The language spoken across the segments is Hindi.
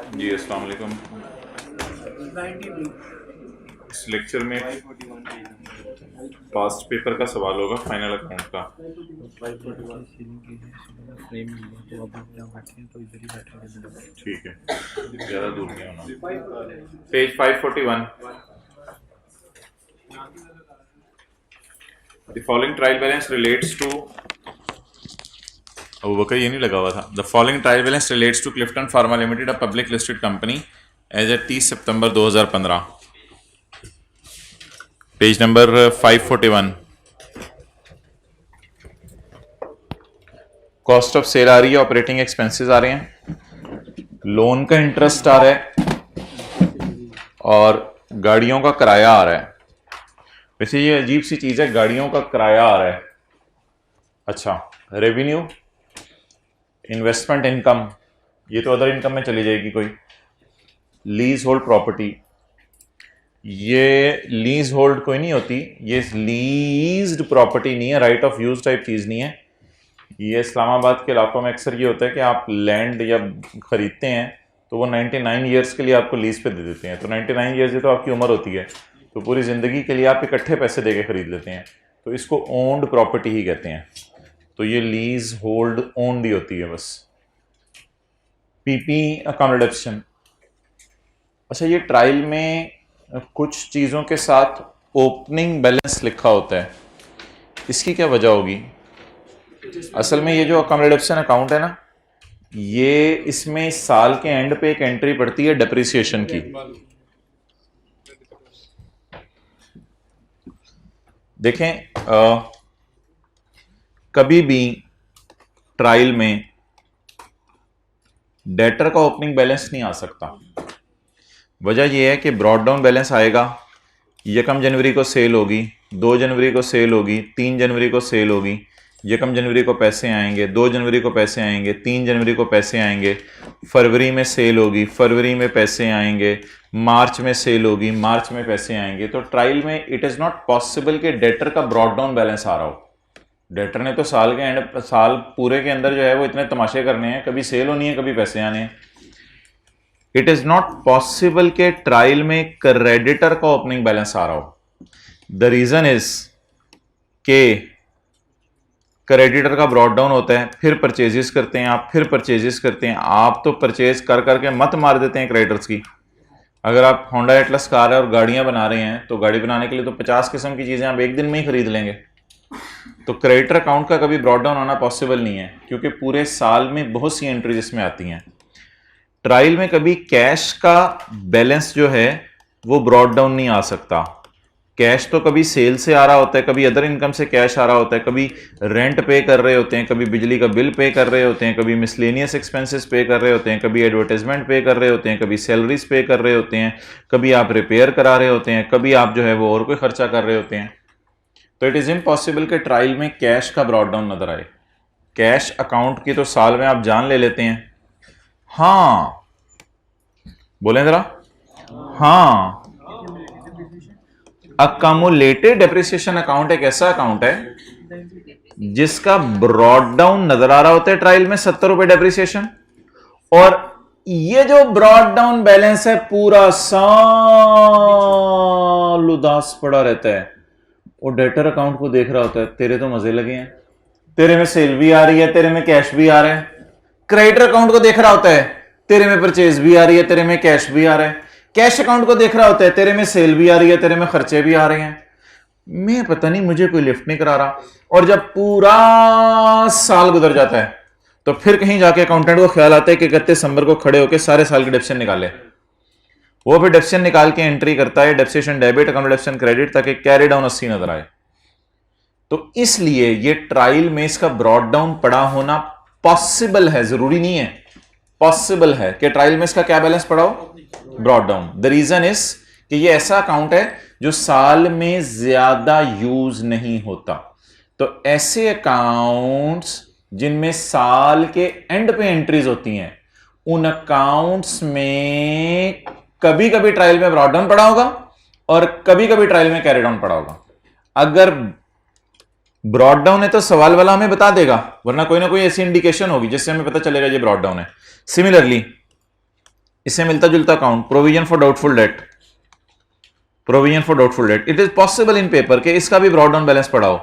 जी अस्सलाम वालेकुम। इस लेक्चर में पास्ट पेपर का सवाल होगा फाइनल अकाउंट का। ठीक है, ज़्यादा दूर नहीं होना। Page 541। The following trial balance relates to, Abu Bakar ये नहीं लगा हुआ था। The following trial balance relates to Clifton pharma Limited, a public listed company, as a 30 सितंबर 2015। Page number 541। Cost of sale आ रही है, ऑपरेटिंग एक्सपेंसेस आ रहे हैं, लोन का इंटरेस्ट आ रहा है और गाड़ियों का किराया आ रहा है। वैसे ये अजीब सी चीज है, गाड़ियों का किराया आ रहा है। अच्छा, रेवेन्यू, इन्वेस्टमेंट इनकम, ये तो अदर इनकम में चली जाएगी कोई। लीज होल्ड प्रॉपर्टी, ये लीज होल्ड कोई नहीं होती, ये लीज्ड प्रॉपर्टी नहीं है, राइट ऑफ यूज टाइप चीज नहीं है। ये इस्लामाबाद के इलाकों में अक्सर ये होता है कि आप लैंड या खरीदते हैं तो वो 99 ईयर्स के लिए आपको लीज पे दे देते हैं। तो 99 ईयर्स ये तो आपकी उम्र होती है, तो पूरी ज़िंदगी के लिए आप इकट्ठे पैसे दे के खरीद लेते हैं, तो इसको ओन्ड प्रॉपर्टी ही कहते हैं। तो ये लीज होल्ड ओन्ड ही होती है बस। PP accommodation. अच्छा, ये ट्रायल में कुछ चीज़ों के साथ ओपनिंग बैलेंस लिखा होता है, इसकी क्या वजह होगी? असल में ये जो अकोमोडेशन अकाउंट है ना, ये इसमें साल के एंड पे एक एंट्री पड़ती है डेप्रिसिएशन की। देखें, कभी भी ट्रायल में डेटर का ओपनिंग बैलेंस नहीं आ सकता। वजह यह है कि ब्रॉड डाउन बैलेंस आएगा, 1 जनवरी को सेल होगी, 2 जनवरी को सेल होगी, 3 जनवरी को सेल होगी, 1 जनवरी को पैसे आएंगे, 2 जनवरी को पैसे आएंगे, 3 जनवरी को पैसे आएंगे, फरवरी में सेल होगी, फरवरी में पैसे आएंगे, मार्च में सेल होगी, मार्च में पैसे आएंगे। तो ट्रायल में इट इज़ नॉट पॉसिबल कि डेटर का ब्रॉड डाउन बैलेंस आ रहा हो। डेटर ने तो साल के एंड, साल पूरे के अंदर जो है वो इतने तमाशे करने हैं, कभी सेल होनी है, कभी पैसे आने हैं। इट इज़ नॉट पॉसिबल के ट्रायल में क्रेडिटर का ओपनिंग बैलेंस आ रहा हो। द रीज़न इज के क्रेडिटर का ब्रॉड डाउन होता है, फिर परचेजेस करते हैं आप, फिर परचेजेस करते हैं आप, तो परचेज कर करके मत मार देते हैं क्रेडिटर्स की। अगर आप होंडा एटलस कार है और गाड़ियां बना रहे हैं, तो गाड़ी बनाने के लिए तो 50 किस्म की चीज़ें आप एक दिन में ही खरीद लेंगे। तो क्रेडिटर अकाउंट का कभी ब्रॉड डाउन आना पॉसिबल नहीं है, क्योंकि पूरे साल में बहुत सी एंट्रीज इसमें आती हैं। ट्रायल में कभी कैश का बैलेंस जो है वो ब्रॉड डाउन नहीं आ सकता। कैश तो कभी सेल से आ रहा होता है, कभी अदर इनकम से कैश आ रहा होता है, कभी रेंट पे कर रहे होते हैं, कभी बिजली का बिल पे कर रहे होते हैं, कभी मिसलेनियस एक्सपेंसेस पे कर रहे होते हैं, कभी एडवर्टाइजमेंट पे कर रहे होते हैं, कभी सैलरीज पे कर रहे होते हैं, कभी आप रिपेयर करा रहे होते हैं, कभी आप जो है वो और कोई खर्चा कर रहे होते हैं। तो इट इज़ इम्पॉसिबल कि ट्रायल में कैश का ब्रॉड डाउन नजर आए। कैश अकाउंट की तो साल में आप जान ले लेते हैं। हाँ बोलें जरा। हाँ, अकमुलेटेड डेप्रिसिएशन अकाउंट एक ऐसा अकाउंट है जिसका ब्रॉड डाउन नजर आ रहा होता है ट्रायल में 70 रुपए डेप्रिसिएशन, और ये जो ब्रॉड डाउन बैलेंस है पूरा साल उदास पड़ा रहता है। वो डेटर अकाउंट को देख रहा होता है, तेरे तो मजे लगे हैं, तेरे में सेल भी आ रही है, तेरे में कैश भी आ रहा है। क्रेडिटर अकाउंट को देख रहा होता है, तेरे में परचेज भी आ रही है, तेरे में कैश भी आ रहा है। कैश अकाउंट को देख रहा होता है, तेरे में सेल भी आ रही है, तेरे में खर्चे भी आ रहे हैं। मैं पता नहीं, मुझे कोई लिफ्ट नहीं करा रहा। और जब पूरा साल गुजर जाता है तो फिर कहीं जाके अकाउंटेंट को ख्याल आता है कि 31 दिसंबर को खड़े होकर सारे साल के डेप्सिशन निकाले। वो फिर डेप्सिशन निकाल के एंट्री करता है, डेप्सिशन डेबिट, अकाउंटेशन क्रेडिट, ताकि कैरी डाउन 80 नजर आए। तो इसलिए ये ट्रायल में इसका ब्रॉड डाउन पड़ा होना पॉसिबल है, जरूरी नहीं है, पॉसिबल है कि ट्रायल में इसका क्या बैलेंस पड़ा हो, brought down. The reason is कि ये ऐसा अकाउंट है जो साल में ज्यादा यूज नहीं होता। तो ऐसे अकाउंट्स जिनमें साल के एंड पे एंट्रीज होती हैं, उन अकाउंट्स में कभी कभी ट्रायल में ब्रॉड डाउन पड़ा होगा और कभी कभी ट्रायल में कैरी डाउन पड़ा होगा। अगर ब्रॉड डाउन है तो सवाल वाला हमें बता देगा, वरना कोई ना कोई ऐसी इंडिकेशन होगी जिससे हमें पता चलेगा ये ब्रॉड डाउन है। सिमिलरली इससे मिलता जुलता account provision for doubtful debt, provision for doubtful debt. It is possible in paper के इसका भी ब्रॉड डाउन बैलेंस पढ़ाओ,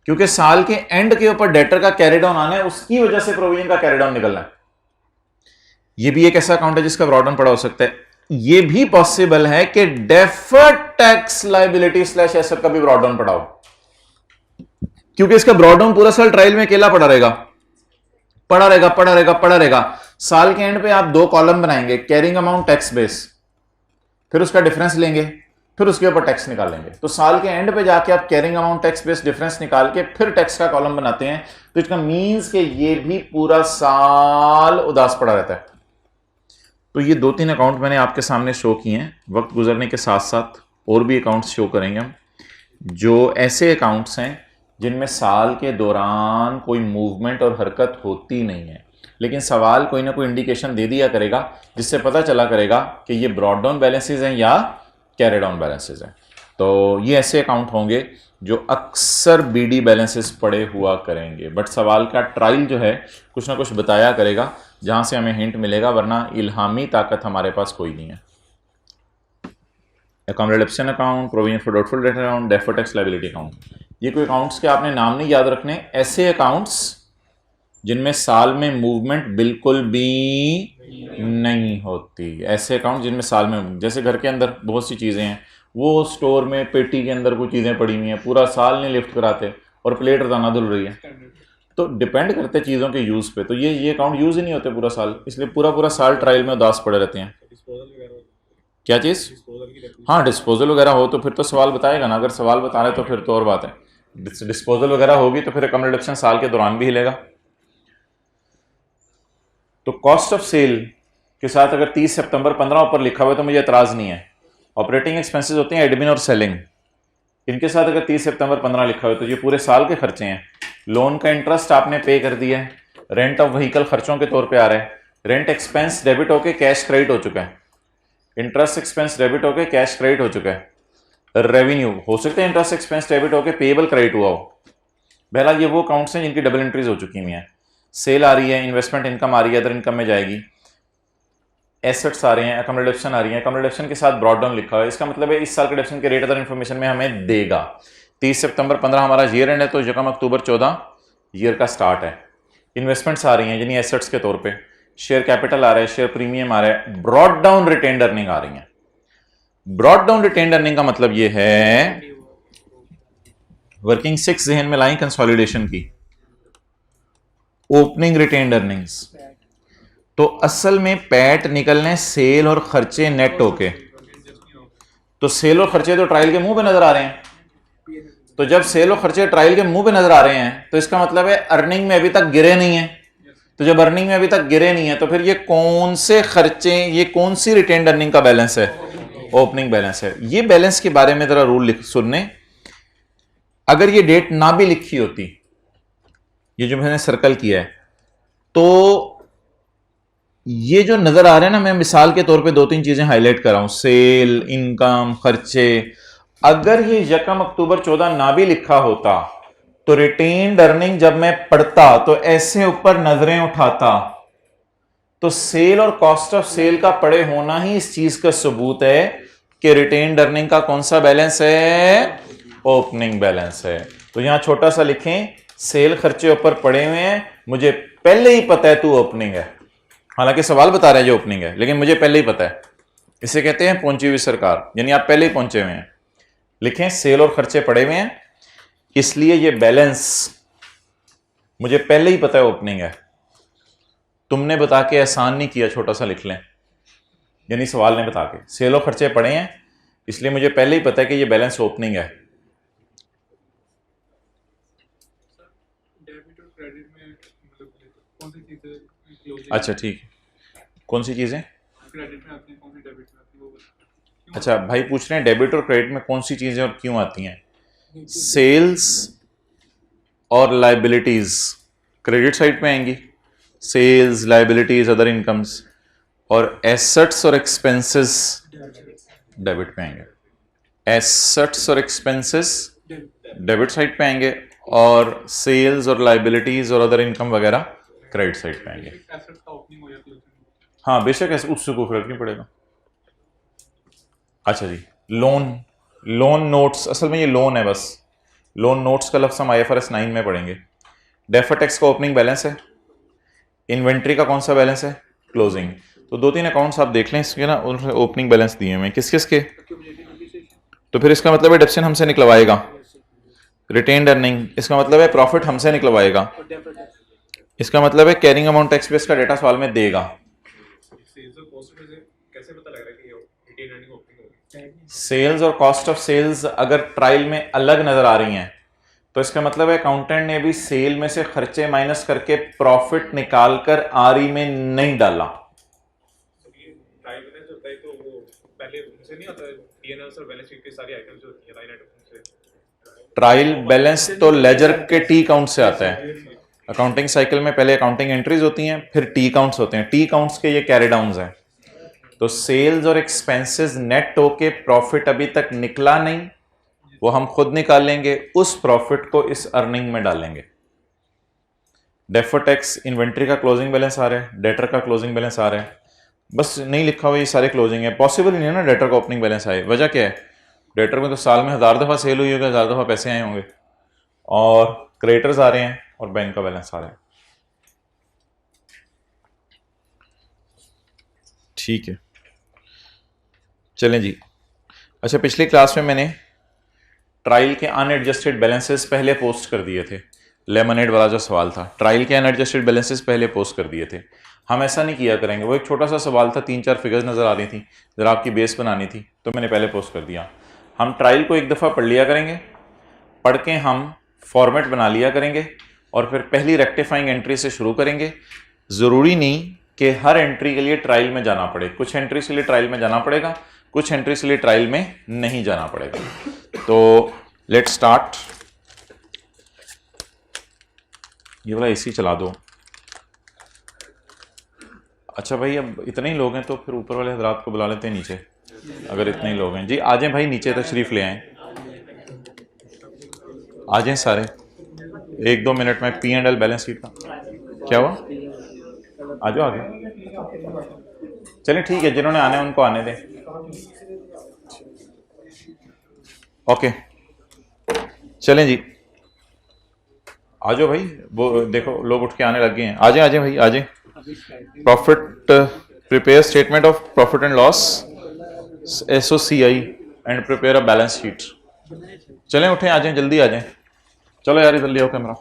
क्योंकि साल के एंड के ऊपर डेटर का कैरी डाउन आना है, उसकी वजह से प्रोविजन का कैरी डाउन निकलना है। ये भी एक ऐसा अकाउंट है जिसका ब्रॉड डाउन पढ़ा हो सकता है। ये भी पॉसिबल है कि deferred tax liability slash asset का भी ब्रॉड डाउन पढ़ाओ, क्योंकि इसका ब्रॉड डाउन पूरा साल ट्रायल में अकेला पड़ा रहेगा, पड़ा रहेगा, पड़ा रहेगा, पड़ा रहेगा। साल के एंड पे आप 2 कॉलम बनाएंगे, कैरिंग अमाउंट, टैक्स बेस, फिर उसका डिफरेंस लेंगे, फिर उसके ऊपर टैक्स निकालेंगे। तो साल के एंड पे जाके आप carrying amount, tax base, difference निकाल के फिर टैक्स का कॉलम बनाते हैं। तो इसका मीन्स कि ये भी पूरा साल उदास पड़ा रहता है। तो ये 2-3 अकाउंट मैंने आपके सामने शो किए हैं। वक्त गुजरने के साथ साथ और भी अकाउंट्स शो करेंगे हम, जो ऐसे अकाउंट्स हैं जिनमें साल के दौरान कोई मूवमेंट और हरकत होती नहीं है, लेकिन सवाल कोई ना कोई इंडिकेशन दे दिया करेगा जिससे पता चला करेगा कि ये ब्रॉड डाउन बैलेंसेज हैं या कैरी डाउन बैलेंसेज हैं। तो ये ऐसे अकाउंट होंगे जो अक्सर बीडी बैलेंसेस पड़े हुआ करेंगे, बट सवाल का ट्रायल जो है कुछ ना कुछ बताया करेगा जहां से हमें हिंट मिलेगा, वरना इल्हामी ताकत हमारे पास कोई नहीं है। Account reduction account, provision for doubtful debt account, deferred tax liability account, ये कोई अकाउंट्स के आपने नाम नहीं याद रखने, ऐसे अकाउंट्स जिनमें साल में मूवमेंट बिल्कुल भी नहीं होती। ऐसे अकाउंट जिनमें साल में, जैसे घर के अंदर बहुत सी चीज़ें हैं, वो स्टोर में पेटी के अंदर कुछ चीज़ें पड़ी हुई हैं, पूरा साल नहीं लिफ्ट कराते और प्लेट रोजाना धुल रही है। तो डिपेंड करते चीज़ों के यूज़ पे। तो ये अकाउंट यूज़ ही नहीं होते पूरा साल, इसलिए पूरा साल ट्रायल में उदास पड़े रहते हैं। क्या चीज़? हाँ, डिस्पोजल वगैरह हो तो फिर तो सवाल बताएगा ना। अगर सवाल बता रहे तो फिर तो और बात है। डिस्पोजल वगैरह होगी तो फिर अकाउंट रिडक्शन साल के दौरान भी हिलेगा। तो कॉस्ट ऑफ सेल के साथ अगर 30 सितंबर 15 ऊपर लिखा हुआ है तो मुझे एतराज़ नहीं है। ऑपरेटिंग एक्सपेंसेस होते हैं एडमिन और सेलिंग, इनके साथ अगर 30 सितंबर 15 लिखा हुआ है तो ये पूरे साल के खर्चे हैं। लोन का इंटरेस्ट आपने पे कर दिया है, रेंट ऑफ व्हीकल खर्चों के तौर पे आ रहा है, रेंट एक्सपेंस डेबिट होके कैश क्रेडिट हो चुका है, इंटरेस्ट एक्सपेंस डेबिट होके कैश क्रेडिट हो चुका है, रेवेन्यू हो सकता है इंटरेस्ट एक्सपेंस डेबिट होके पेएबल क्रेडिट हुआ हो। बहरहाल ये वो अकाउंट्स हैं जिनकी डबल एंट्रीज हो चुकी हुई हैं। सेल आ रही है, इन्वेस्टमेंट इनकम आ रही है, अदर इनकम में जाएगी, एसेट्स आ रहे हैं, अकाउंट रिडक्शन आ रही है, अकाउंट रिडक्शन के साथ ब्रॉड डाउन लिखा हुआ है। इसका मतलब है इस साल के रिडक्शन के रेट अदर इन्फॉर्मेशन में हमें देगा। 30 सितंबर 15 हमारा ईयर एंड है, तो यकम अक्टूबर 14 ईयर का स्टार्ट है। इन्वेस्टमेंट्स आ रही हैं यानी एसेट्स के तौर पे, शेयर कैपिटल आ रहा है, शेयर प्रीमियम आ रहा है, ब्रॉड डाउन रिटेन्ड अर्निंग आ रही है। ब्रॉड डाउन रिटेन्ड अर्निंग का मतलब ये है वर्किंग 6 जहन में लाई कंसोलिडेशन की, ओपनिंग रिटेन्ड अर्निंग्स। तो असल में पैट निकलने सेल और खर्चे नेट होके, तो सेल और खर्चे तो ट्रायल के मुंह पे नजर आ रहे हैं। तो जब सेल और खर्चे ट्रायल के मुंह पे नजर आ रहे हैं तो इसका मतलब है अर्निंग में अभी तक गिरे नहीं है। तो जब अर्निंग में अभी तक गिरे नहीं है तो फिर ये कौन से खर्चे, ये कौन सी रिटेन्ड अर्निंग का बैलेंस है? ओपनिंग बैलेंस है। ये बैलेंस के बारे में जरा रूल सुनने। अगर ये डेट ना भी लिखी होती, ये जो मैंने सर्कल किया है, तो ये जो नजर आ रहे हैं ना, मैं मिसाल के तौर पे 2-3 चीजें हाईलाइट कर रहा हूं, सेल, इनकम, खर्चे। अगर ये यकम अक्टूबर 14 ना भी लिखा होता तो रिटेन्ड अर्निंग जब मैं पढ़ता तो ऐसे ऊपर नजरें उठाता, तो सेल और कॉस्ट ऑफ सेल का पड़े होना ही इस चीज का सबूत है कि रिटेन्ड अर्निंग का कौन सा बैलेंस है? ओपनिंग बैलेंस है। तो यहां छोटा सा लिखें, सेल खर्चे ऊपर पड़े हुए हैं, मुझे पहले ही पता है तू ओपनिंग है। हालांकि सवाल बता रहे हैं जो ओपनिंग है, लेकिन मुझे पहले ही पता है। इसे कहते हैं पहुंची हुई सरकार, यानी आप पहले ही पहुंचे हुए हैं। लिखें सेल और खर्चे पड़े हुए हैं, इसलिए ये बैलेंस मुझे पहले ही पता है ओपनिंग है। तुमने बता के एहसान नहीं किया, छोटा सा लिख लें, यानी सवाल ने बता के सेल और खर्चे पड़े हैं, इसलिए मुझे पहले ही पता है कि ये बैलेंस ओपनिंग है। अच्छा ठीक है, कौन सी चीजें क्रेडिट में आती हैं, कौन सी डेबिट में आती है वो बताओ। अच्छा भाई पूछ रहे हैं डेबिट और क्रेडिट में कौन सी चीजें और क्यों आती हैं। सेल्स और लाइबिलिटीज क्रेडिट साइड पे आएंगी, सेल्स, लाइबिलिटीज, अदर इनकम्स, और एसेट्स और एक्सपेंसेस डेबिट पे आएंगे। एसेट्स और एक्सपेंसेस डेबिट साइड पे आएंगे, और सेल्स और लाइबिलिटीज और अदर इनकम वगैरह क्रेडिट साइड पे आएंगे। हाँ बेशक ऐसे, उससे कोई फर्क नहीं पड़ेगा। अच्छा जी, लोन, लोन नोट्स, असल में ये लोन है बस, लोन नोट्स का लफ्ज़ हम IFRS 9 में पढ़ेंगे। डेफर्ड टैक्स का ओपनिंग बैलेंस है, इन्वेंट्री का कौन सा बैलेंस है, क्लोजिंग। तो 2-3 अकाउंट्स आप देख लें इसके ना, उन्होंने ओपनिंग बैलेंस दिए हुए किस किस के। तो फिर इसका मतलब है डेप्शन हमसे निकलवाएगा, रिटेन्ड अर्निंग, इसका मतलब है प्रॉफिट हमसे निकलवाएगा, इसका मतलब है कैरिंग अमाउंट टैक्स बेस का डेटा सवाल में देगा। सेल्स और कॉस्ट ऑफ सेल्स अगर ट्रायल में अलग नजर आ रही हैं तो इसका मतलब है अकाउंटेंट ने भी सेल में से खर्चे माइनस करके प्रॉफिट निकालकर RE में नहीं डाला। ट्रायल बैलेंस तो लेजर के टी काउंट से आता है। अकाउंटिंग साइकिल में पहले अकाउंटिंग एंट्रीज होती हैं, फिर टी काउंट्स होते हैं। टी काउंट्स के ये कैरी डाउन्स हैं। तो सेल्स और एक्सपेंसेस नेट होके प्रॉफिट अभी तक निकला नहीं, वो हम खुद निकाल लेंगे, उस प्रॉफिट को इस अर्निंग में डालेंगे। डेफर्ड टैक्स, इन्वेंट्री का क्लोजिंग बैलेंस आ रहा है, डेटर का क्लोजिंग बैलेंस आ रहा है, बस नहीं लिखा हुआ ये सारे क्लोजिंग है। पॉसिबल ही नहीं है ना डेटर का ओपनिंग बैलेंस आए। वजह क्या है, डेटर में तो साल में 1000 दफ़ा सेल हुई होगी, 1000 दफ़ा पैसे आए होंगे, और क्रेडिटर्स आ रहे हैं और बैंक का बैलेंस आ रहा है। ठीक है, चलें जी। अच्छा, पिछली क्लास में मैंने ट्रायल के अनएडजस्टेड बैलेंसेस पहले पोस्ट कर दिए थे। लेमनेड वाला जो सवाल था, ट्रायल के अनएडजस्टेड बैलेंसेस पहले पोस्ट कर दिए थे। हम ऐसा नहीं किया करेंगे। वो एक छोटा सा सवाल था, 3-4 फिगर्स नज़र आ रही थी, ज़रा आपकी बेस बनानी थी, तो मैंने पहले पोस्ट कर दिया। हम ट्रायल को एक दफ़ा पढ़ लिया करेंगे, पढ़ के हम फॉर्मेट बना लिया करेंगे और फिर पहली रेक्टिफाइंग एंट्री से शुरू करेंगे। ज़रूरी नहीं कि हर एंट्री के लिए ट्रायल में जाना पड़े, कुछ एंट्रीज के लिए ट्रायल में जाना पड़ेगा, कुछ एंट्रीज के लिए ट्रायल में नहीं जाना पड़ेगा। तो लेट्स स्टार्ट। ये वाला AC चला दो। अच्छा भाई, अब इतने ही लोग हैं तो फिर ऊपर वाले हजरात को बुला लेते हैं नीचे, अगर इतने ही लोग हैं। जी आ जाएं भाई, नीचे तशरीफ ले आएँ, आ जाएं सारे। 1-2 मिनट में P&L बैलेंस शीट का क्या हुआ, आ जाओ आगे। चलिए ठीक है, जिन्होंने आने उनको आने दें। ओके चलें जी, आ जाओ भाई। वो देखो लोग उठ के आने लग गए हैं। आ जाए भाई, आ जाए। Profit, prepare statement of profit and loss, SOCI and prepare a balance sheet. चलें उठें, आ जाएं, जल्दी आ जाएं। चलो यार इधर ले आओ कैमरा।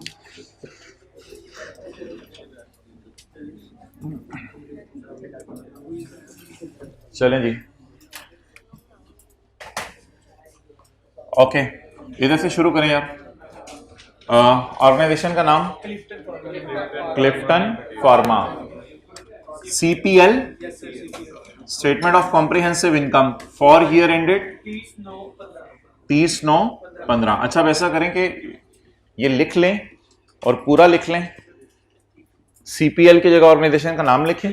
चलें जी, ओके इधर से शुरू करें यार। ऑर्गेनाइजेशन का नाम Clifton pharma. CPL, statement of comprehensive income for year ended 30/9/15। अच्छा, अब ऐसा करें कि ये लिख लें और पूरा लिख लें। CPL की जगह ऑर्गेनाइजेशन का नाम लिखें,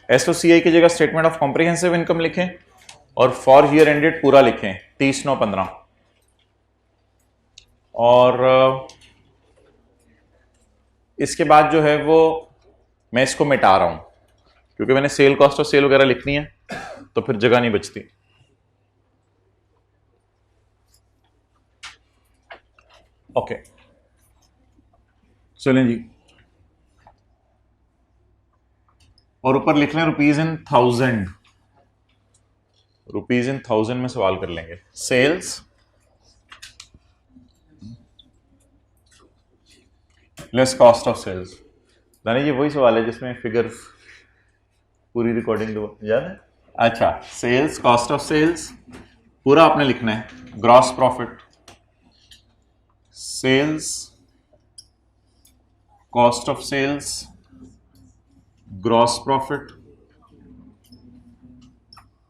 SOCI की जगह स्टेटमेंट ऑफ कॉम्प्रिहेंसिव इनकम लिखें, और फॉर ईयर एंडेड पूरा लिखें 30/9/15। और इसके बाद जो है वो मैं इसको मिटा रहा हूं, क्योंकि मैंने सेल कॉस्ट और सेल वगैरह लिखनी है, तो फिर जगह नहीं बचती। ओके चलें जी, और ऊपर लिख लें ₹1000। ₹1000 में सवाल कर लेंगे। Sales less cost of sales. Dani ji वही सवाल है जिसमें फिगर पूरी रिकॉर्डिंग दो, याद है? अच्छा, सेल्स कॉस्ट ऑफ सेल्स पूरा आपने लिखना है। Gross profit, sales cost of sales, gross profit,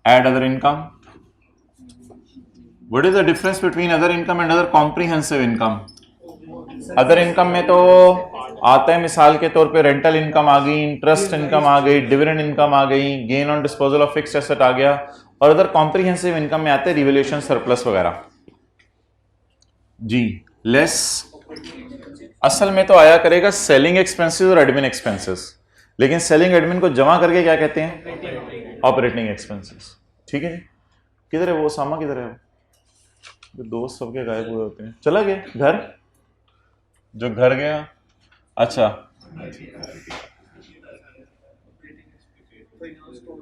add other income. What is the difference between other income and other comprehensive income? Other income में तो आता है मिसाल के तौर पे रेंटल इनकम आ गई, इंटरेस्ट इनकम आ गई, डिविडेंड इनकम आ गई, gain on disposal of fixed asset आ गया, और अदर कॉम्प्रिहेंसिव इनकम में आते हैं रिवैल्यूएशन सरप्लस वगैरह। जी लेस असल में तो आया करेगा सेलिंग एक्सपेंसेस और एडमिन एक्सपेंसेस। लेकिन सेलिंग एडमिन को जमा करके क्या कहते हैं? Operating expenses. ठीक है जी। किधर है वो सामा, किधर है वो? दोस्त सबके गायब हुए होते हैं, चला गया घर, जो घर गया। अच्छा,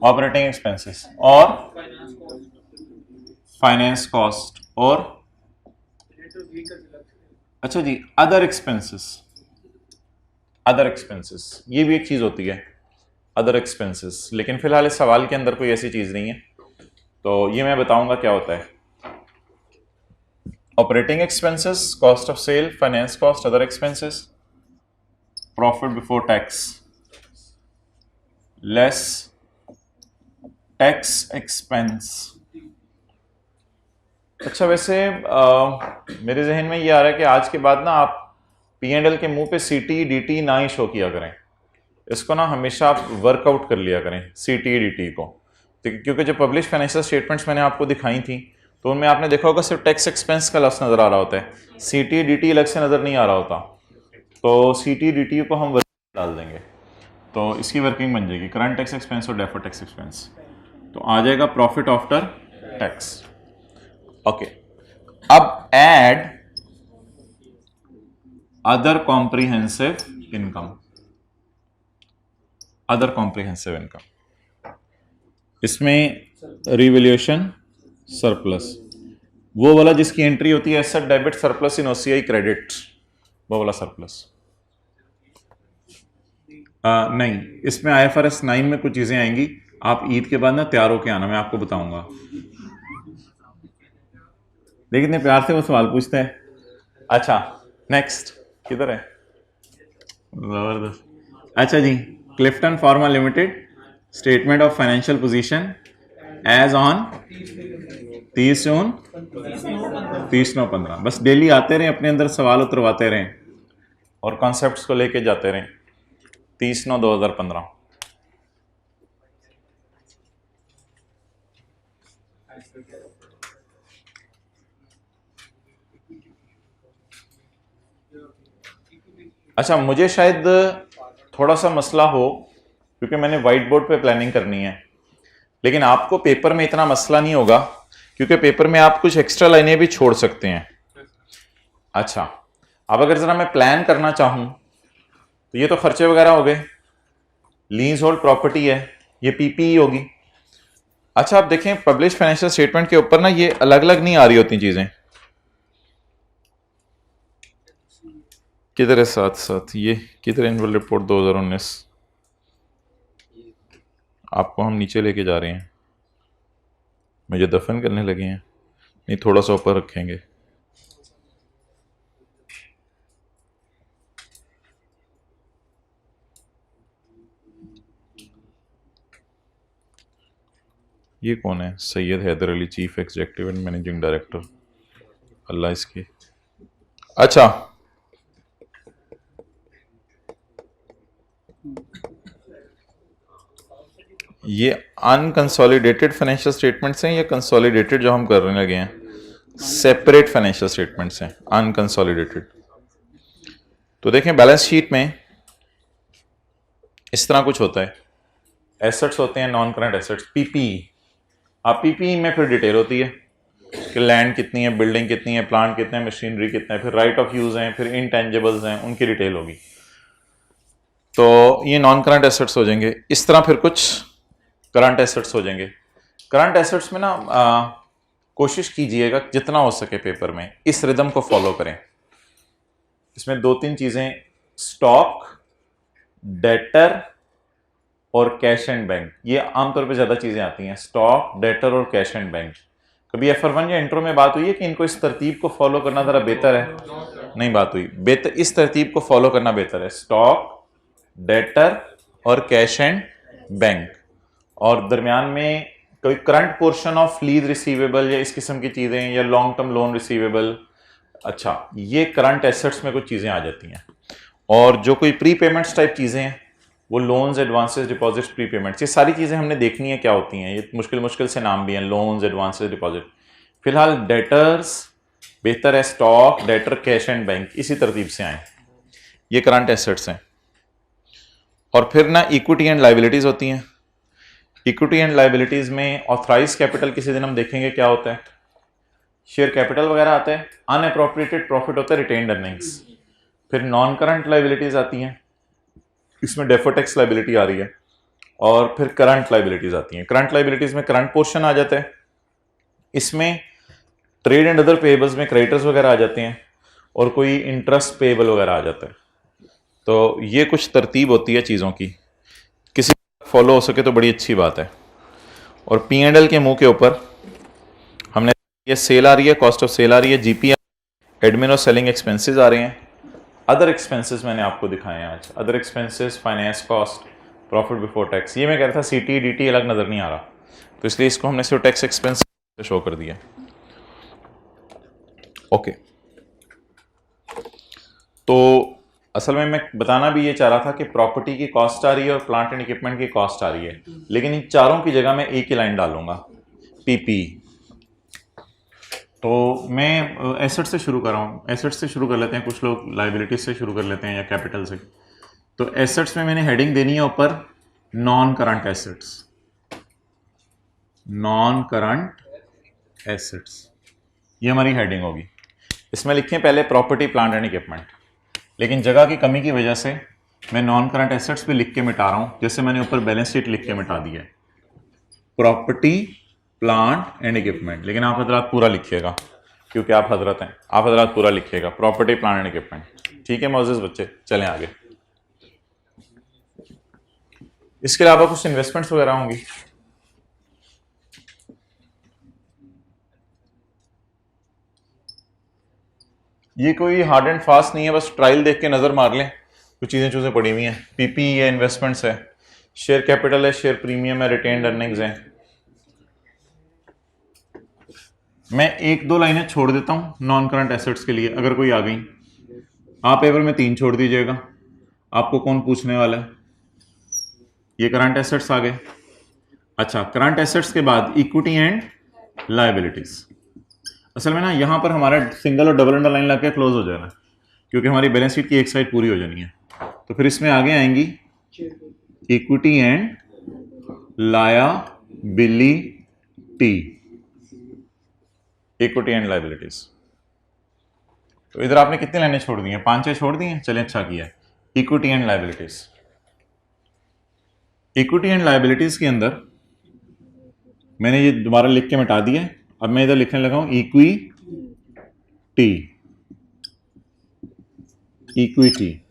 ऑपरेटिंग एक्सपेंसेस और फाइनेंस कॉस्ट और अच्छा जी अदर एक्सपेंसेस। अदर एक्सपेंसेस ये भी एक चीज होती है, अदर एक्सपेंसेस, लेकिन फिलहाल इस सवाल के अंदर कोई ऐसी चीज नहीं है, तो ये मैं बताऊंगा क्या होता है। Operating expenses, cost of sale, finance cost, other expenses, profit before tax less tax expense. अच्छा वैसे मेरे जहन में ये आ रहा है कि आज के बाद ना आप P&L के मुंह पे CT DT ना ही शो किया करें, इसको ना हमेशा आप वर्कआउट कर लिया करें CT DT को, क्योंकि जो पब्लिश फाइनेंशियल स्टेटमेंट्स मैंने आपको दिखाई थी तो उनमें आपने देखा होगा सिर्फ टैक्स एक्सपेंस का लफ्ज नजर आ रहा होता है, CT DT अलग से नजर नहीं आ रहा होता। तो CT DT को हम वर्किंग डाल देंगे तो इसकी वर्किंग बन जाएगी करंट टैक्स एक्सपेंस और डेफर्ड टैक्स एक्सपेंस, तो आ जाएगा प्रॉफिट आफ्टर टैक्स। ओके, अब add other comprehensive income. Other comprehensive income, इसमें रिवैल्यूएशन सरप्लस, वो वाला जिसकी एंट्री होती है एसेट डेबिट सरप्लस इन OCI क्रेडिट, वो वाला सरप्लस। नहीं, इसमें IFRS 9 में कुछ चीजें आएंगी, आप ईद के बाद ना तैयार होके आना, मैं आपको बताऊंगा। देखिए इतने प्यार से वो सवाल पूछता है। अच्छा नेक्स्ट किधर है? जबरदस्त। अच्छा जी, Clifton pharma Limited statement of financial position as on 30/9/15। बस डेली आते रहें, अपने अंदर सवाल उतरवाते रहें और कॉन्सेप्ट्स को लेके जाते रहें। 30/9/2015। अच्छा मुझे शायद थोड़ा सा मसला हो क्योंकि मैंने व्हाइट बोर्ड पे प्लानिंग करनी है, लेकिन आपको पेपर में इतना मसला नहीं होगा क्योंकि पेपर में आप कुछ एक्स्ट्रा लाइनें भी छोड़ सकते हैं। अच्छा, अब अगर जरा मैं प्लान करना चाहूं तो ये तो खर्चे वगैरह हो गए, लीज होल्ड प्रॉपर्टी है, ये PPE होगी। अच्छा आप देखें पब्लिश फाइनेंशियल स्टेटमेंट के ऊपर ना ये अलग अलग नहीं आ रही होती चीजें, किधर है साथ साथ ये, किधर एनुअल रिपोर्ट 2019, आपको हम नीचे लेके जा रहे हैं, मुझे दफन करने लगे हैं। नहीं थोड़ा सा ऊपर रखेंगे। ये कौन है? Syed Haider Ali, chief executive and managing director, अल्लाह इसकी। अच्छा ये अनकंसोलिडेटेड फाइनेंशियल स्टेटमेंट्स हैं या कंसोलिडेटेड जो हम करने लगे हैं? सेपरेट फाइनेंशियल स्टेटमेंट्स हैं, अनकंसोलिडेटेड। तो देखें बैलेंस शीट में इस तरह कुछ होता है, एसेट्स होते हैं नॉन करंट एसेट्स, PPE। अब PPE में फिर डिटेल होती है कि लैंड कितनी है, बिल्डिंग कितनी है, प्लांट कितने हैं, मशीनरी कितना है, फिर राइट ऑफ यूज हैं, फिर इनटेंजिबल्स हैं, उनकी डिटेल होगी। तो ये नॉन करंट एसेट्स हो जाएंगे। इस तरह फिर कुछ करंट एसेट्स हो जाएंगे। करंट एसेट्स में ना कोशिश कीजिएगा जितना हो सके पेपर में इस रिदम को फॉलो करें। इसमें 2-3 चीजें, स्टॉक, डेटर और कैश एंड बैंक, ये आमतौर पे ज्यादा चीजें आती हैं, स्टॉक, डेटर और कैश एंड बैंक। कभी FR1 या इंट्रो में बात हुई है कि इनको इस तरतीब को फॉलो करना जरा बेहतर है? नहीं बात हुई। बेहतर इस तरतीब को फॉलो करना बेहतर है, स्टॉक, डेटर और कैश एंड बैंक, और दरमियान में कोई current portion of lease receivable या इस किस्म की चीजें, या लॉन्ग टर्म लोन रिसीवेबल। अच्छा ये करंट एसेट्स में कुछ चीजें आ जाती हैं। और जो कोई प्री पेमेंट्स टाइप चीजें हैं वो loans, advances, deposits, pre payments, ये सारी चीजें हमने देखनी है क्या होती हैं। ये मुश्किल से नाम भी हैं, लोन्स, एडवांसेस, डिपॉजिट। फिलहाल डेटर्स बेहतर है, stock, debtor, cash and bank, इसी तरतीब से आए। ये करंट एसेट्स हैं। और फिर ना इक्विटी एंड लाइबिलिटीज होती हैं। इक्विटी एंड लाइबिलिटीज में ऑथराइज कैपिटल किसी दिन हम देखेंगे क्या होता है, शेयर कैपिटल वगैरह आता है, अनअप्रोप्रिएटेड प्रॉफिट होता है, रिटेन्ड अर्निंग्स। फिर नॉन करंट लाइबिलिटीज आती हैं, इसमें डेफर्ड टैक्स लाइबिलिटी आ रही है, और फिर करंट लाइबिलिटीज आती हैं। करंट लाइबिलिटीज में करंट पोर्शन आ जाता है, इसमें ट्रेड एंड अदर पेएबल्स में क्रेडिटर्स वगैरह आ जाते हैं, और कोई इंटरेस्ट पेएबल वगैरह आ जाता है। तो ये कुछ तरतीब होती है चीज़ों की, किसी फॉलो हो सके तो बड़ी अच्छी बात है। और P&L के मुंह के ऊपर हमने ये सेल आ रही है, कॉस्ट ऑफ सेल आ रही है, GP, एडमिन और सेलिंग एक्सपेंसेस आ रहे हैं, अदर एक्सपेंसेस मैंने आपको दिखाए हैं आज, other expenses, finance cost, profit before tax. ये मैं कह रहा था CT DT अलग नज़र नहीं आ रहा, तो इसलिए इसको हमने सिर्फ टैक्स एक्सपेंस शो कर दिया। ओके, तो असल में मैं बताना भी ये चाह रहा था कि प्रॉपर्टी की कॉस्ट आ रही है और प्लांट एंड इक्विपमेंट की कॉस्ट आ रही है, लेकिन इन चारों की जगह मैं एक ही लाइन डालूंगा, PP। तो मैं एसेट से शुरू कर रहा हूँ, एसेट से शुरू कर लेते हैं, कुछ लोग लाइबिलिटीज से शुरू कर लेते हैं या कैपिटल से। तो एसेट्स में मैंने हेडिंग देनी है ऊपर non current assets, non current assets, ये हमारी हेडिंग होगी। इसमें लिखें पहले प्रॉपर्टी प्लांट एंड इक्विपमेंट, लेकिन जगह की कमी की वजह से मैं नॉन करंट एसेट्स भी लिख के मिटा रहा हूँ, जैसे मैंने ऊपर बैलेंस शीट लिख के मिटा दिया है, प्रॉपर्टी प्लांट एंड इक्विपमेंट। लेकिन आप हजरात पूरा लिखिएगा, क्योंकि आप हजरत हैं, आप हजरात पूरा लिखिएगा, प्रॉपर्टी प्लांट एंड इक्विपमेंट। ठीक है मोअज़्ज़िज़ बच्चे, चलें आगे। इसके अलावा कुछ इन्वेस्टमेंट्स वगैरह होंगी। ये कोई हार्ड एंड फास्ट नहीं है, बस ट्रायल देख के नजर मार लें, कुछ चीजें पड़ी हुई हैं। PP है, इन्वेस्टमेंट्स है, शेयर कैपिटल है, शेयर प्रीमियम है, रिटेन्ड अर्निंग्स है। मैं एक दो लाइनें छोड़ देता हूं नॉन करंट एसेट्स के लिए, अगर कोई आ गई। आप पेपर में 3 छोड़ दीजिएगा, आपको कौन पूछने वाला है। ये करंट एसेट्स आ गए। अच्छा, करंट एसेट्स के बाद इक्विटी एंड लायबिलिटीज। असल में ना यहाँ पर हमारा सिंगल और डबल अंडरलाइन लग के क्लोज हो जाना, क्योंकि हमारी बैलेंस शीट की एक साइड पूरी हो जानी है। तो फिर इसमें आगे आएंगी equity and liability, equity and liabilities. तो इधर आपने कितनी लाइनें छोड़ दी हैं? 5-6 छोड़ दी हैं। चलिए, अच्छा किया। Equity and liabilities, equity and liabilities के अंदर मैंने ये दोबारा लिख के मिटा दिया। अब मैं इधर लिखने लगा हूं equity, equity,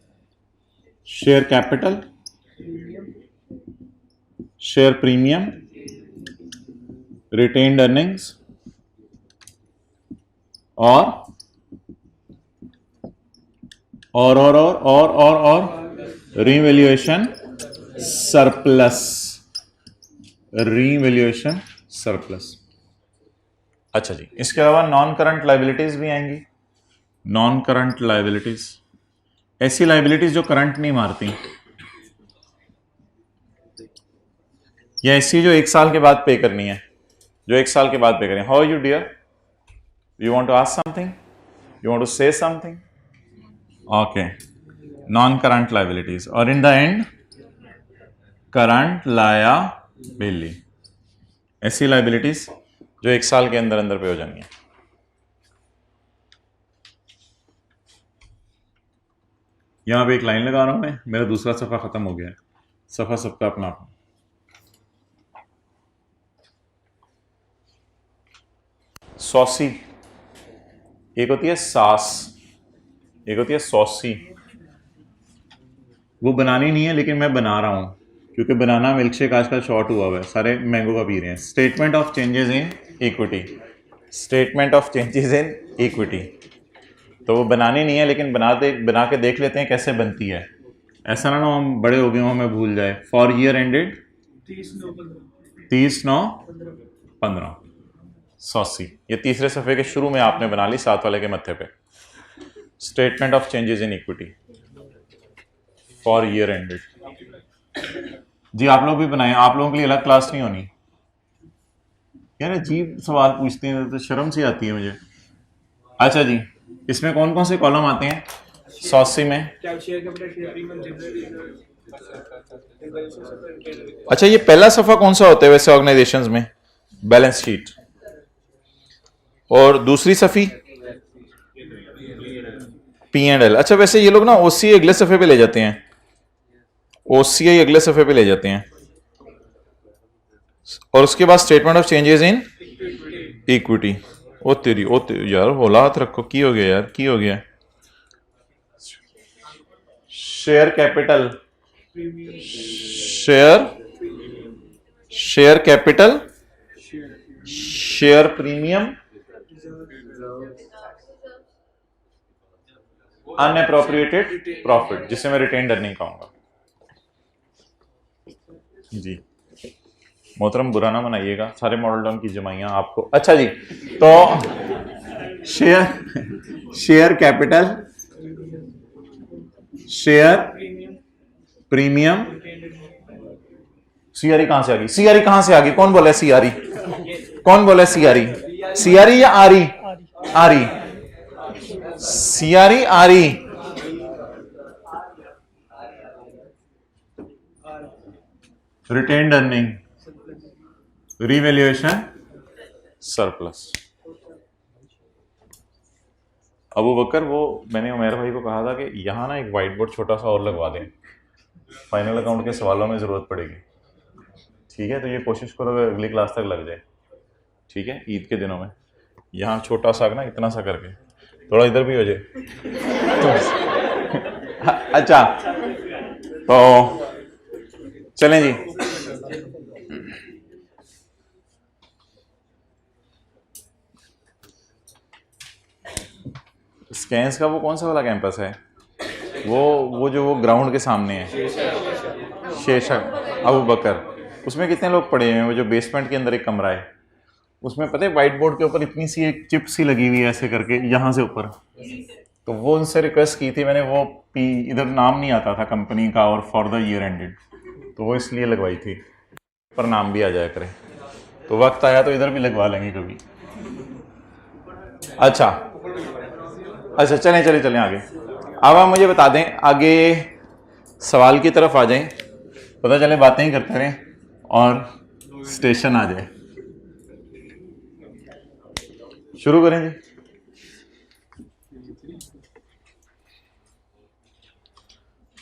share capital, share premium, retained earnings और रीवैल्यूएशन सरप्लस, रीवैल्यूएशन सरप्लस। अच्छा जी, इसके अलावा नॉन करंट लायबिलिटीज भी आएंगी। नॉन करंट लायबिलिटीज ऐसी लायबिलिटीज जो करंट नहीं मारती, या ऐसी जो 1 साल के बाद पे करनी है, जो 1 साल के बाद पे करें। How you dear, you want to ask something, you want to say something? Okay, non current liabilities. और in the end current liability, ऐसी लायबिलिटीज जो 1 साल के अंदर अंदर पे हो जानी है। यहां पे एक लाइन लगा रहा हूं मैं, मेरा दूसरा सफा खत्म हो गया है। सफा सबका अपना अपना। सॉसी, एक होती है सास, एक होती है सॉसी। वो बनानी नहीं है, लेकिन मैं बना रहा हूं, क्योंकि बनाना मिल्क शेक आजकल शॉर्ट हुआ हुआ है, सारे मैंगो का पी रहे हैं। Statement of changes in equity, statement of changes in equity. तो वो बनानी नहीं है, लेकिन बना के देख लेते हैं कैसे बनती है। ऐसा ना हम बड़े हो गए हों, हमें भूल जाए। For year ended 30/9/15, saucy. ये तीसरे सफ़े के शुरू में आपने बना ली, 7 वाले के मत्थे पे। Statement of changes in equity for year ended. जी आप लोग भी बनाएं, आप लोगों के लिए अलग क्लास नहीं होनी। यार अजीब सवाल पूछते हैं तो शर्म सी आती है मुझे। अच्छा जी, इसमें कौन कौन से कॉलम आते हैं सॉसी में? अच्छा, ये पहला सफा कौन सा होता है वैसे ऑर्गेनाइजेशंस में? Balance sheet. और दूसरी सफी P&L। अच्छा, वैसे ये लोग ना OCI अगले सफे पे ले जाते हैं, OCI अगले सफे पे ले जाते हैं, और उसके बाद statement of changes in equity. ओ तेरी यार, होला हाथ रखो, की हो गया यार, की हो गया? Share capital, share capital, share premium, unappropriated profit, जिसे मैं रिटेन्ड अर्निंग कहूंगा। जी मोहतरम, बुरा ना मनाइएगा, सारे मॉडल टाउन की जमाइयां आपको। अच्छा जी, तो share capital, share premium, CRE कहां से आ गई? सीआरई कहां से आ गई? कौन बोला है सीआरई? कौन बोला है सीआरई? सीआरई या आरी? आरी, सीआरई आरी। Retained earning, revaluation, surplus. Abu Bakar, वो मैंने उमैर भाई को कहा था कि यहाँ ना एक वाइट बोर्ड छोटा सा और लगवा दें, फाइनल अकाउंट के सवालों में ज़रूरत पड़ेगी। ठीक है, तो ये कोशिश करो अगली क्लास तक लग जाए। ठीक है, ईद के दिनों में यहाँ छोटा सा ना, इतना सा करके, थोड़ा इधर भी हो जाए अच्छा, तो चलें जी। स्कैंस का वो कौन सा वाला कैंपस है? वो जो वो ग्राउंड के सामने है, शेषक अबू बकर, उसमें कितने लोग पड़े हुए हैं? वो जो बेसमेंट के अंदर एक कमरा है, उसमें पता है व्हाइट बोर्ड के ऊपर इतनी सी एक चिप सी लगी हुई है ऐसे करके यहाँ से ऊपर। तो वो उनसे रिक्वेस्ट की थी मैंने, वो इधर नाम नहीं आता था कंपनी का और फॉर द ईयर एंडेड, तो वो इसलिए लगवाई थी, पर नाम भी आ जाया करे। तो वक्त आया तो इधर भी लगवा लेंगे कभी। अच्छा अच्छा, चलें चलें चलें आगे। अब आप मुझे बता दें, आगे सवाल की तरफ आ जाएं, पता चले बातें ही करते रहें और स्टेशन आ जाए। शुरू करें जी।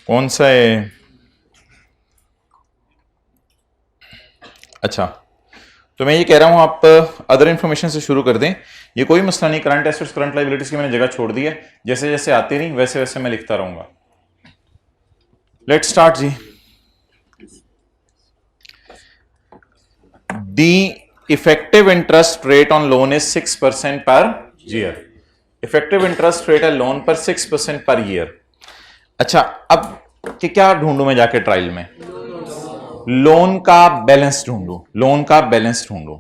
कौन सा है? अच्छा, तो मैं ये कह रहा हूं आप अदर इंफॉर्मेशन से शुरू कर दें। ये कोई मसला नहीं, करंट एसेट्स करंट लायबिलिटीज की मैंने जगह छोड़ दी है, जैसे जैसे आती रही वैसे वैसे मैं लिखता रहूंगा। लेट्स स्टार्ट जी। The effective interest rate on loan is 6% per year. Effective interest rate है लोन पर 6% पर ईयर। अच्छा, अब कि क्या ढूंढूं मैं जाके ट्रायल में? लोन का बैलेंस ढूंढूं, लोन का बैलेंस ढूंढूं।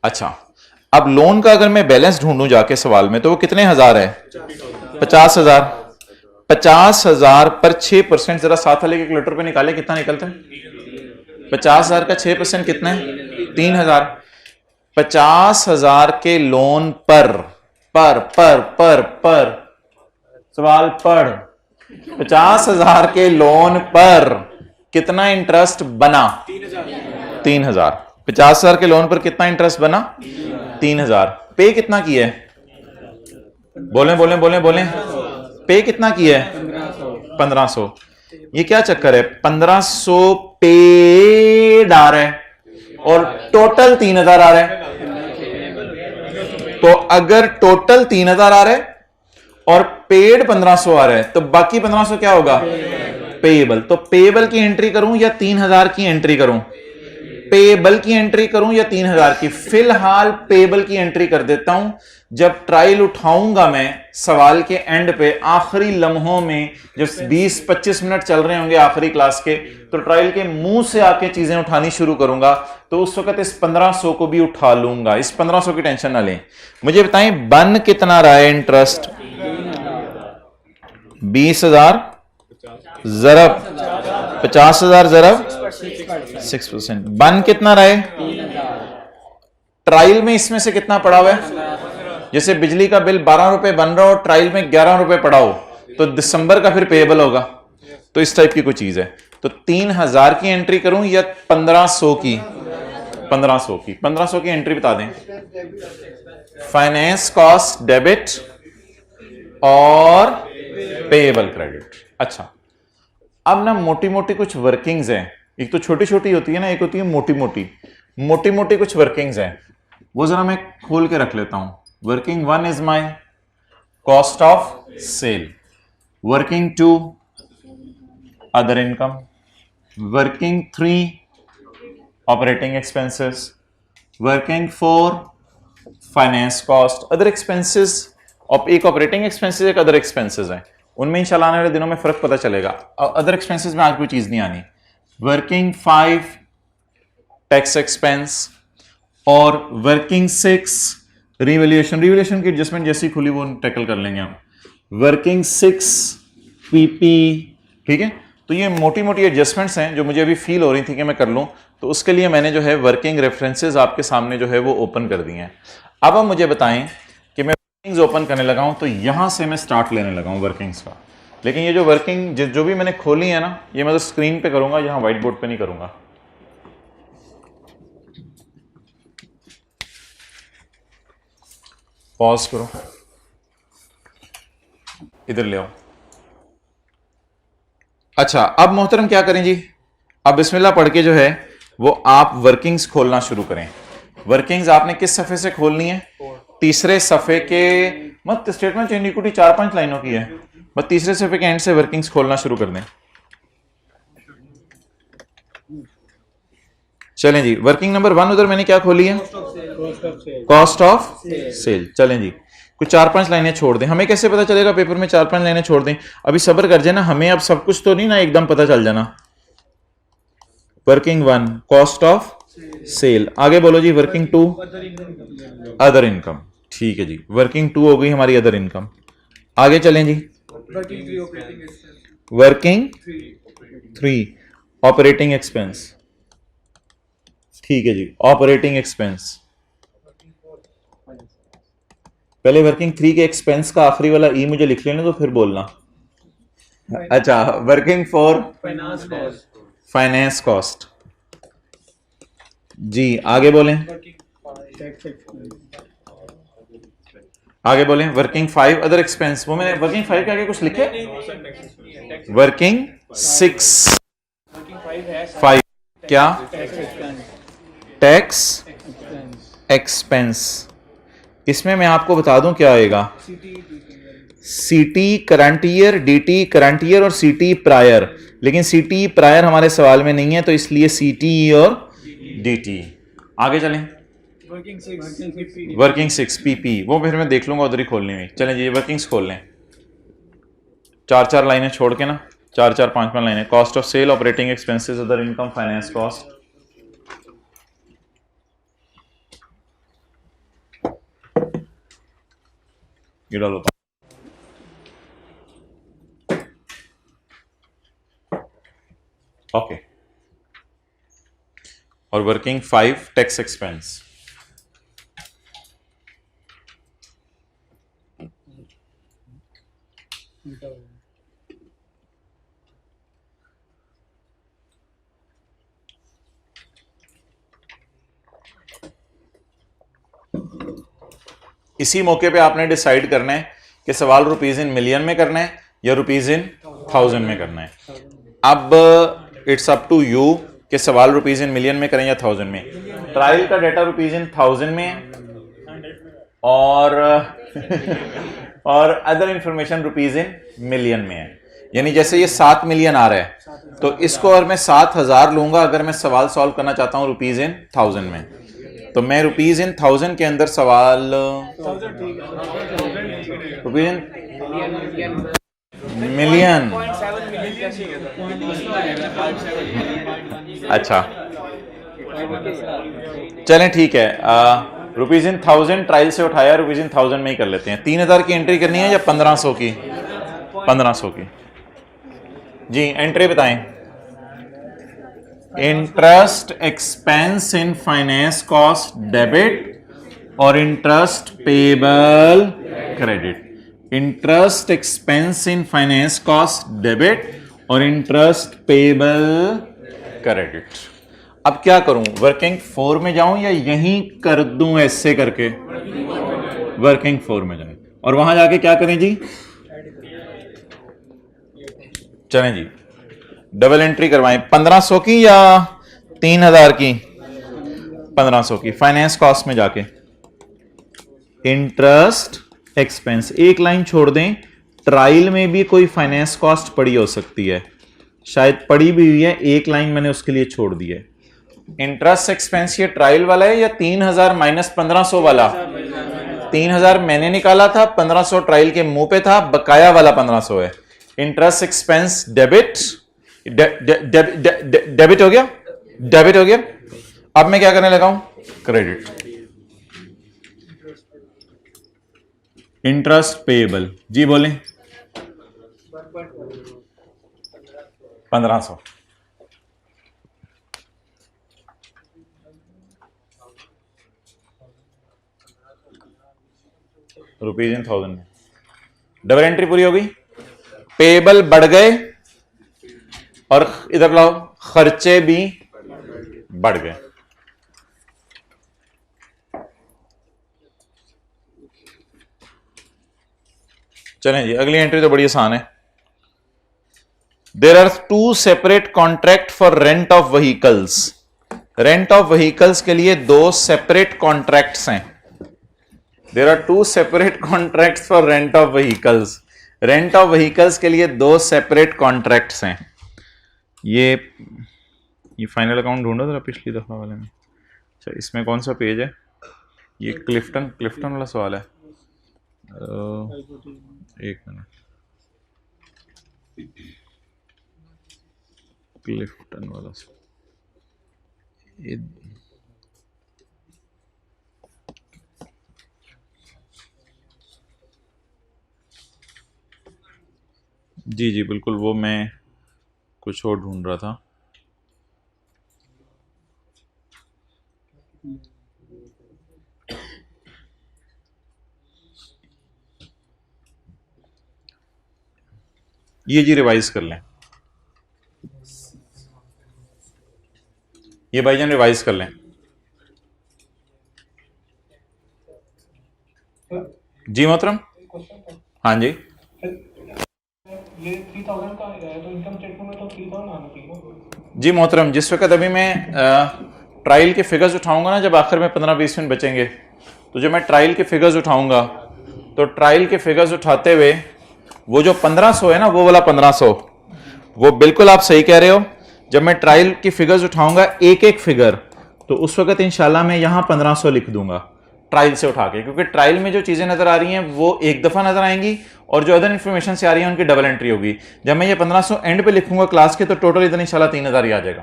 अच्छा, अब लोन का अगर मैं बैलेंस ढूंढूं जाके सवाल में, तो वो कितने हजार है? 50,000। 50,000 पर 6%, जरा साथ वाले कैलकुलेटर पे निकाले कितना निकलता है? 50,000 का 6% कितना है? 3,000। 50,000 के लोन पर सवाल पढ़, 50,000 के लोन पर कितना इंटरेस्ट बना? 3,000। 50,000 के लोन पर कितना इंटरेस्ट बना? 3,000। पे कितना किया है? बोलें बोलें बोलें बोलें, पे कितना किया है? 1500। ये क्या चक्कर है? 1500 पेड आ रहा है और टोटल 3,000 आ रहा है। तो अगर टोटल 3,000 आ रहा है और पेड 1500 आ रहा है, तो बाकी 1500 क्या होगा? पेएबल। तो पेएबल की एंट्री करूं या 3,000 की एंट्री करूं? पेएबल की एंट्री करूं या 3,000 की? फिलहाल पेएबल की एंट्री कर देता हूं। जब ट्रायल उठाऊंगा मैं सवाल के एंड पे, आखिरी लम्हों में, जब 20-25 मिनट चल रहे होंगे आखिरी क्लास के, तो ट्रायल के मुंह से आके चीजें उठानी शुरू करूंगा, तो उस वक्त इस 1500 को भी उठा लूंगा। इस 1500 की टेंशन ना लें। मुझे बताएं बन कितना रहा है इंटरेस्ट? 20,000 जरब 50,000 जरब 6%। बन कितना रहे? ट्रायल में इसमें से कितना पड़ा हुआ है? जैसे बिजली का बिल 12 रुपए बन रहा हो, ट्रायल में 11 रुपए पड़ा हो, तो दिसंबर का फिर पेएबल होगा। तो इस टाइप की कोई चीज है। तो 3000 की एंट्री करूं या 1500 की? 1500 की। 1500 की एंट्री बता दें। फाइनेंस कॉस्ट डेबिट और पेएबल क्रेडिट। अच्छा, अब ना मोटी मोटी कुछ वर्किंग्स हैं, एक तो छोटी छोटी होती है ना, एक होती है मोटी मोटी। मोटी मोटी कुछ वर्किंग्स हैं, वो जरा मैं खोल के रख लेता हूं। Working 1 is my cost of sale, working 2 other income, working 3 operating expenses, working 4 finance cost, other expenses. एक ऑपरेटिंग एक्सपेंसेस एक अदर एक्सपेंसेस है, उनमें इंशाल्लाह आने वाले दिनों में फर्क पता चलेगा। अदर एक्सपेंसेस में आज कोई चीज नहीं आनी। वर्किंग 5 टैक्स एक्सपेंस और वर्किंग 6 रिवैल्यूएशन की एडजस्टमेंट जैसी खुली वो टैकल कर लेंगे हम। Working 6 PP. ठीक है, तो ये मोटी मोटी एडजस्टमेंट्स हैं जो मुझे अभी फील हो रही थी कि मैं कर लूं, तो उसके लिए मैंने जो है वर्किंग रेफरेंसेस आपके सामने जो है वो ओपन कर दिए हैं। अब आप मुझे बताएं कि मैं वर्किंग्स ओपन करने लगा हूं तो यहां से मैं स्टार्ट लेने लगा हूं वर्किंग्स का, लेकिन ये जो वर्किंग जो भी मैंने खोली है ना, ये मैं तो स्क्रीन पे करूंगा, यहां व्हाइट बोर्ड पे नहीं करूंगा। पॉज करो, इधर ले आओ। अच्छा, अब मोहतरम क्या करें जी, अब बिस्मिल्लाह पढ़ के जो है वो आप वर्किंग्स खोलना शुरू करें। वर्किंग्स आपने किस सफ़े से खोलनी है? तीसरे सफ़े के, मत स्टेटमेंट चेंज इक्विटी 4-5 लाइनों की है, बस तीसरे सफ़े के एंड से वर्किंग्स खोलना शुरू कर दें। चलें जी, वर्किंग नंबर 1 उधर मैंने क्या खोली है? Cost of sale. चलें जी, कुछ 4-5 लाइनें छोड़ दें। हमें कैसे पता चलेगा पेपर में 4-5 लाइनें छोड़ दें? अभी सब्र कर जाए ना, हमें अब सब कुछ तो नहीं ना एकदम पता चल जाना। वर्किंग 1 कॉस्ट ऑफ सेल, आगे बोलो जी। वर्किंग 2 अदर इनकम, ठीक है जी, वर्किंग 2 हो गई हमारी अदर इनकम। आगे चलें जी, वर्किंग 3 ऑपरेटिंग एक्सपेंस, ठीक है जी, ऑपरेटिंग एक्सपेंस। पहले वर्किंग 3 के एक्सपेंस का आखिरी वाला ई मुझे लिख लेना तो फिर बोलना। अच्छा, वर्किंग 4 फाइनेंस कॉस्ट जी। आगे बोलें, आगे बोलें। वर्किंग 5 अदर एक्सपेंस, वो मैंने वर्किंग 5 के आगे कुछ लिखे? वर्किंग 6 5 क्या? Tax expense. इसमें मैं आपको बता दूं क्या आएगा। CT current year, DT current year और सीटी प्रायर, लेकिन सीटी प्रायर हमारे सवाल में नहीं है तो इसलिए सीटी और डीटी। आगे चलें, वर्किंग 6 पीपी, वो फिर मैं देख लूंगा उधर ही खोलने में। चलें जी, वर्किंग्स खोल लें, 4-4 लाइनें छोड़ के ना, 4-4 5-5 लाइनें। Cost of sale, operating expenses, other income, finance cost. ये डालो। ओके, और वर्किंग 5 टैक्स एक्सपेंस। इसी मौके पे आपने डिसाइड करना है कि सवाल रुपीज इन मिलियन में करना है या रुपीज इन 1000 में करना है। अब इट्स अप टू यू कि सवाल रुपीज इन मिलियन में करें या 1000 में। ट्रायल का डाटा रुपीज इन 1000 में है और और other information rupees in million में है। यानी जैसे ये 7 मिलियन आ रहा है तो इसको अगर मैं 7000 लूंगा, अगर मैं सवाल सॉल्व करना चाहता हूं रुपीज इन 1000 में, तो मैं रुपीज इन 1000 के अंदर सवाल रुपीज इन मिलियन। अच्छा चलें ठीक है, रुपीज इन 1000 ट्रायल से उठाया, रुपीज इन 1000 में ही कर लेते हैं। 3000 की एंट्री करनी है या 1500 की? 1500 की जी। एंट्री बताएं। Interest expense in finance cost debit और interest payable credit. Interest expense in finance cost debit और इंटरेस्ट पेबल क्रेडिट। अब क्या करूं, वर्किंग फोर में जाऊं या यहीं कर दूं ऐसे करके? वर्किंग फोर में जाएं और वहां जाके क्या करें जी? चलें जी, डबल एंट्री करवाएं 1500 की या 3000 की? 1500 की। फाइनेंस कॉस्ट में जाके इंटरेस्ट एक्सपेंस एक लाइन छोड़ दें, ट्रायल में भी कोई फाइनेंस कॉस्ट पड़ी हो सकती है, शायद पड़ी भी हुई है, एक लाइन मैंने उसके लिए छोड़ दी है। इंटरेस्ट एक्सपेंस ये ट्रायल वाला है या 3000 माइनस 1500 वाला? 3000 मैंने निकाला था, 1500 ट्रायल के मुंह पे था, बकाया वाला 1500 है। इंटरेस्ट एक्सपेंस डेबिट, डेबिट हो गया, डेबिट हो गया। अब मैं क्या करने लगा हूं? क्रेडिट। इंटरेस्ट पेबल जी बोलें। 1500 रुपीज इन 1000 में डबल एंट्री पूरी हो गई। पेबल बढ़ गए और इधर लाओ खर्चे भी बढ़ गए। चलें जी, अगली एंट्री तो बड़ी आसान है। There are two separate contract for rent of vehicles. Rent of vehicles के लिए दो सेपरेट कॉन्ट्रैक्ट्स हैं। There are two separate contracts for rent of vehicles. Rent of vehicles के लिए दो सेपरेट कॉन्ट्रैक्ट्स हैं। ये फाइनल अकाउंट ढूंढो जरा पिछली दफा वाले में। अच्छा, इसमें कौन सा पेज है? ये क्लिफ्टन वाला सवाल है। एक मिनट, क्लिफ्टन वाला ये जी जी बिल्कुल, वो मैं कुछ और ढूंढ रहा था। ये जी रिवाइज कर लें, ये भाईजान रिवाइज कर लें। जी मोहतरम, हाँ जी। ये 3000 का है तो इनकम स्टेटमेंट में तो 3000 आना चाहिए। जी मोहतरम, जिस वक्त अभी मैं ट्रायल के फिगर्स उठाऊंगा ना, जब आखिर में 15-20 मिनट बचेंगे, तो जब मैं ट्रायल के फिगर्स उठाऊंगा तो ट्रायल के फिगर्स उठाते हुए वो जो 1500 है ना, वो वाला 1500, वो बिल्कुल आप सही कह रहे हो। जब मैं ट्रायल की फिगर्स उठाऊंगा एक एक फिगर, तो उस वक्त इंशाल्लाह मैं यहां 1500 लिख दूंगा ट्रायल से उठा के, क्योंकि ट्रायल में जो चीजें नजर आ रही हैं वो एक दफा नजर आएंगी और जो अदर इंफॉर्मेशन से आ रही है उनकी डबल एंट्री होगी। जब मैं ये 1500 एंड पे लिखूंगा क्लास के, तो टोटल इधर इंशाल्लाह 3000 ही आ जाएगा।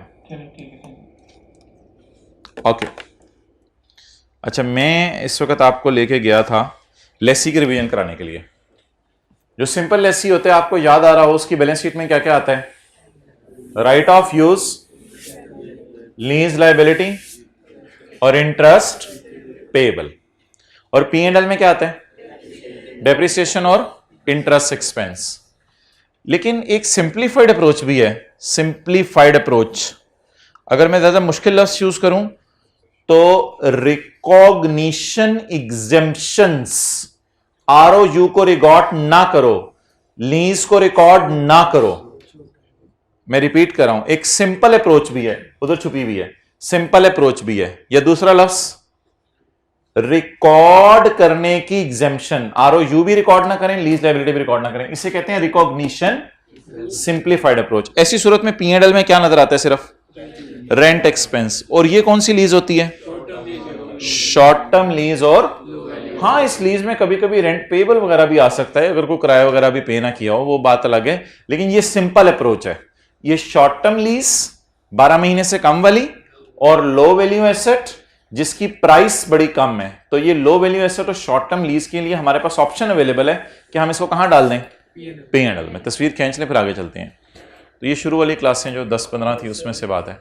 ओके। अच्छा, मैं इस वक्त आपको लेके गया था लेसी की रिवीजन कराने के लिए। जो सिंपल लेसी होते हैं, आपको याद आ रहा हो, उसकी बैलेंस शीट में क्या क्या आता है? Right of use, lease liability और इंटरेस्ट पेएबल। और पी एंड एल में क्या आता है? डेप्रिसिएशन और इंटरेस्ट एक्सपेंस। लेकिन एक सिंप्लीफाइड अप्रोच भी है। सिंप्लीफाइड अप्रोच, अगर मैं ज्यादा मुश्किल लफ्ज यूज करूं तो रिकॉग्निशन एग्जेम्पशंस, आरओयू को रिकॉर्ड ना करो, लीज को रिकॉर्ड ना करो। मैं रिपीट कर रहा हूं, एक सिंपल अप्रोच भी है, उधर छुपी हुई है, सिंपल अप्रोच भी है। या दूसरा लफ्ज रिकॉर्ड करने की एग्जेम्पशन, आरओयू भी रिकॉर्ड ना करें, लीज लायबिलिटी भी रिकॉर्ड ना करें, इसे कहते हैं रिकॉग्निशन सिंप्लीफाइड अप्रोच। ऐसी सूरत में पी एंड एल में क्या नजर आता है? सिर्फ रेंट एक्सपेंस। और ये कौन सी लीज होती है? Short term lease. और हाँ, इस लीज में कभी कभी रेंट पेबल वगैरह भी आ सकता है, अगर कोई किराया वगैरह भी पे ना किया हो, वो बात अलग है। लेकिन ये सिंपल अप्रोच है। ये शॉर्ट टर्म लीज 12 महीने से कम वाली और लो वैल्यू एसेट जिसकी प्राइस बड़ी कम है, तो ये लो वैल्यू एसेट और शॉर्ट टर्म लीज के लिए हमारे पास ऑप्शन अवेलेबल है कि हम इसको कहां डाल दें? पी एंड एल में। तस्वीर खींच लें, फिर आगे चलते हैं। तो ये शुरू वाली क्लासें जो 10-15 थी, उसमें से बात है।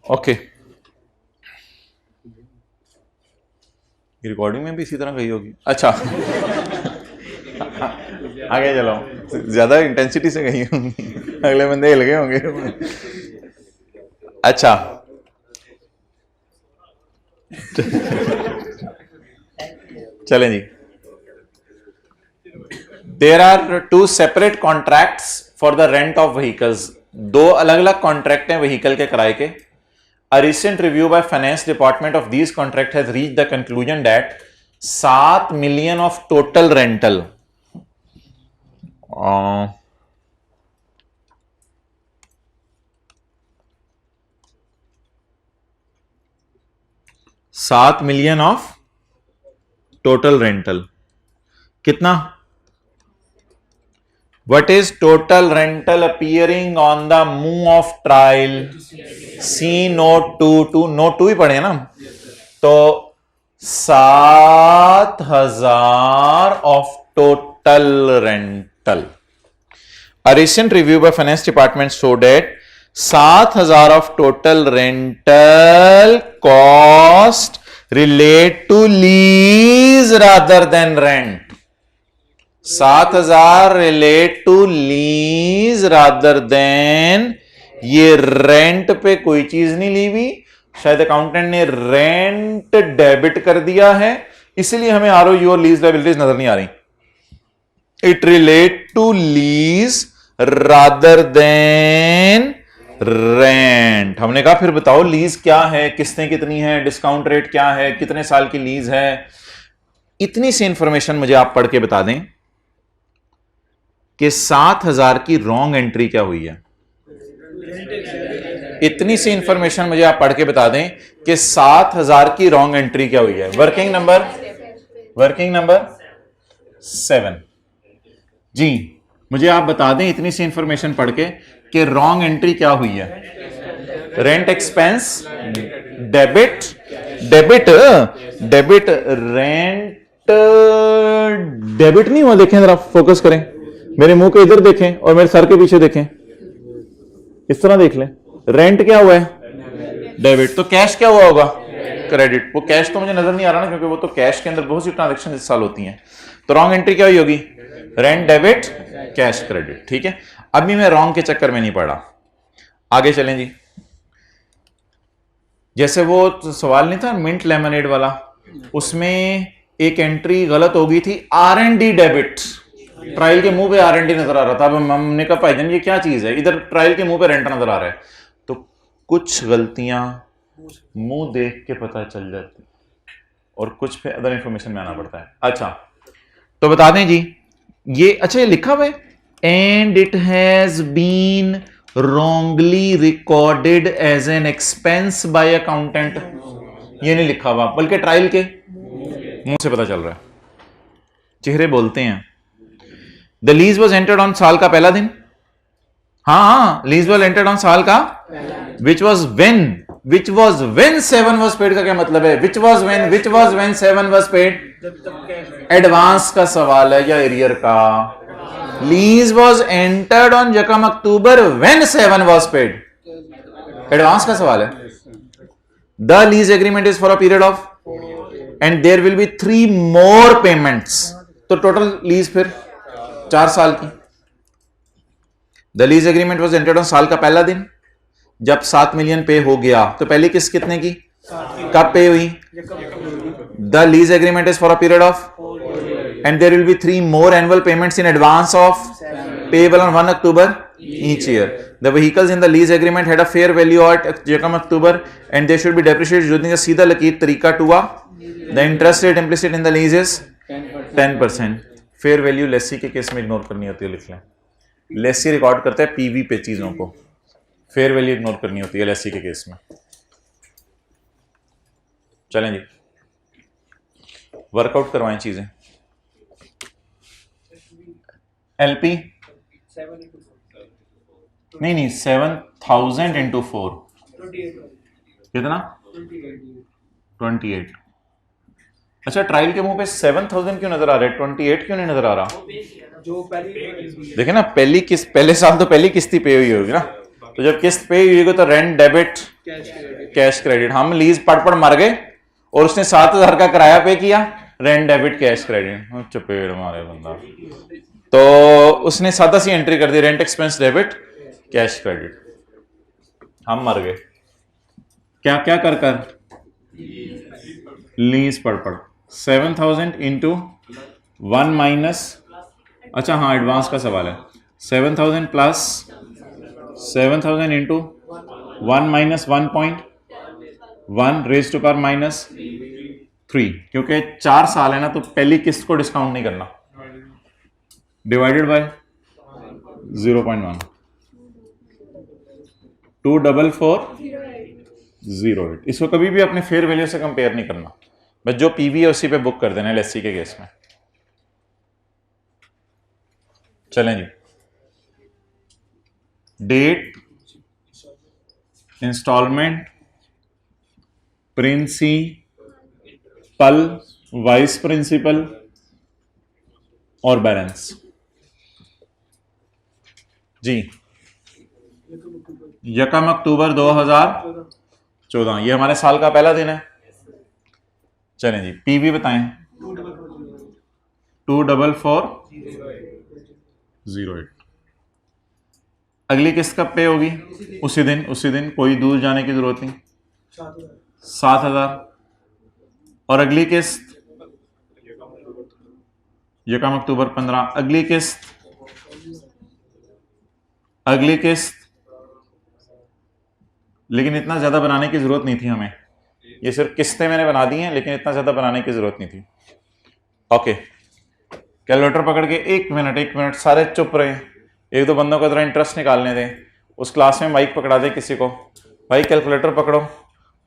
ओके, रिकॉर्डिंग में भी इसी तरह गई होगी। अच्छा आगे चलो, ज्यादा इंटेंसिटी से गई होंगी, अगले बंदे हिल गए होंगे। अच्छा चलें जी। There are 2 separate contracts for the rent of vehicles. 2 अलग अलग कॉन्ट्रैक्ट हैं व्हीकल के किराए के। A recent review by finance department of these contract has reached the conclusion that 7 million of total rental 7 million of total rental कितना? What is total rental appearing on the move of trial? C note 2 note 2 ही पढ़े ना, तो 7,000 of total rental. A recent review by finance department showed that 7,000 of total rental cost relate to lease rather than rent. 7,000 relate to lease rather than, ये रेंट पे कोई चीज नहीं ली हुई, शायद अकाउंटेंट ने रेंट डेबिट कर दिया है, इसलिए हमें आरओयू और लीज लायबिलिटीज नजर नहीं आ रही। It relate to lease rather than rent. हमने कहा फिर बताओ लीज क्या है, किस्तें कितनी है, डिस्काउंट रेट क्या है, कितने साल की लीज है। इतनी सी इंफॉर्मेशन मुझे आप पढ़ के बता दें कि 7,000 की रॉन्ग एंट्री क्या हुई है। इतनी सी इंफॉर्मेशन मुझे आप पढ़ के बता दें कि 7,000 की रॉन्ग एंट्री क्या हुई है। वर्किंग नंबर 7 जी, मुझे आप बता दें इतनी सी इंफॉर्मेशन पढ़ के कि रॉन्ग एंट्री क्या हुई है। Rent expense debit rent debit नहीं हुआ। देखें जरा, फोकस करें, मेरे मुंह के इधर देखें और मेरे सर के पीछे देखें, इस तरह देख लें। रेंट क्या हुआ है? डेबिट। तो कैश क्या हुआ होगा? क्रेडिट। वो कैश तो मुझे नजर नहीं आ रहा ना, क्योंकि वो तो कैश के अंदर बहुत सी ट्रांजेक्शन इस साल होती हैं। तो रॉन्ग एंट्री क्या हुई होगी? Rent debit cash credit. ठीक है, अभी मैं रॉन्ग के चक्कर में नहीं पड़ा। आगे चलें जी। जैसे वो सवाल नहीं था मिंट लेमनेड वाला, उसमें एक एंट्री गलत हो गई थी, R&D डेबिट। ट्रायल के मुंह पे R&D नजर आ रहा था। अब हमने कहा भाईजान ये क्या चीज है, इधर ट्रायल के मुंह पे रेंट नजर आ रहा है। तो कुछ गलतियां मुंह देख के पता चल जाती और कुछ पे अदर इंफॉर्मेशन में आना पड़ता है। अच्छा, तो बता दें जी, ये अच्छा ये लिखा हुआ है, and it has been wrongly recorded as an expense by accountant। ये नहीं लिखा हुआ, बल्कि ट्रायल के मुंह से पता चल रहा है, चेहरे बोलते हैं। The lease was entered on साल का पहला दिन। हाँ, लीज वॉज एंटर्ड ऑन साल का, which was when 7 was paid का क्या मतलब है? Which was when 7 was paid? Advance का सवाल है या एरियर का? लीज वॉज एंटर्ड ऑन यकम October when 7 was paid. Advance का सवाल है। The lease agreement is for a period of, and there will be 3 more payments. तो टोटल लीज फिर 4 साल की। The lease agreement was entered on साल का पहला दिन, जब 7 मिलियन पे हो गया। तो पहली किस्त कितने की, कब पे हुई? The lease agreement is for a period of, and there will be 3 more annual payments in advance of payable on 1 October each year. The vehicles in the lease agreement had a fair value at October and they should be depreciated using a सीधा लकीर तरीका to a, the interest rate implicit in the lease is 10%. Fair value lessee के केस में इग्नोर करनी होती है, लिख लें। लेसी रिकॉर्ड करता है पीवी पे चीजों को, फेयर वैल्यू इग्नोर करनी होती है लेसी के केस में। चलें जी, वर्कआउट करवाएं चीजें। एलपी नहीं 7,000 इंटू 4 कितना? 28। अच्छा, ट्रायल के मुंह पे 7,000 क्यों नजर आ रहा है, 28 क्यों नहीं नजर आ रहा? जो पहली देखे ना, पहली किस्त पहले साल तो पहली किस्ती पे हुई होगी ना, तो जब किस्त पे हुई होगी तो रेंट डेबिट कैश क्रेडिट। हम लीज पढ़ मर गए और उसने 7,000 का किराया पे किया, रेंट डेबिट कैश क्रेडिट, चपेड़ मारे बंदा। तो उसने सादा सी एंट्री कर दी, rent expense debit cash credit, हम मर गए। क्या क्या कर लीज पढ़ 7,000 इंटू 1 माइनस, अच्छा हाँ एडवांस का सवाल है, 7,000 plus 7,000 into 1 minus 1.1 raise to power minus 3, क्योंकि 4 साल है ना तो पहली किस्त को डिस्काउंट नहीं करना, डिवाइडेड बाय 0.1, 24408। इसको कभी भी अपने फेयर वैल्यू से कंपेयर नहीं करना, बस जो पीवी है उसी पे बुक कर देना एलएससी के केस में। चलें जी, date, instalment, principal, vice principal और बैलेंस। जी, यकम अक्टूबर 2014, ये हमारे साल का पहला दिन है। चलें जी, पीवी बताएं। 24408। अगली किस्त कब पे होगी? उसी दिन, कोई दूर जाने की जरूरत नहीं, 7,000। और अगली किस्त यकम अक्टूबर 15। अगली किस्त लेकिन इतना ज्यादा बनाने की जरूरत नहीं थी हमें, ये सिर्फ किस्तें मैंने बना दी हैं, लेकिन इतना ज्यादा बनाने की जरूरत नहीं थी। ओके, कैलकुलेटर पकड़ के एक मिनट सारे चुप रहे, एक दो बंदों को जरा इंटरेस्ट निकालने दें। उस क्लास में माइक पकड़ा दे किसी को, भाई कैलकुलेटर पकड़ो,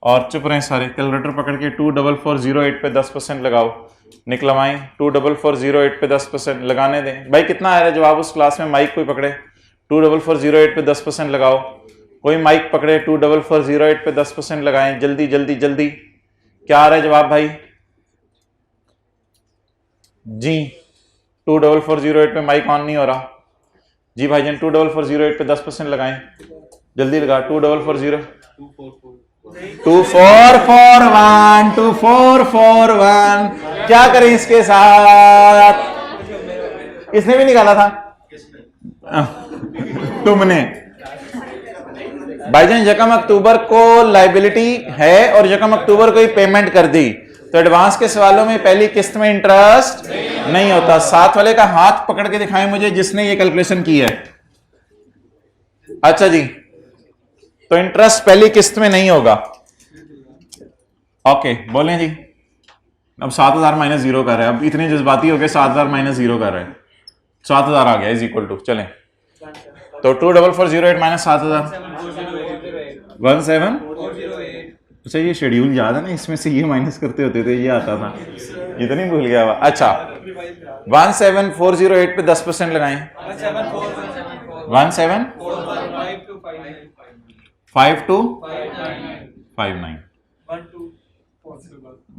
और चुप रहे सारे। कैलकुलेटर पकड़ के 24408 पे 10% लगाओ, निकलवाएं 24408 पे 10% लगाने दें। भाई कितना आ रहा है जवाब उस क्लास में? माइक कोई पकड़े, 24408 पे 10% लगाओ। कोई माइक पकड़े, 24408 पे 10% लगाएं, जल्दी जल्दी जल्दी। क्या आ रहा है जवाब भाई? जी 24408 पे माइक ऑन नहीं हो रहा जी भाईजान। 24408 पे 10% लगाएं, जल्दी लगा। 2441 क्या करें इसके साथ? किसने भी निकाला था? तुमने। भाईजान यकम अक्टूबर को लाइबिलिटी है और यकम अक्टूबर को ही पेमेंट कर दी, तो एडवांस के सवालों में पहली किस्त में इंटरेस्ट नहीं होता। साथ वाले का हाथ पकड़ के दिखाएं मुझे जिसने ये कैलकुलेशन की है। अच्छा जी, तो इंटरेस्ट पहली किस्त में नहीं होगा। ओके बोलें जी। अब 7,000 माइनस 0 कर रहे हैं, अब इतने जज्बाती हो गए, 7,000 माइनस 0 कर रहे हैं, 7,000 आ गया इज इक्वल टू। चलें तो 24408 माइनस 7,000 17। अच्छा ये शेड्यूल याद है ना, इसमें से ये माइनस करते होते थे, ये आता था, ये तो नहीं भूल गया हुआ। अच्छा 17408 पे 10% लगाएं। 175259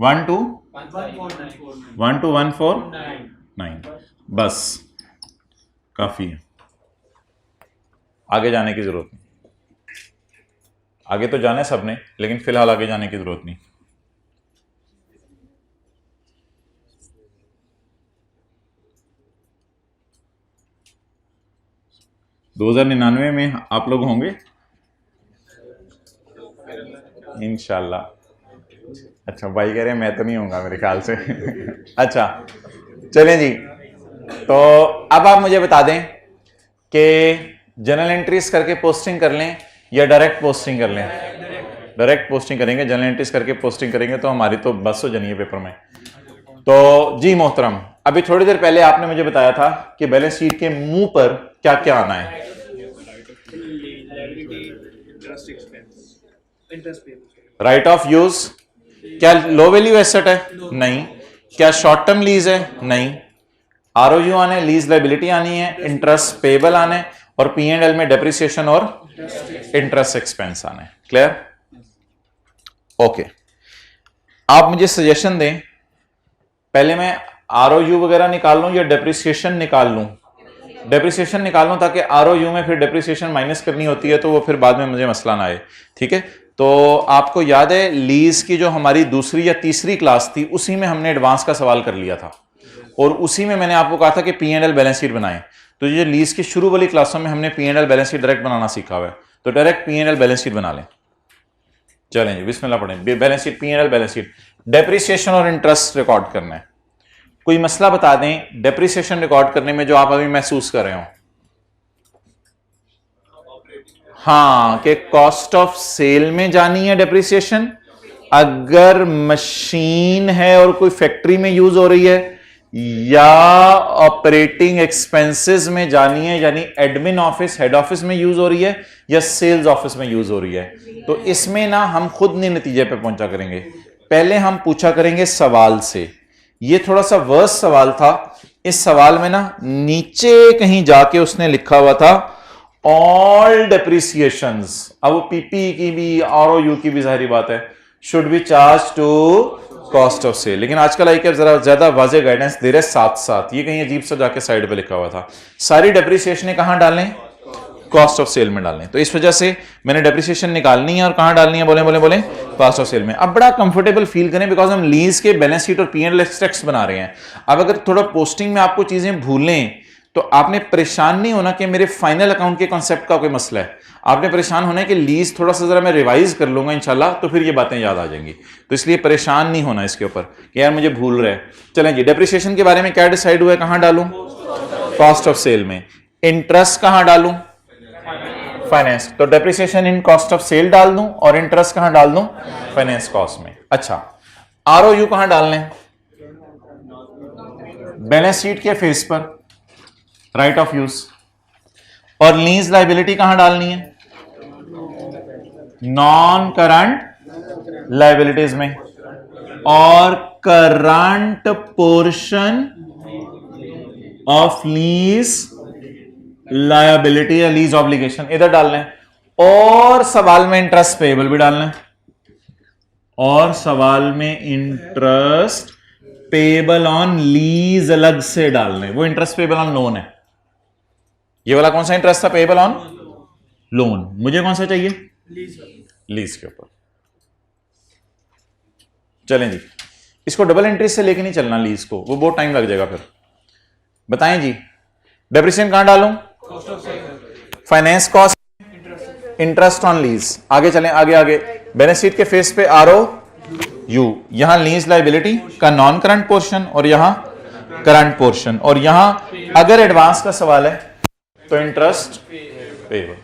12149 बस काफी है, आगे जाने की जरूरत नहीं। आगे तो जाने सबने, लेकिन फिलहाल आगे जाने की जरूरत नहीं। दो 2099 में आप लोग होंगे इंशाल्लाह। अच्छा भाई कह रहे हैं मैं तो नहीं होऊंगा मेरे ख्याल से। अच्छा चलें जी, तो अब आप मुझे बता दें कि जनरल एंट्रीज करके पोस्टिंग कर लें या डायरेक्ट पोस्टिंग कर लें? डायरेक्ट पोस्टिंग करेंगे, जनरल एंट्रीज करके पोस्टिंग करेंगे तो हमारी तो बस हो जानी है पेपर में। तो जी मोहतरम, अभी थोड़ी देर पहले आपने मुझे बताया था कि बैलेंस शीट के मुंह पर क्या क्या आना है। राइट ऑफ यूज, क्या लो वैल्यू एसेट है? नहीं। क्या शॉर्ट टर्म लीज है? नहीं। आरओयू आने, लीज लायबिलिटी आनी है, इंटरेस्ट पेबल आने, और P&L में डेप्रिसिएशन और इंटरेस्ट एक्सपेंस आने। क्लियर? ओके, आप मुझे सजेशन दें, पहले मैं आरओयू वगैरह निकाल लूं या डेप्रिसिएशन निकाल लूं? डेप्रिसिएशन निकाल लूं ताकि आरओयू में फिर डेप्रिसिएशन माइनस करनी होती है तो वो फिर बाद में मुझे मसला ना आए। ठीक है, तो आपको याद है लीज की जो हमारी दूसरी या तीसरी क्लास थी उसी में हमने एडवांस का सवाल कर लिया था और उसी में मैंने आपको कहा था कि P&L बैलेंस शीट बनाएं। तो ये लीज की शुरू वाली क्लासों में हमने P&L बैलेंस शीट डायरेक्ट बनाना सीखा हुआ है, तो डायरेक्ट P&L बैलेंस शीट बना लें। चलें जी बिस्मिल्लाह पढ़ें। Balance sheet, P&L balance sheet, depreciation और इंटरेस्ट रिकॉर्ड करना है। कोई मसला बता दें डेप्रिसिएशन रिकॉर्ड करने में जो आप अभी महसूस कर रहे हो। हाँ, कि कॉस्ट ऑफ सेल में जानी है डेप्रिसिएशन, अगर मशीन है और कोई फैक्ट्री में यूज हो रही है, या ऑपरेटिंग एक्सपेंसेस में जानी है यानी एडमिन ऑफिस हेड ऑफिस में यूज हो रही है, या सेल्स ऑफिस में यूज हो रही है। तो इसमें ना हम खुद नहीं नतीजे पे पहुंचा करेंगे, पहले हम पूछा करेंगे सवाल से। ये थोड़ा सा वर्स सवाल था। इस सवाल में ना नीचे कहीं जाके उसने लिखा हुआ था ऑल डेप्रिसिएशंस। अब वो पीपी की भी ROU की भी जाहिर बात है should be charge to cost of sale, लेकिन आजकल आई जरा ज्यादा वाज़ेह गाइडेंस दे रहे साथ साथ। ये कहीं अजीब सा जाके साइड पे लिखा हुआ था। सारी डेप्रिसिएशन कहां डालें? कॉस्ट ऑफ सेल में डालें। तो इस वजह से मैंने डेप्रिसिएशन निकालनी है और कहां डालनी है? बोले बोले बोले कॉस्ट ऑफ सेल में। अब बड़ा कंफर्टेबल फील करें बिकॉज हम लीज के बैलेंस शीट और P&L एक्सट्रैक्ट्स बना रहे हैं। अब अगर थोड़ा पोस्टिंग में आपको चीजें भूलें तो आपने परेशान नहीं होना कि मेरे फाइनल अकाउंट के कॉन्सेप्ट का कोई मसला है। आपने परेशान होना है कि लीज थोड़ा सा जरा मैं रिवाइज कर लूंगा इंशाल्लाह तो फिर ये बातें याद आ जाएंगी। तो इसलिए परेशान नहीं होना इसके ऊपर कि यार मुझे भूल रहा है। चलें जी, डेप्रिसिएशन के बारे में क्या डिसाइड हुआ है? कहां डालूं? कॉस्ट ऑफ सेल में। इंटरेस्ट कहां डालूं? फाइनेंस। तो depreciation in cost of sale डाल दूं और इंटरेस्ट कहां डाल दूं? फाइनेंस कॉस्ट में। अच्छा, ROU कहां डालने? बैलेंस शीट के फेस पर, राइट ऑफ यूज। और लीज लाइबिलिटी कहां डालनी है? नॉन करंट लाइबिलिटीज में। और current portion of lease liability या लीज ऑब्लिगेशन इधर डालना है। और सवाल में इंटरेस्ट पेएबल भी डालना है। और सवाल में इंटरेस्ट पेएबल ऑन लीज अलग से डालना है। वो इंटरेस्ट पेएबल ऑन लोन है। ये वाला कौन सा इंटरेस्ट था? Payable on loan. मुझे कौन सा चाहिए? लीज के ऊपर। चलें जी, इसको डबल एंट्री से लेके नहीं चलना लीज को, वो बहुत टाइम लग जाएगा फिर। बताएं जी, डेप्रिसिएशन कहां डालूं? Finance cost, interest on lease. आगे चलें, आगे आगे। बैलेंस शीट के फेस पे ROU, यहां लीज लाइबिलिटी का नॉन करंट पोर्शन और यहां करंट पोर्शन। और यहां अगर एडवांस का सवाल है तो इंटरेस्ट पेएबल।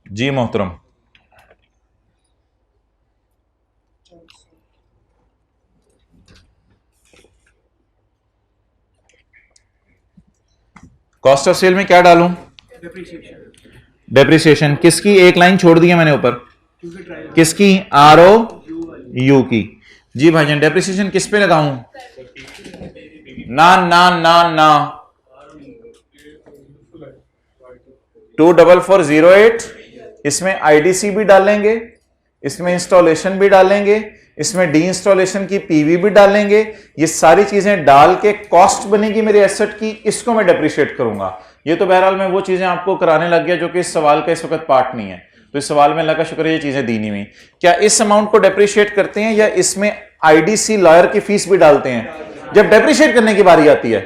जी मोहतरम, कॉस्ट ऑफ सेल में क्या डालूं? डेप्रिसिएशन। किसकी? एक लाइन छोड़ दी है मैंने ऊपर। किसकी? ROU की। जी भाईजान, डेप्रिसिएशन किस पे लगाऊं? ना ना ना ना 24408। इसमें IDC भी डालेंगे, इसमें इंस्टॉलेशन भी डालेंगे, इसमें डी इंस्टॉलेशन की PV भी डालेंगे। ये सारी चीजें डाल के कॉस्ट बनेगी मेरे एसेट की, इसको मैं डेप्रिशिएट करूंगा। ये तो बहरहाल मैं वो चीजें आपको कराने लग गया जो कि इस सवाल का इस वक्त पार्ट नहीं है। तो इस सवाल में अल्लाह का शुक्र है ये चीजें दी नहीं हुई। क्या इस अमाउंट को डेप्रिशिएट करते हैं या इसमें IDC लॉयर की फीस भी डालते हैं? जब डेप्रिशिएट करने की बारी आती है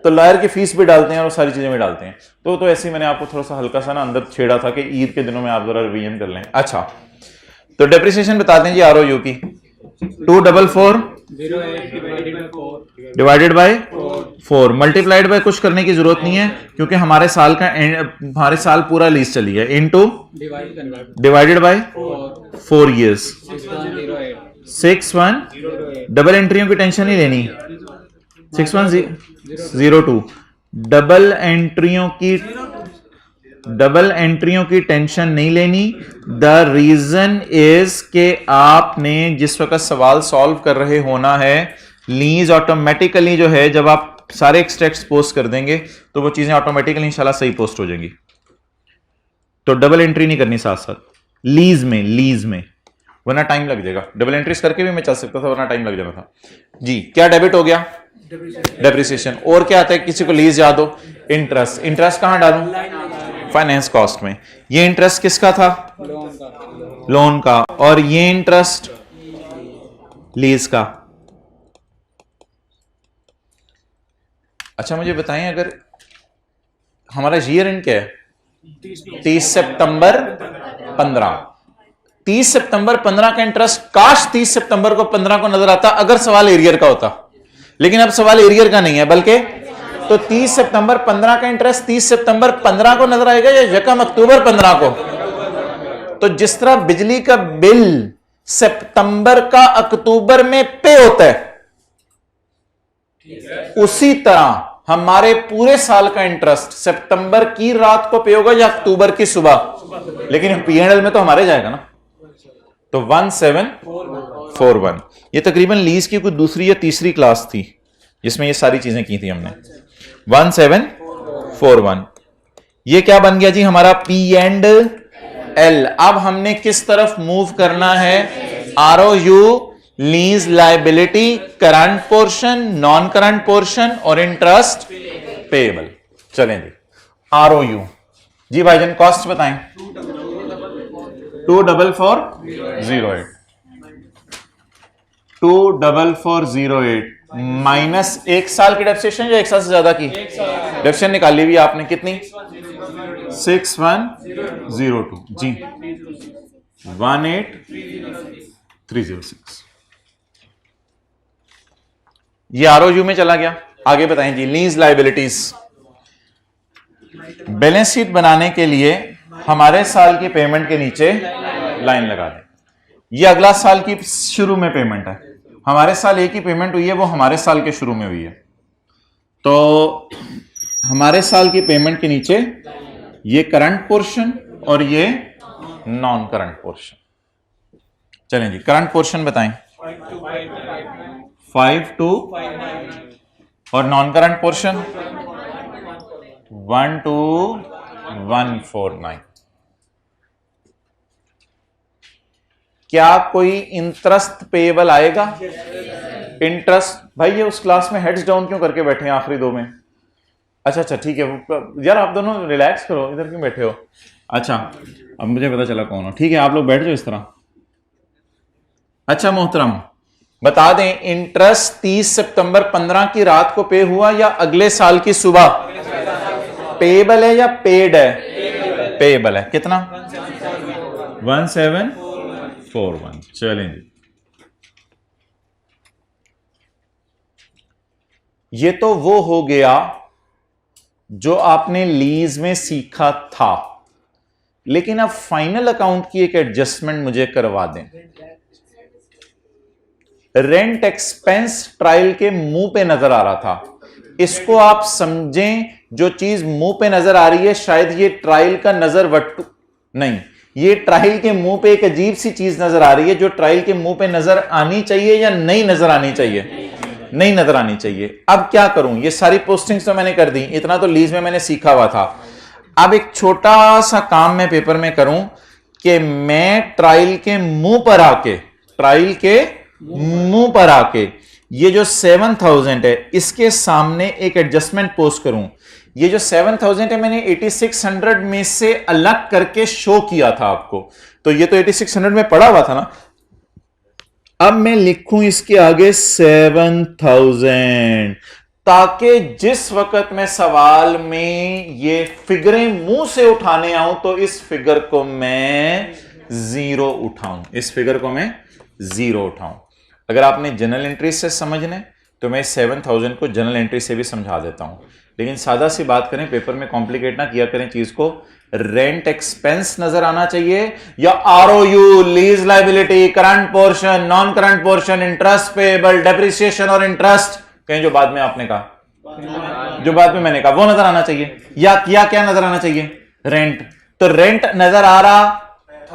तो लॉयर की फीस भी डालते हैं और सारी चीजें भी डालते हैं। तो ऐसे ही मैंने आपको थोड़ा सा हल्का सा ना अंदर छेड़ा था कि ईद के दिनों में आप जरा रिवीजन कर लें। अच्छा, तो डेप्रिसिएशन बता दें जी ROU की 244 डिवाइडेड बाय 4 मल्टीप्लाइड बाय कुछ करने की जरूरत नहीं है क्योंकि हमारे साल पूरा लीज चली है। Into divided by 4 years 61 double एंट्रियों की टेंशन नहीं लेनी। 6102 डबल एंट्रियों की टेंशन नहीं लेनी। द रीजन इज के आपने जिस वक्त सवाल सॉल्व कर रहे होना है, लीज ऑटोमेटिकली जो है जब आप सारे एक्सट्रैक्ट्स पोस्ट कर देंगे तो वो चीजें ऑटोमेटिकली इंशाल्लाह सही पोस्ट हो जाएंगी। तो डबल एंट्री नहीं करनी साथ साथ लीज में, वरना टाइम लग जाएगा। डबल एंट्रीज करके भी मैं चल सकता था वरना टाइम लग जाना था। जी, क्या डेबिट हो गया? डेप्रिसिएशन। और क्या आता है, किसी को लीज याद हो? इंटरेस्ट। इंटरेस्ट कहां डालूं? फाइनेंस कॉस्ट में। ये इंटरेस्ट किसका था? लोन का। और ये इंटरेस्ट लीज का। अच्छा मुझे बताएं, अगर हमारा ईयर एंड क्या है? 30 सितंबर 15। 30 सितंबर 15 का इंटरेस्ट काश 30 सितंबर को 15 को नजर आता अगर सवाल एरियर का होता, लेकिन अब सवाल एरियर का नहीं है, बल्कि तो 30 सितंबर 15 का इंटरेस्ट 30 सितंबर 15 को नजर आएगा या यकम अक्टूबर 15 को? तो जिस तरह बिजली का बिल सितंबर का अक्टूबर में पे होता है, उसी तरह हमारे पूरे साल का इंटरेस्ट सितंबर की रात को पे होगा या अक्टूबर की सुबह, लेकिन पीएनएल में तो हमारे जाएगा ना। तो 1741। ये तकरीबन लीज की कोई दूसरी या तीसरी क्लास थी जिसमें ये सारी चीजें की थी हमने। 1741। ये क्या बन गया जी हमारा? P and L. अब हमने किस तरफ मूव करना है? ROU, lease liability, current portion, non current portion और इंटरेस्ट पेएबल। चलें जी, आरओयू जी भाईजान कॉस्ट बताएं। 24408 24408 माइनस 1 साल की डेप्रिसिएशन या 1 साल से ज्यादा की डेप्रिसिएशन निकाली हुई आपने कितनी? 6102 जी 18306। ये आरओयू में चला गया। आगे बताएं जी, लीज लायबिलिटीज। बैलेंस शीट बनाने के लिए हमारे साल की पेमेंट के नीचे लाइन लगा दें। ये अगला साल की शुरू में पेमेंट है। हमारे साल एक ही पेमेंट हुई है, वो हमारे साल के शुरू में हुई है। तो हमारे साल की पेमेंट के नीचे ये करंट पोर्शन और ये नॉन करंट पोर्शन। चलें जी, करंट पोर्शन बताएं। 52 और नॉन करंट पोर्शन 12149। क्या कोई इंटरेस्ट पेएबल आएगा? इंटरेस्ट भाई ये उस क्लास में हेड्स डाउन क्यों करके बैठे हैं आखिरी दो में? अच्छा ठीक है यार, आप दोनों रिलैक्स करो, इधर क्यों बैठे हो? अच्छा अब मुझे पता चला कौन हो। ठीक है आप लोग बैठ जाओ इस तरह। अच्छा मोहतरम बता दें, इंटरेस्ट 30 सितंबर 15 की रात को पे हुआ या अगले साल की सुबह? पेएबल है या पेड है? पेएबल है। कितना? 1741। चलें जी, ये तो वो हो गया जो आपने लीज में सीखा था, लेकिन अब फाइनल अकाउंट की एक एडजस्टमेंट मुझे करवा दें। रेंट एक्सपेंस ट्रायल के मुंह पे नजर आ रहा था, इसको आप समझें, जो चीज मुंह पे नजर आ रही है शायद ये ट्रायल का नजर वट्टू नहीं, ये ट्रायल के मुंह पे एक अजीब सी चीज नजर आ रही है जो ट्रायल के मुंह पे नजर आनी चाहिए या नहीं नजर आनी चाहिए? नहीं नजर आनी चाहिए। अब क्या करूं? ये सारी पोस्टिंग्स तो मैंने कर दी, इतना तो लीज में मैंने सीखा हुआ था। अब एक छोटा सा काम मैं पेपर में करूं कि मैं ट्रायल के मुंह पर आके ये जो 7000 है इसके सामने एक एडजस्टमेंट पोस्ट करूं। ये जो 7000 है मैंने 8600 में से अलग करके शो किया था आपको, तो ये तो 8600 में पड़ा हुआ था ना। अब मैं लिखूं इसके आगे 7000, ताकि जिस वक्त मैं सवाल में ये फिगरें मुंह से उठाने आऊं तो इस फिगर को मैं जीरो उठाऊं। अगर आपने जनरल एंट्री से समझना है तो मैं 7000 को जनरल एंट्री से भी समझा देता हूं, लेकिन सादा सी बात करें, पेपर में कॉम्प्लिकेट ना किया करें चीज को। रेंट एक्सपेंस नजर आना चाहिए या ROU, lease liability, current portion, non current portion, interest payable, depreciation और इंटरेस्ट, कहीं जो बाद में आपने कहा, जो बाद में मैंने कहा, वो नजर आना चाहिए। या क्या नजर आना चाहिए? रेंट। तो रेंट नजर आ रहा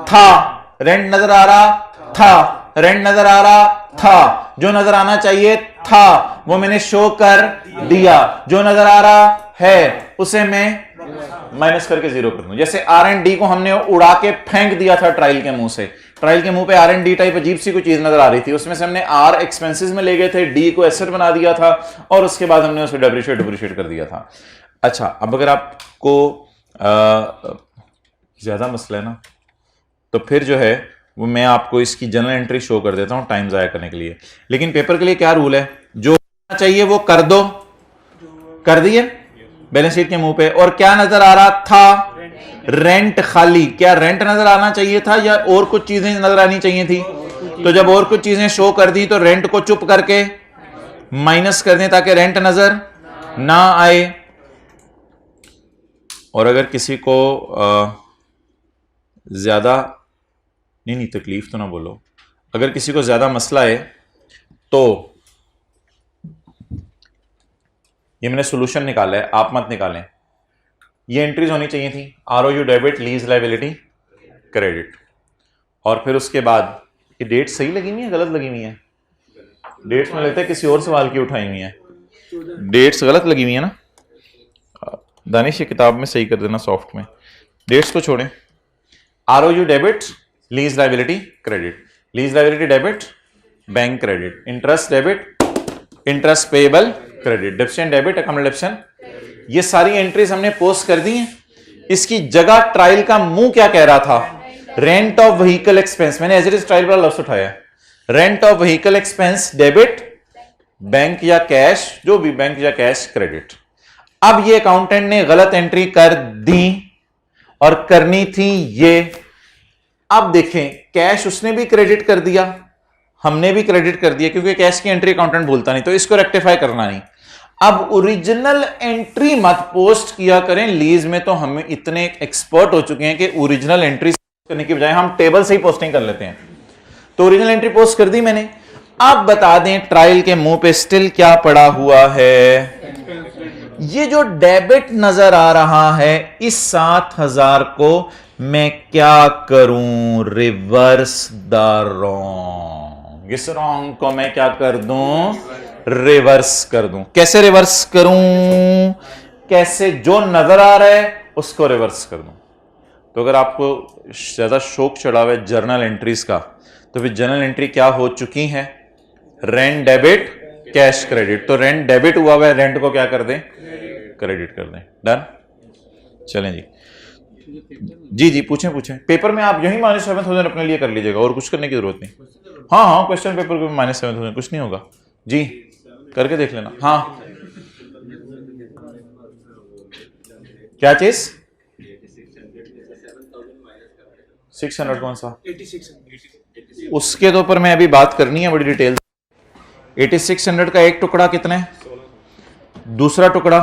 था, रेंट नजर आ रहा था, रेंट नजर आ रहा था, जो नजर आना चाहिए था वो मैंने शो कर दिया, जो नजर आ रहा है उसे मैं माइनस करके जीरो कर दूं। जैसे R&D को हमने उड़ा के फेंक दिया था ट्रायल के मुंह से, ट्रायल के मुंह पे R&D टाइप अजीब सी कोई चीज नजर आ रही थी, उसमें से हमने R एक्सपेंसेस में ले गए थे, D को एसेट बना दिया था और उसके बाद हमने उसे डिप्रिशिएट कर दिया था। अच्छा, अब अगर आपको ज्यादा मसला है ना, तो फिर जो है वो मैं आपको इसकी जनरल एंट्री शो कर देता हूं टाइम जाया करने के लिए। लेकिन पेपर के लिए क्या रूल है, जो होना चाहिए वो कर दो, कर दिए बैलेंस शीट के मुंह पे। और क्या नजर आ रहा था, रेंट खाली। क्या रेंट नजर आना चाहिए था या और कुछ चीजें नजर आनी चाहिए थी? तो जब और कुछ चीजें शो कर दी तो रेंट को चुप करके माइनस कर दें ताकि रेंट नजर ना आए। और अगर किसी को ज्यादा नहीं तकलीफ तो ना बोलो, अगर किसी को ज्यादा मसला है तो ये मैंने सोल्यूशन निकाला है, आप मत निकालें। ये एंट्रीज होनी चाहिए थी, ROU debit, lease liability, credit. और फिर उसके बाद ये डेट सही लगी हुई है गलत लगी हुई है? डेट्स में लगता है किसी और सवाल की उठाई हुई है, डेट्स गलत लगी हुई है ना। दानिश ये किताब में सही कर देना, सॉफ्ट में डेट्स को छोड़ें। ROU debit, lease liability, credit. Lease liability debit, bank credit. Interest debit, interest payable, credit. डेप्शन debit, account डेप्शन। ये सारी एंट्रीज हमने पोस्ट कर दी हैं। इसकी जगह ट्रायल का मुंह क्या कह रहा था, रेंट ऑफ व्हीकल एक्सपेंस। मैंने एज इट इज ट्रायल वाला लफ्ज उठाया, rent of vehicle expense debit, bank या कैश, जो भी बैंक या कैश, क्रेडिट। अब ये अकाउंटेंट ने गलत एंट्री कर दी और करनी थी ये। अब देखें, कैश उसने भी क्रेडिट कर दिया, हमने भी क्रेडिट कर दिया, क्योंकि कैश की एंट्री अकाउंटेंट भूलता नहीं, तो इसको रेक्टिफाई करना नहीं। अब ओरिजिनल एंट्री मत पोस्ट किया करें लीज में, तो हम इतने एक्सपर्ट हो चुके हैं कि ओरिजिनल एंट्री करने की बजाय हम टेबल से ही पोस्टिंग कर लेते हैं। तो ओरिजिनल एंट्री पोस्ट कर दी मैंने। अब बता दें ट्रायल के मुंह पे स्टिल क्या पड़ा हुआ है, ये जो डेबिट नजर आ रहा है, इस 7,000 को मैं क्या करूं, रिवर्स द रॉन्ग। इस रॉन्ग को मैं क्या कर दूं, रिवर्स कर दूं। कैसे रिवर्स करूं, कैसे, जो नजर आ रहा है उसको रिवर्स कर दूं। तो अगर आपको ज्यादा शौक चढ़ा हुआ है जर्नल एंट्रीज का, तो फिर जर्नल एंट्री क्या हो चुकी है, रेंट डेबिट, कैश क्रेडिट। तो रेंट डेबिट हुआ है, रेंट को क्या कर दें, क्रेडिट कर दें। डन। चलें जी, जी पूछें पूछें। पेपर में आप यही -7,000 अपने लिए कर लीजिएगा, और कुछ करने की जरूरत नहीं। हाँ, क्वेश्चन पेपर में -7,000 कुछ नहीं होगा जी, करके देख लेना। हाँ, क्या चीज, 600 कौन सा, 86 उसके तो ऊपर मैं अभी बात करनी है बड़ी डिटेल। 8600 का एक टुकड़ा कितना है, दूसरा टुकड़ा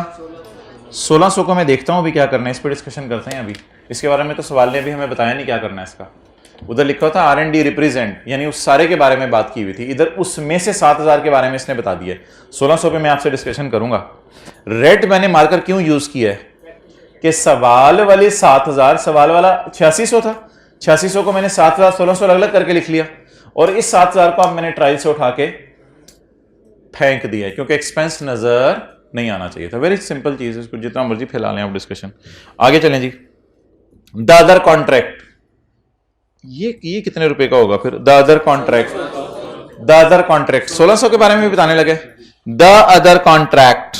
1600 को मैं देखता हूं अभी क्या करना है, इस पर डिस्कशन करते हैं। अभी इसके बारे में तो सवाल ने भी हमें बताया नहीं क्या करना है इसका। उधर लिखा था R&D रिप्रेजेंट, यानी उस सारे के बारे में बात की हुई थी, इधर उसमें से 7,000 के बारे में इसने बता दिया। 1600 पे मैं आपसे डिस्कशन करूंगा। रेड मैंने मार्कर क्यों यूज किया है कि सवाल वाले 7,000, सवाल वाला 8600 था, 8600 को मैंने 7,000 1600 अलग अलग करके लिख लिया, और इस 7,000 को अब मैंने ट्रायल से उठा के फेंक दिया, क्योंकि एक्सपेंस नजर नहीं आना चाहिए था। वेरी सिंपल चीज है, इसको जितना मर्जी फैला लें आप डिस्कशन। आगे चलें जी। द अदर कॉन्ट्रैक्ट, ये कितने रुपए का होगा फिर, the other contract, the other contract 1600 के बारे में भी बताने लगे। The other contract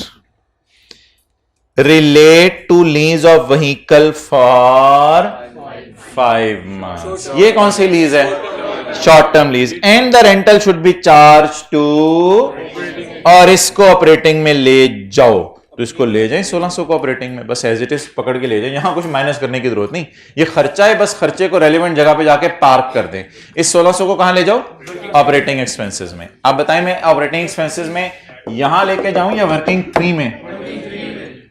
relate to lease of vehicle for 5 months। ये कौन सी लीज है, short term lease. And the rental should be charge to, और इसको ऑपरेटिंग में ले जाओ, तो इसको ले जाएं 1600 को ऑपरेटिंग में, बस एज इट इज पकड़ के ले जाएं, यहां कुछ माइनस करने की जरूरत नहीं। ये खर्चा है, बस खर्चे को रेलेवेंट जगह पे जाके पार्क कर दें। इस 1600 को कहां ले जाओ, ऑपरेटिंग एक्सपेंसेस में। आप बताएं मैं ऑपरेटिंग एक्सपेंसेस में यहां लेके जाऊं या वर्किंग 3 में,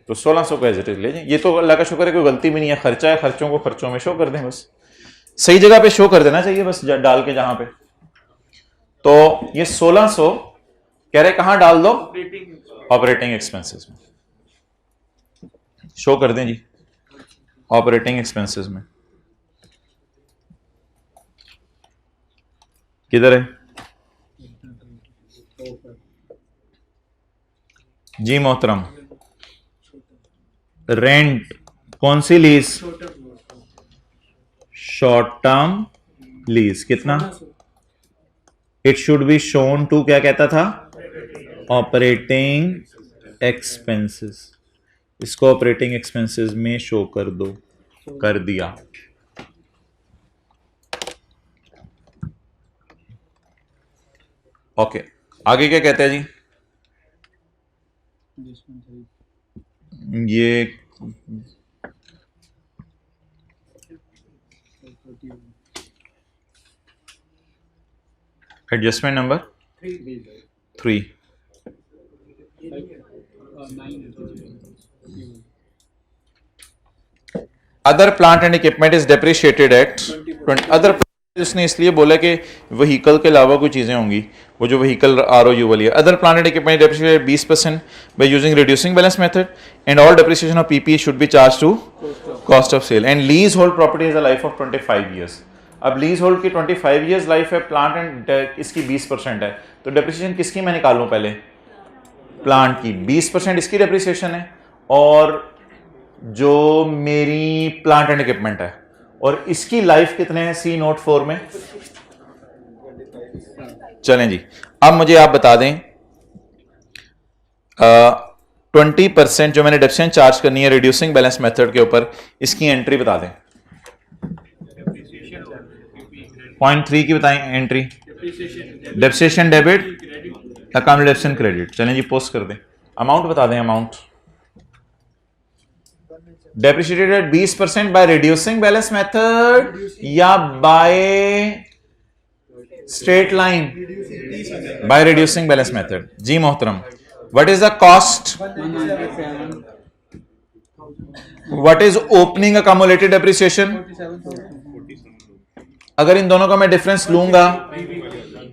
तो 1600 को एज इट इज ले जाएं। ये तो अल्लाह का शुक्र है कोई गलती भी नहीं है, खर्चा है, खर्चों को खर्चों में शो कर दें, बस सही जगह पे शो कर देना चाहिए, बस डाल के जहां पे। तो ये 1600 कह रहे कहां डाल दो, ऑपरेटिंग एक्सपेंसेस में शो कर दें जी, ऑपरेटिंग एक्सपेंसेस में। किधर है जी मोहतरम, रेंट कौन सी लीज, शॉर्ट टर्म लीज कितना, it should be shown to, क्या कहता था, ऑपरेटिंग एक्सपेंसेस, इसको ऑपरेटिंग एक्सपेंसेस में शो कर दो, कर दिया। ओके आगे क्या कहते हैं जी, ये adjustment number 3। Other plant and equipment is depreciated at 20। Other इसने इसलिए बोला कि व्हीकल के अलावा कोई चीजें होंगी, वो जो व्हीकल ROU वाली है। Other plant and equipment depreciated 20% by using reducing balance method and all depreciation of PPE should be charge to cost of sale and leasehold property is a life of 25 years. अब लीज होल्ड की 25 ईयर्स लाइफ है, प्लांट एंड इसकी 20% है, तो डेप्रिसिएशन किसकी मैं निकालूं पहले, प्लांट की 20% इसकी डेप्रिसिएशन है, और जो मेरी प्लांट एंड इक्विपमेंट है, और इसकी लाइफ कितने हैं सी नोट 4 में। चलें जी, अब मुझे आप बता दें 20% जो मैंने डेप्रिसिएशन चार्ज करनी है रिड्यूसिंग बैलेंस मेथड के ऊपर, इसकी एंट्री बता दें। पॉइंट 3 की बताएं entry, depreciation debit, account depreciation credit. चलें जी पोस्ट कर दें, अमाउंट बता दें, amount depreciated at 20% by reducing balance method या by straight line, by reducing balance method। जी मोहतरम, what is the cost, what is opening accumulated depreciation, अगर इन दोनों का मैं डिफरेंस लूंगा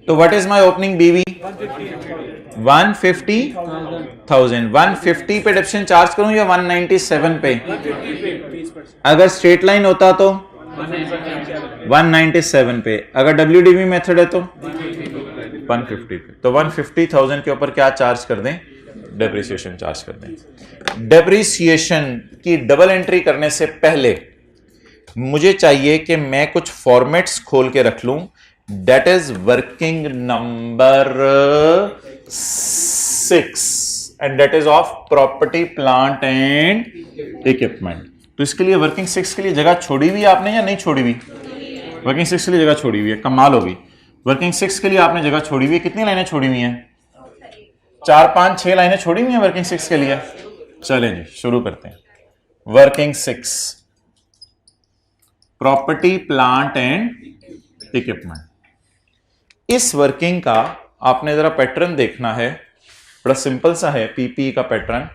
तो what is my opening BV 150,000। 150 पे डेप्रिसिएशन चार्ज करूं या 197 पे, अगर स्ट्रेट लाइन होता तो 197 पे, अगर WDV मेथड है तो 150 पे, तो 150,000 के ऊपर क्या चार्ज कर दें, डेप्रिसिएशन चार्ज कर दें। डेप्रिसिएशन की डबल एंट्री करने से पहले मुझे चाहिए कि मैं कुछ फॉर्मेट्स खोल के रख लूं, that is working number 6 and that is of property plant and equipment। तो इसके लिए वर्किंग 6 के लिए जगह छोड़ी हुई आपने या नहीं छोड़ी हुई, वर्किंग 6 के लिए जगह छोड़ी हुई है, कमाल होगी। वर्किंग 6 के लिए आपने जगह छोड़ी हुई है, कितनी लाइनें छोड़ी हुई हैं, 4 5 6 लाइनें छोड़ी हुई हैं वर्किंग 6 के लिए। चलें जी शुरू करते हैं। Working 6 property plant and equipment, इस वर्किंग का आपने जरा पैटर्न देखना है, बड़ा सिंपल सा है PPE का पैटर्न।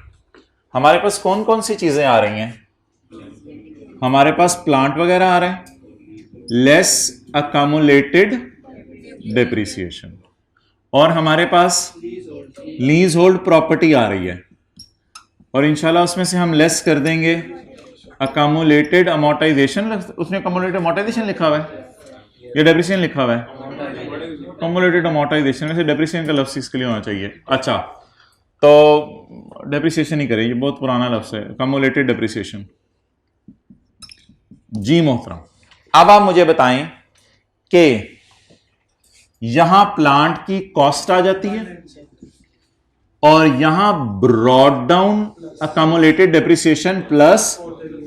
हमारे पास कौन कौन सी चीजें आ रही हैं, हमारे पास प्लांट वगैरह आ रहे हैं, लेस अकामुलेटेड डेप्रिसिएशन, और हमारे पास लीज होल्ड प्रॉपर्टी आ रही है, और इंशाल्लाह उसमें से हम लेस कर देंगे अकामुलेटेड अमोर्टाइजेशन। उसने अकामुलेटेड अमोर्टाइजेशन लिखा हुआ है या डेप्रिसिएशन लिखा हुआ है, कम्युलेटेड अमोर्टाइजेशन में से डेप्रिसिएशन का लफ्ज़ इसके लिए होना चाहिए। अच्छा तो डेप्रिसिएशन ही करें, ये बहुत पुराना लफ्ज़ है, कम्युलेटेड डेप्रिसिएशन। जी मोहतरम, अब आप मुझे बताएं कि यहां प्लांट की कॉस्ट आ जाती है और यहां brought down accumulated depreciation plus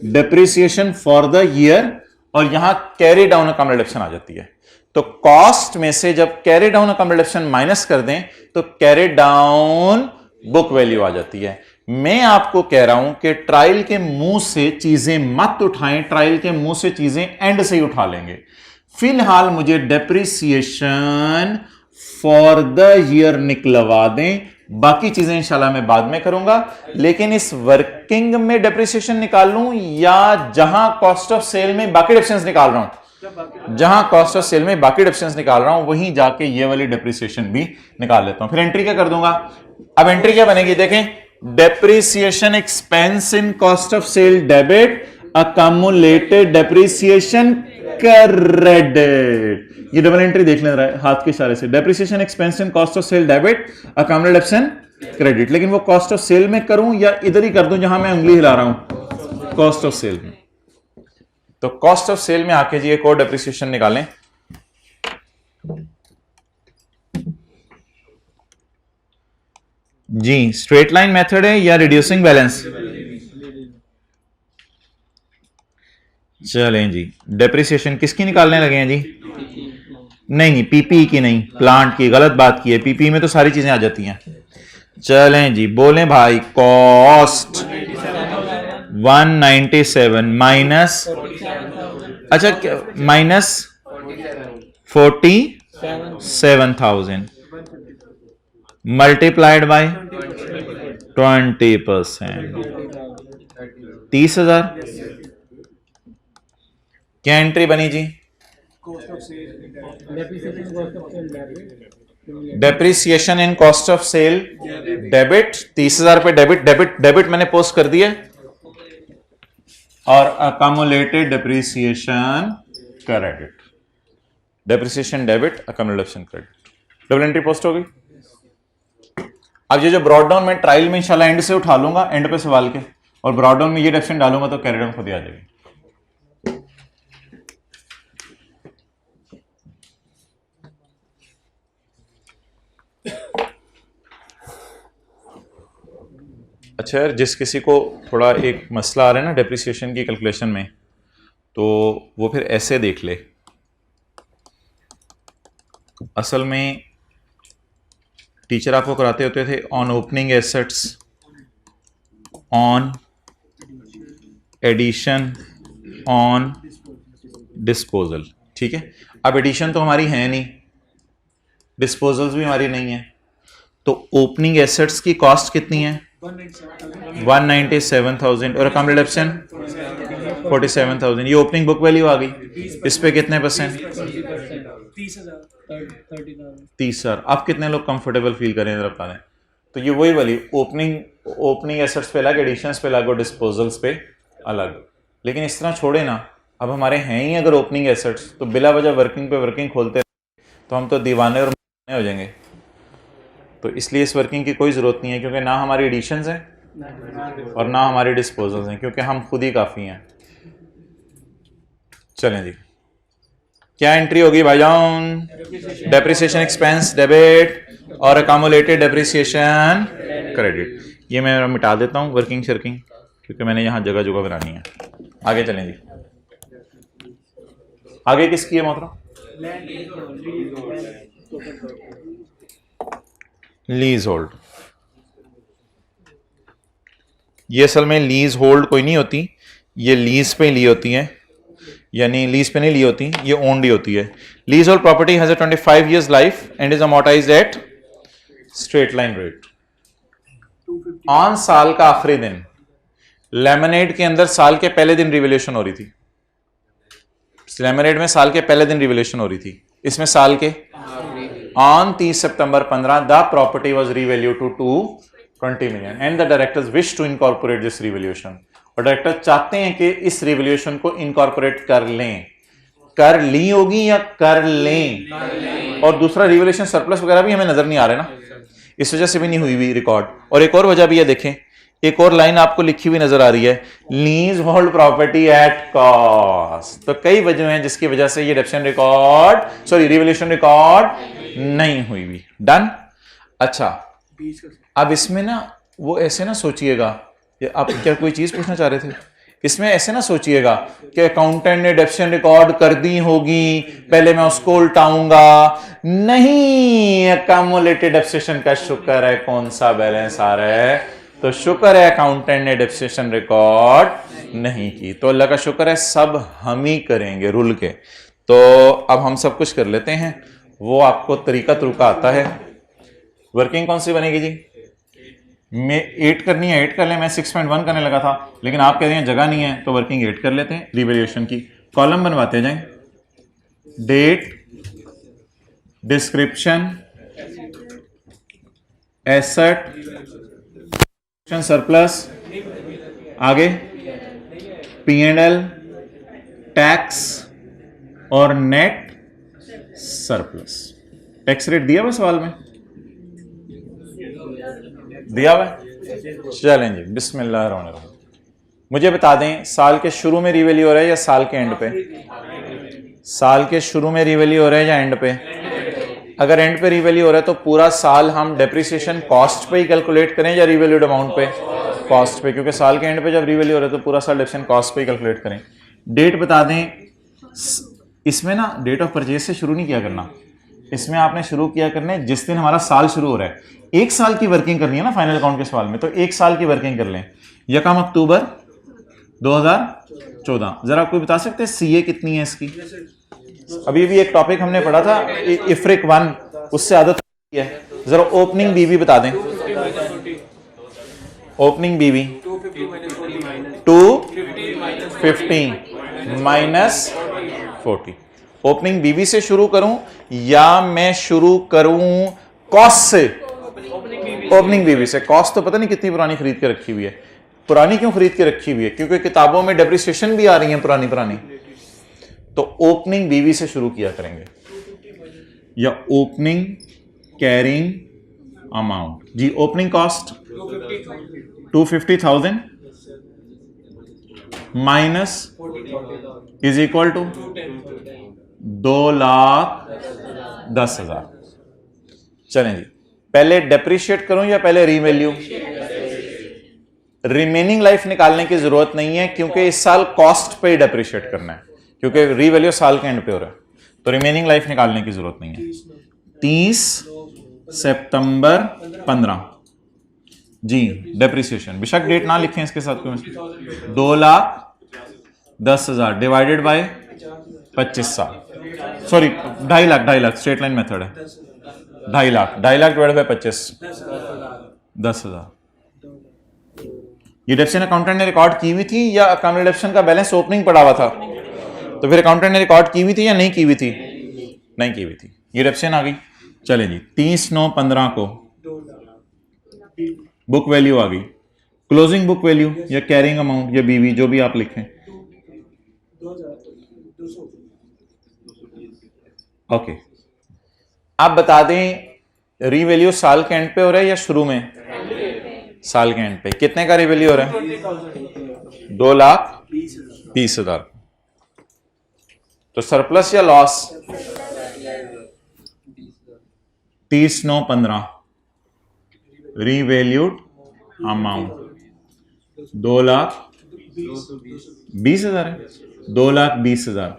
depreciation for the year, और यहां कैरी डाउन अकम्युलेशन आ जाती है। तो कॉस्ट में से जब कैरी डाउन अकम्युलेशन माइनस कर दें तो कैरी डाउन बुक वैल्यू आ जाती है। मैं आपको कह रहा हूं कि ट्रायल के मुंह से चीजें मत उठाएं, ट्रायल के मुंह से चीजें एंड से ही उठा लेंगे। फिलहाल मुझे डेप्रिसिएशन फॉर द ईयर निकलवा दें, बाकी चीजें इंशाल्लाह मैं बाद में करूंगा। लेकिन इस वर्किंग में डेप्रिसिएशन निकाल लूं या जहां कॉस्ट ऑफ सेल में बाकी डेप्रिसिएशन निकाल रहा हूं, जहां कॉस्ट ऑफ सेल में बाकी डेप्रिसिएशन निकाल रहा हूं वहीं जाके ये वाली डेप्रिसिएशन भी निकाल लेता हूं। फिर एंट्री क्या कर दूंगा, अब एंट्री क्या बनेगी देखें, depreciation expense in cost of sale debit, accumulated depreciation credit. ये डबल एंट्री देख लें हाथ के इशारे से, depreciation expense in cost of sale debit, accumulated depreciation credit. लेकिन वो कॉस्ट ऑफ सेल में करूं या इधर ही कर दूं जहां मैं उंगली हिला रहा हूं, कॉस्ट ऑफ सेल में। तो कॉस्ट ऑफ सेल में आके जी एक और डेप्रिसिएशन निकालें, जी स्ट्रेट लाइन मेथड है या रिड्यूसिंग बैलेंस? चलें जी, डेप्रिसिएशन किसकी निकालने लगे हैं जी? नहीं, पीपी की नहीं, प्लांट की। गलत बात की है, पीपी में तो सारी चीजें आ जाती हैं। चलें जी, बोलें भाई। कॉस्ट 197 माइनस, अच्छा माइनस 47,000 मल्टीप्लाइड बाय 20%, 30,000। क्या एंट्री बनी जी? Depreciation in cost of sale debit, 30,000 पे डेबिट, डेबिट मैंने पोस्ट कर दिया, और accumulated depreciation credit, depreciation debit, accumulation credit, double entry post हो गई। अब ये जो ब्रॉड डाउन में ट्रायल में इंशाल्लाह एंड से उठा लूंगा, एंड पे सवाल के, और ब्रॉड डाउन में ये डेफिनेशन डालूंगा तो कैरी डाउन खुद ही आ जाएगी। अच्छा यार, जिस किसी को थोड़ा एक मसला आ रहा है ना डेप्रिसिएशन की कैलकुलेशन में, तो वो फिर ऐसे देख ले। असल में टीचर आपको कराते होते थे on opening assets, on addition, on disposal, ठीक है। अब एडिशन तो हमारी है नहीं, डिस्पोजल्स भी हमारी नहीं है, तो ओपनिंग एसेट्स की कॉस्ट कितनी है? 197,000 और अकॉमोडेशन 47,000। ये ओपनिंग बुक वैल्यू आ गई। इस पे कितने परसेंट? 30,000। आप कितने लोग कंफर्टेबल फील करें जरा बता दें। तो ये वही वाली ओपनिंग एसेट्स पे अलग, एडिशंस पे अलग और डिस्पोजल्स पे अलग। लेकिन इस तरह छोड़े ना, अब हमारे हैं ही अगर ओपनिंग एसेट्स, तो बिला वजह वर्किंग पे वर्किंग खोलते तो हम तो दीवाने और हो जाएंगे। तो इसलिए इस वर्किंग की कोई ज़रूरत नहीं है, क्योंकि ना हमारी एडिशंस हैं और ना हमारी डिस्पोजल्स हैं, क्योंकि हम खुद ही काफ़ी हैं। चलें जी, क्या एंट्री होगी भाईजान? डेप्रिसिएशन एक्सपेंस डेबिट और अकमुलेटेड डेप्रिसिएशन क्रेडिट। ये मैं मिटा देता हूँ वर्किंग शर्किंग, क्योंकि मैंने यहाँ जगह जगह बनानी है। आगे चलें जी, आगे किसकी है मोहतरम? Lease hold. ये असल में लीज होल्ड कोई नहीं होती, ये लीज पे ली होती है, यानी लीज पे नहीं ली होती, ये ओन्ड ही होती है। Leasehold property has a 25 years life and is amortised at straight line rate on साल का आखिरी दिन। लेमनेड के अंदर साल के पहले दिन रिवैल्यूएशन हो रही थी, लेमनेड में साल के पहले दिन रिवैल्यूएशन हो रही थी, इसमें साल के on 30 September 15 the property was revalued to 220 million and the directors wish to incorporate this revaluation। और डायरेक्टर चाहते हैं कि इस रिवैल्यूएशन को इनकॉर्पोरेट कर लें। कर ली होगी या कर लें? और दूसरा रिवैल्यूएशन सरप्लस वगैरह भी हमें नजर नहीं आ रहे ना, इस वजह से भी नहीं हुई भी रिकॉर्ड। और एक और वजह भी है, देखें एक और लाइन आपको लिखी हुई नजर आ रही है, leasehold property at cost. तो कई वजह हैं जिसकी वजह से ये डेप्शन रिकॉर्ड, सॉरी रिवैल्यूएशन रिकॉर्ड नहीं हुई भी। डन। अच्छा, अब इसमें ना वो ऐसे ना सोचिएगा, आप क्या कोई चीज पूछना चाह रहे थे? इसमें ऐसे ना सोचिएगा कि अकाउंटेंट ने डेप्शन रिकॉर्ड कर दी होगी, पहले मैं उसको उल्टाऊंगा। नहीं, अकमुलेटेड डेप्रिसिएशन का शुक्र है कौन सा बैलेंस आ रहा है, तो शुक्र है अकाउंटेंट ने डेप्रिसिएशन रिकॉर्ड नहीं की, तो अल्लाह का शुक्र है सब हम ही करेंगे रुल के। तो अब हम सब कुछ कर लेते हैं, वो आपको तरीका आता है। वर्किंग कौन सी बनेगी जी? मैं 8 करनी है 8 कर लें, मैं 6.1 करने लगा था, लेकिन आप कह रहे हैं जगह नहीं है, तो वर्किंग 8 कर लेते हैं। रिवैल्यूएशन की कॉलम बनवाते जाएं, डेट, डिस्क्रिप्शन, एसेट, सरप्लस, आगे P&L, टैक्स और नेट सरप्लस। टैक्स रेट दिया हुआ सवाल में, दिया हुआ। चलें जी, बिस्मिल्लाहिर्रहमानिर्रहीम। मुझे बता दें, साल के शुरू में रिवैल्यू हो रहा है या साल के एंड पे? साल के शुरू में रिवैल्यू हो रहा है या एंड पे? अगर एंड पे रीवैल्यू हो रहा है तो पूरा साल हम डेप्रिसिएशन कॉस्ट पे ही कैलकुलेट करें या रीवैल्यूड अमाउंट पे? कॉस्ट पे, क्योंकि साल के एंड पे जब रीवैल्यू हो रहा है तो पूरा साल डेप्रिसिएशन कॉस्ट पे ही कैलकुलेट करें। डेट बता दें, इसमें ना डेट ऑफ परचेज से शुरू नहीं किया करना, इसमें आपने शुरू किया करना है जिस दिन हमारा साल शुरू हो रहा है। एक साल की वर्किंग करनी है ना फाइनल अकाउंट के सवाल में, तो एक साल की वर्किंग कर लें। यकम अक्टूबर 2014। जरा कोई बता सकते हैं सीए कितनी है इसकी? अभी भी एक टॉपिक हमने पढ़ा था इफ्रिक 1, उससे आदत है। जरा ओपनिंग बीवी बता दें। ओपनिंग बीवी 250 माइनस 40। ओपनिंग बीवी से शुरू करूं या मैं शुरू करूं कॉस्ट से? ओपनिंग बीवी से। कॉस्ट तो पता नहीं कितनी पुरानी खरीद के रखी हुई है। पुरानी क्यों खरीद के रखी हुई है? क्योंकि किताबों में डेप्रिसिएशन भी आ रही है पुरानी पुरानी। तो ओपनिंग बीवी से शुरू किया करेंगे, या ओपनिंग कैरिंग अमाउंट। जी, opening cost 250,000 minus is equal to 2,10,000। चलें जी, पहले डेप्रिशिएट करूं या पहले रीवैल्यू? रिमेनिंग लाइफ निकालने की जरूरत नहीं है क्योंकि इस साल कॉस्ट पे ही डेप्रिशिएट करना है, क्योंकि रीवैल्यू साल के एंड पे हो रहा है, तो रिमेनिंग लाइफ निकालने की जरूरत नहीं है। 30 सितंबर 15 जी डेप्रिसिएशन। बेशक डेट ना लिखें इसके साथ, 2,10,000 डिवाइडेड बाय 25 साल, sorry 2.5 lakh straight line method है। 2.5 लाख डिवाइड बाय 25, 10,000। ये डेप्शन अकाउंटेंट ने रिकॉर्ड की हुई थी या अकाउंट डेप्शन का बैलेंस ओपनिंग पड़ा हुआ था? तो फिर अकाउंटेंट ने रिकॉर्ड की हुई थी या नहीं की हुई थी? नहीं की हुई थी। ये डेप्शन आ गई। चले जी, 30/9/15 को बुक वैल्यू आ गई। क्लोजिंग बुक वैल्यू या कैरिंग अमाउंट या बीवी, जो भी आप लिखें। ओके, आप बता दें रीवैल्यू साल के एंड पे हो रहा है या शुरू में? साल के एंड पे। कितने का रीवैल्यू हो रहा है? 2,20,000। तो सरप्लस या लॉस? 30/9/15 रीवैल्यूड अमाउंट 2,20,000 है। 2,20,000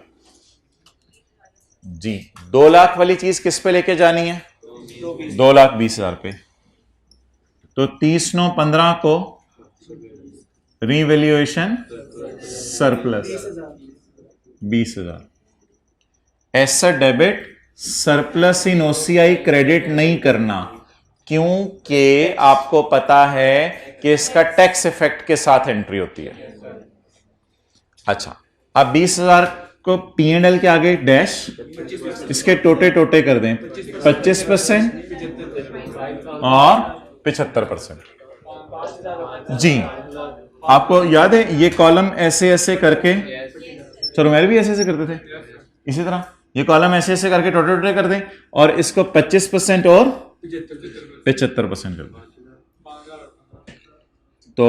जी। 2 लाख वाली चीज किस पे लेके जानी है? 2,20,000 पे। तो 30/9/15 को revaluation surplus 20,000। Asset debit surplus इन ओसीआई क्रेडिट नहीं करना, क्योंकि आपको पता है कि इसका टैक्स इफेक्ट के साथ एंट्री होती है। अच्छा, अब 20,000 को P&L के आगे डैश, इसके टोटे टोटे कर दें, 25% और 75%। जी, आपको याद है ये कॉलम ऐसे ऐसे करके, चलो मेरे भी ऐसे ऐसे करते थे, इसी तरह ये कॉलम ऐसे ऐसे करके टोटे टोटे कर दें और इसको 25% और 75% कर दें। तो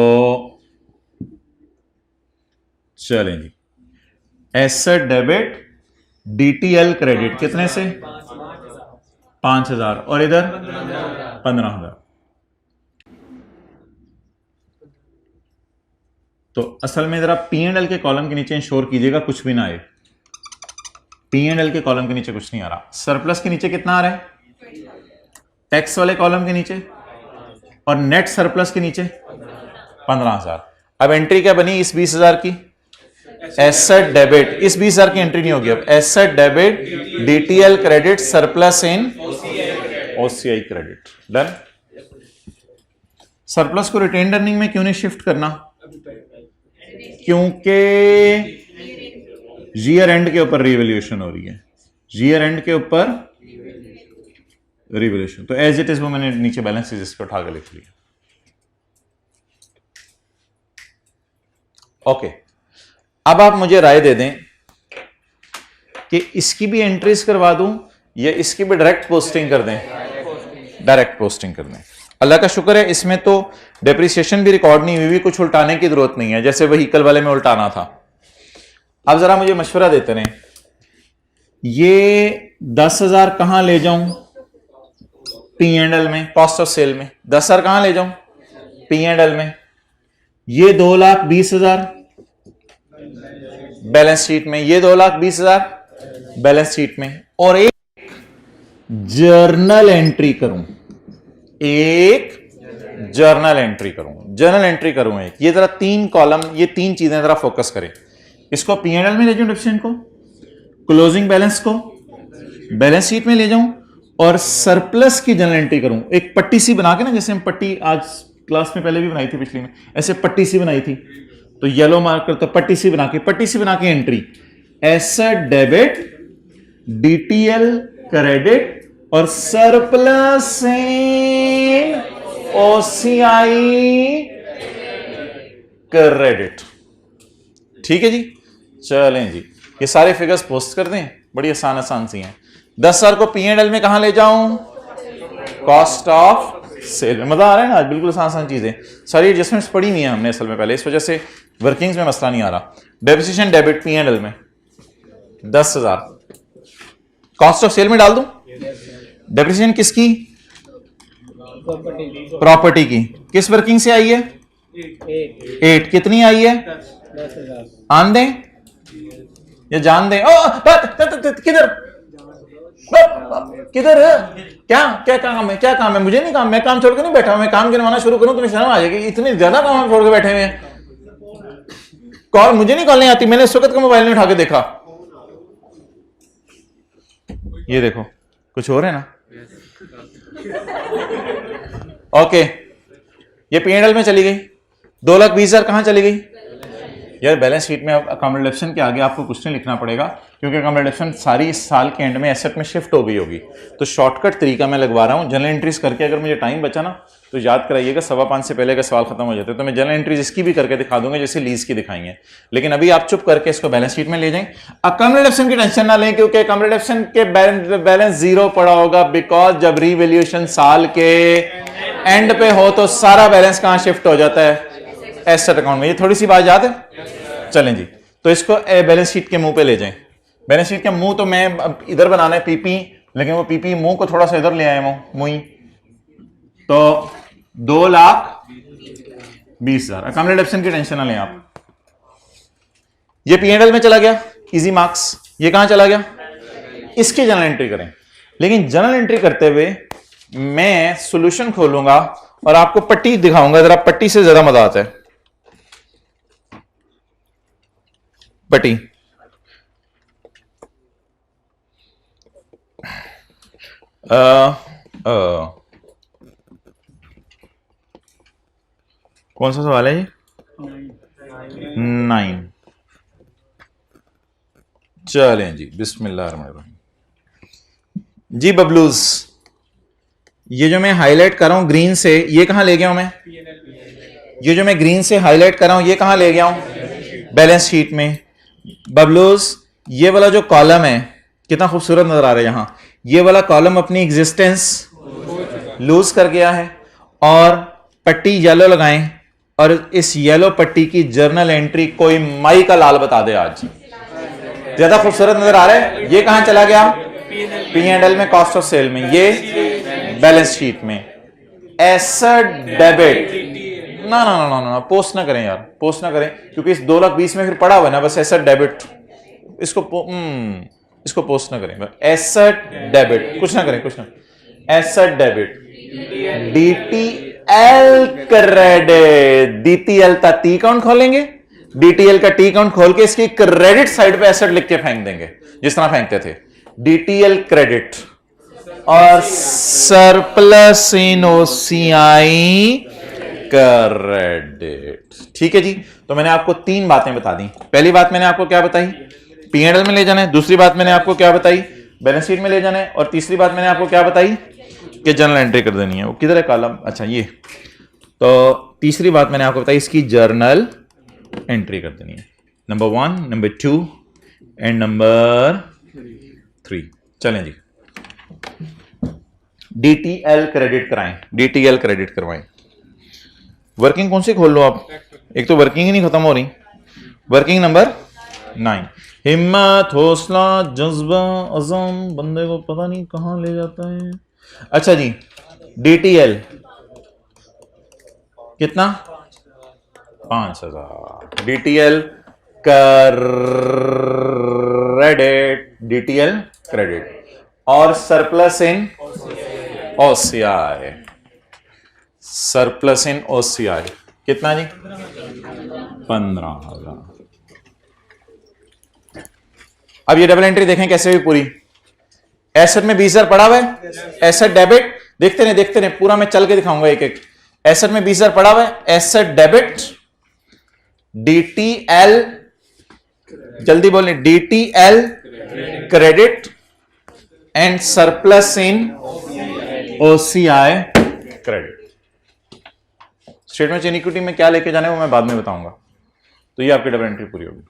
चलें जी, एसेट डेबिट DTL क्रेडिट कितने से? 5,000 और इधर 15,000। तो असल में जरा P&L के कॉलम के नीचे इंश्योर कीजिएगा कुछ भी ना आए। P&L के कॉलम के नीचे कुछ नहीं आ रहा। सरप्लस के नीचे कितना आ रहा है? टैक्स वाले कॉलम के नीचे, और नेट सरप्लस के नीचे 15,000। अब एंट्री क्या बनी इस 20,000 की? Asset debit. इस 20,000 की एंट्री नहीं होगी अब। Asset debit DTL credit surplus इन OCI क्रेडिट। डन। सरप्लस को रिटेन अर्निंग में क्यों नहीं शिफ्ट करना? क्योंकि ईयर एंड के ऊपर रिवैल्यूएशन हो रही है। ईयर एंड के ऊपर रिवैल्यूएशन, तो एज इट इज वो मैंने नीचे बैलेंस शीट इसको उठा के लिख लिया। ओके, अब आप मुझे राय दे दें कि इसकी भी एंट्रीज करवा दूं या इसकी भी डायरेक्ट पोस्टिंग कर दें? डायरेक्ट पोस्टिंग कर दें। अल्लाह का शुक्र है इसमें तो डेप्रिसिएशन भी रिकॉर्ड नहीं हुई, कुछ उल्टाने की जरूरत नहीं है, जैसे व्हीकल वाले में उल्टाना था। अब जरा मुझे मशवरा देते रहे, ये 10,000 कहां ले जाऊं? P&L में, कॉस्ट ऑफ सेल में 10,000 कहां ले जाऊं? P&L में। ये 2,20,000 बैलेंस शीट में, ये 2,20,000 बैलेंस शीट में, और एक जर्नल एंट्री करूं, एक जर्नल एंट्री करूं, जर्नल एंट्री करूं एक। ये जरा 3 कॉलम, ये 3 चीजें जरा फोकस करें। इसको P&L में ले जाऊं, डिफिशिएंट को, क्लोजिंग बैलेंस को बैलेंस शीट में ले जाऊं, और सरप्लस की जर्नल एंट्री करूं। एक पट्टी सी बना के ना, जैसे हम पट्टी आज क्लास में पहले भी बनाई थी, पिछली में ऐसे पट्टी सी बनाई थी, तो येलो मार्कर, तो पट्टी सी बना के entry, asset debit, DTL credit, और सरप्लस इन OCI क्रेडिट। ठीक है जी, चलें जी, ये सारे फिगर्स पोस्ट कर दें, बड़ी आसान आसान सी हैं। 10,000 को P&L में कहां ले जाऊं? कॉस्ट ऑफ सेल में। मजा आ रहा है ना आज, बिल्कुल आसान आसान चीजें, सारी एडजस्टमेंट्स पढ़ी नहीं है हमने असल में पहले, इस वजह से वर्किंग्स में मसला नहीं आ रहा। डेप्रिसिएशन डेबिट P&L में 10,000, कॉस्ट ऑफ सेल में डाल दूं। डेप्रिसिएशन किसकी? प्रॉपर्टी की। किस वर्किंग से आई है? 8। कितनी आई है? 10,000। आन दें या जान दें? किधर किधर क्या क्या काम है? क्या काम है? मुझे नहीं काम, मैं काम छोड़ के नहीं बैठा हूं, मैं काम गिनवाना शुरू करूं तुम्हें शर्म आ जाएगी, इतने ज्यादा काम हम छोड़ के बैठे हुए हैं। कॉल मुझे नहीं, कॉल नहीं आती, मैंने इस वक्त का मोबाइल नहीं उठा के देखा। ये देखो कुछ और है ना। ओके, ये P&L में चली गई। 2,20,000 कहां चली गई? यार बैलेंस शीट में अब अकोमोडेशन के आगे आपको कुछ नहीं लिखना पड़ेगा, क्योंकि अकोमोडेशन सारी इस साल के एंड में एसेट में शिफ्ट हो गई होगी। तो शॉर्टकट तरीका मैं लगवा रहा हूं, जनरल एंट्रीज करके अगर मुझे टाइम बचा ना तो याद कराइएगा, 5:15 से पहले का सवाल खत्म हो जाता है, तो मैं जनरल एंट्रीज इसकी भी करके दिखा दूंगा जैसे लीज की दिखाई है। लेकिन अभी आप चुप करके इसको बैलेंस शीट में ले जाएं। अकोमोडेशन की टेंशन ना लें, क्योंकि अकोमोडेशन के बैलेंस जीरो पड़ा होगा, बिकॉज जब रीवैल्यूएशन साल के एंड पे हो तो सारा बैलेंस कहां शिफ्ट हो जाता है? एसेट अकाउंट में। ये थोड़ी सी बात याद है? चलें जी, तो इसको बैलेंस शीट के मुंह पे ले जाएं। बैलेंस शीट के मुंह तो मैं इधर बनाना है पीपी, लेकिन वो पीपी मुंह को थोड़ा सा इधर ले आए मुंह, तो 2,20,000। अकोमोडेशन की टेंशन ना लें आप। ये P&L में चला गया, इजी मार्क्स। ये कहां चला गया? इसकी जनरल एंट्री करें। लेकिन जनरल एंट्री करते हुए मैं सॉल्यूशन खोलूंगा और आपको पट्टी दिखाऊंगा, जरा पट्टी से ज्यादा मजा आता है। पट्टी कौन सा सवाल है ये? 9। चलें जी, बिस्मिल्लाहिर्रहमानिर्रहीम। जी बबलूज, ये जो मैं हाईलाइट कर रहा हूं ग्रीन से, ये कहां ले गया हूं मैं? ये जो मैं ग्रीन से हाईलाइट कर रहा हूं, ये कहां ले गया हूं? बैलेंस शीट में। बबलूज, ये वाला जो कॉलम है कितना खूबसूरत नजर आ रहा है यहां, ये वाला कॉलम अपनी एग्जिस्टेंस लूज कर गया है, और पट्टी येलो लगाएं, और इस येलो पट्टी की जर्नल एंट्री कोई माई का लाल बता दे आज। ज्यादा खूबसूरत नजर आ रहा है? ये कहां चला गया? P&L में, कॉस्ट ऑफ सेल में। ये बैलेंस शीट में। एसेट डेबिट, ना ना ना ना, पोस्ट ना करें यार, पोस्ट ना करें, क्योंकि इस 2,20,000 में फिर पड़ा हुआ है ना बस एसेट डेबिट, इसको पोस्ट ना करें। एसेट डेबिट, कुछ ना करें, कुछ ना। Asset debit, DTL credit, DTL का टी अकाउंट खोलेंगे, DTL का टी अकाउंट खोल के इसकी क्रेडिट साइड पे एसेट लिख के फेंक देंगे जिस तरह फेंकते थे। DTL क्रेडिट और सरप्लस इन OCI क्रेडिट। ठीक है जी, तो मैंने आपको 3 बातें बता दी। पहली बात मैंने आपको क्या बताई? P&L में ले जाना है। दूसरी बात मैंने आपको क्या बताई? बैलेंस शीट में ले जाना है। और तीसरी बात मैंने आपको क्या बताई? कि जनरल एंट्री कर देनी है। वो किधर है कॉलम? अच्छा ये। तो तीसरी बात मैंने आपको बताई, इसकी जर्नल एंट्री कर देनी है। Number 1, number 2 and number 3। चलें जी, DTL क्रेडिट कराएं, DTL क्रेडिट करवाएं। वर्किंग कौन सी खोल लो आप? एक तो वर्किंग ही नहीं खत्म हो रही। वर्किंग नंबर 9, हिम्मत, हौसला, जज्बा, अज़म बंदे को पता नहीं कहां ले जाता है। अच्छा जी, DTL कितना? 5,000 DTL क्रेडिट, DTL क्रेडिट। और सरप्लस इन OCI, सरप्लस इन OCI कितना जी? 15,000। अब ये डबल एंट्री देखें कैसे हुई पूरी। एसेट में 20,000 पड़ा हुआ है, एसेट डेबिट, देखते रहे पूरा मैं चल के दिखाऊंगा एक एक। एसेट में 20,000 पड़ा हुआ है, एसेट डेबिट, DTL, जल्दी बोलें, DTL credit and surplus in OCI credit. Statement equity में क्या लेके जाना है वो मैं बाद में बताऊंगा। तो ये आपकी डबल एंट्री पूरी होगी।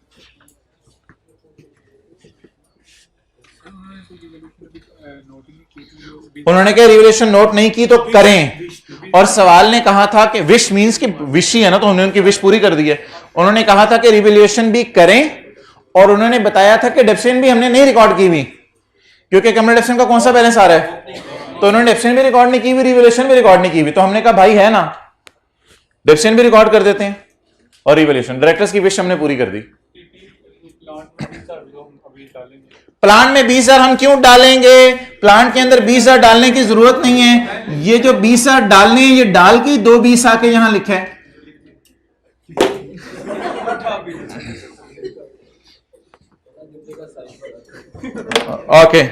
उन्होंने क्या रिवोल्यूशन नोट नहीं की तो करें, और सवाल ने कहा था कि विश मींस कि विश ही है ना, तो उन्होंने उनकी विश पूरी कर दी है। उन्होंने कहा था कि रिवोल्यूशन भी करें, और उन्होंने बताया था कि डेप्सियन भी हमने नहीं रिकॉर्ड की हुई, क्योंकि कमर डेप्सियन का कौन सा बैलेंस आ रहा है, तो उन्होंने डेप्सियन भी रिकॉर्ड नहीं की हुई, रिवोल्यूशन भी रिकॉर्ड नहीं की हुई। तो हमने कहा भाई है ना, डेप्सियन भी रिकॉर्ड कर देते हैं और रिवोल्यूशन। डायरेक्टर्स की विश हमने पूरी कर दी। प्लांट में 20,000 हम क्यों डालेंगे? प्लांट के अंदर 20,000 डालने की जरूरत नहीं है। ये जो 20,000 डालने हैं ये डाल के 220 आके यहां लिखा है। ओके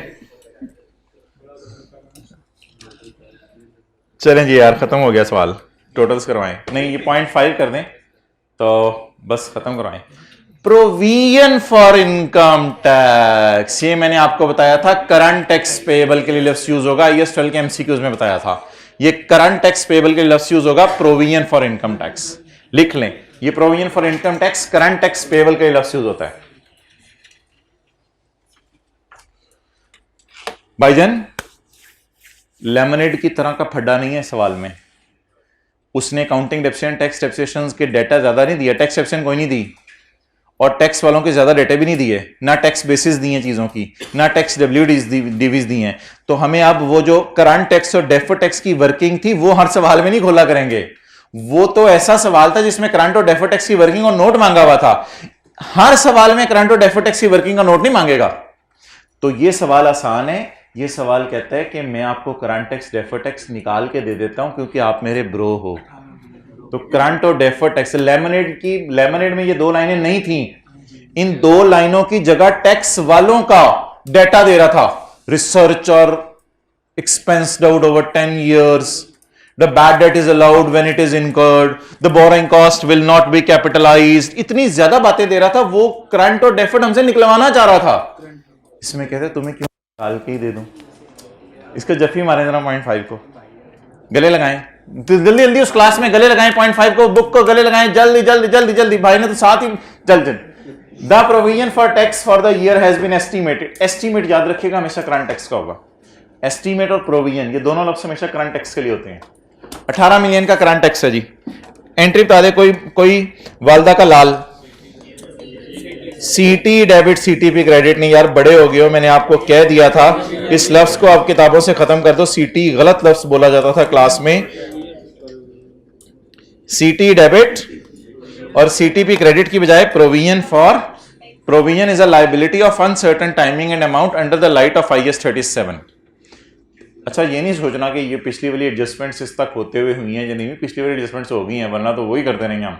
चलें जी यार, खत्म हो गया सवाल। टोटल्स करवाएं, नहीं ये 0.5 कर दें तो बस खत्म करवाएं। प्रोविजन फॉर इनकम टैक्स, ये मैंने आपको बताया था करंट टैक्स पेएबल के लिए लफ्ज यूज होगा। IAS 12 के MCQs में बताया था, ये करंट टैक्स पेएबल के लिए लफ्ज यूज होगा प्रोविजन फॉर इनकम टैक्स। लिख लें, ये provision for income tax current tax payable के लिए लफ्ज यूज होता है। भाईजान लेमनेड की तरह का फड्डा नहीं है सवाल में। उसने काउंटिंग डेप्सियन टैक्स डेप्सिएशन के डेटा ज्यादा नहीं दिया, टैक्स डेप्सियन कोई नहीं दी, और टैक्स वालों के ज्यादा डेटा भी नहीं दिए, ना टैक्स बेसिस दिए चीजों की, ना टैक्स डब्ल्यूडीज दी हैं। तो हमें अब वो जो करंट टैक्स और डेफर्ड टैक्स की वर्किंग थी वो हर सवाल में नहीं खोला करेंगे। वो तो ऐसा सवाल था जिसमें करंट और डेफर्ड टैक्स की वर्किंग और नोट मांगा हुआ था। हर सवाल में करंट और डेफर्ड टैक्स की वर्किंग का नोट नहीं मांगेगा। तो ये सवाल आसान है। ये सवाल कहता है कि मैं आपको करंट टैक्स डेफर्ड टैक्स निकाल के दे देता हूं क्योंकि आप मेरे ब्रो हो। तो करंट और डेफर्ड टैक्स, लेमनेड में ये 2 लाइनें नहीं थी, इन 2 लाइनों की जगह टैक्स वालों का डेटा दे रहा था। रिसर्च और expensed out over 10 years, the bad debt is allowed when it is incurred, the borrowing cost will not be capitalized, इतनी ज्यादा बातें दे रहा था। वो करंट और डेफर्ड हमसे निकलवाना चाह रहा था। इसमें कहते तुम्हें क्यों निकाल के ही दे दूं, इसका जफी मारे जरा 0.5 को गले लगाएं, जल्दी जल्दी उस क्लास में गले लगाएं, 0.5 को बुक को गले लगाएं, जल्दी जल्दी जल्दी जल्दी। भाई ने तो साथ ही जल्दी। The provision for tax for the year has been estimated, estimate याद रखिएगा हमेशा करंट टैक्स का होगा। एस्टिमेट और प्रोविजन ये दोनों लफ्ज हमेशा करंट टैक्स के लिए होते हैं। 18 मिलियन का करंट टैक्स है जी। एंट्री बता दे कोई वालदा का लाल। सीटी डेबिट सीटीपी क्रेडिट नहीं यार, बड़े हो गए हो, मैंने आपको कह दिया था इस लफ्ज को आप किताबों से खत्म कर दो। सीटी गलत लफ्ज बोला जाता था क्लास में। सीटी डेबिट और सीटीपी क्रेडिट की बजाय provision for, provision is a liability of uncertain timing and amount under the light of IAS 37। अच्छा ये नहीं सोचना कि ये पिछली वाली एडजस्टमेंट्स इस तक होते हुए हुई हैं या नहीं, पिछली वाली एडजस्टमेंट्स हो गई हैं, वरना तो वही करते रहेंगे हम।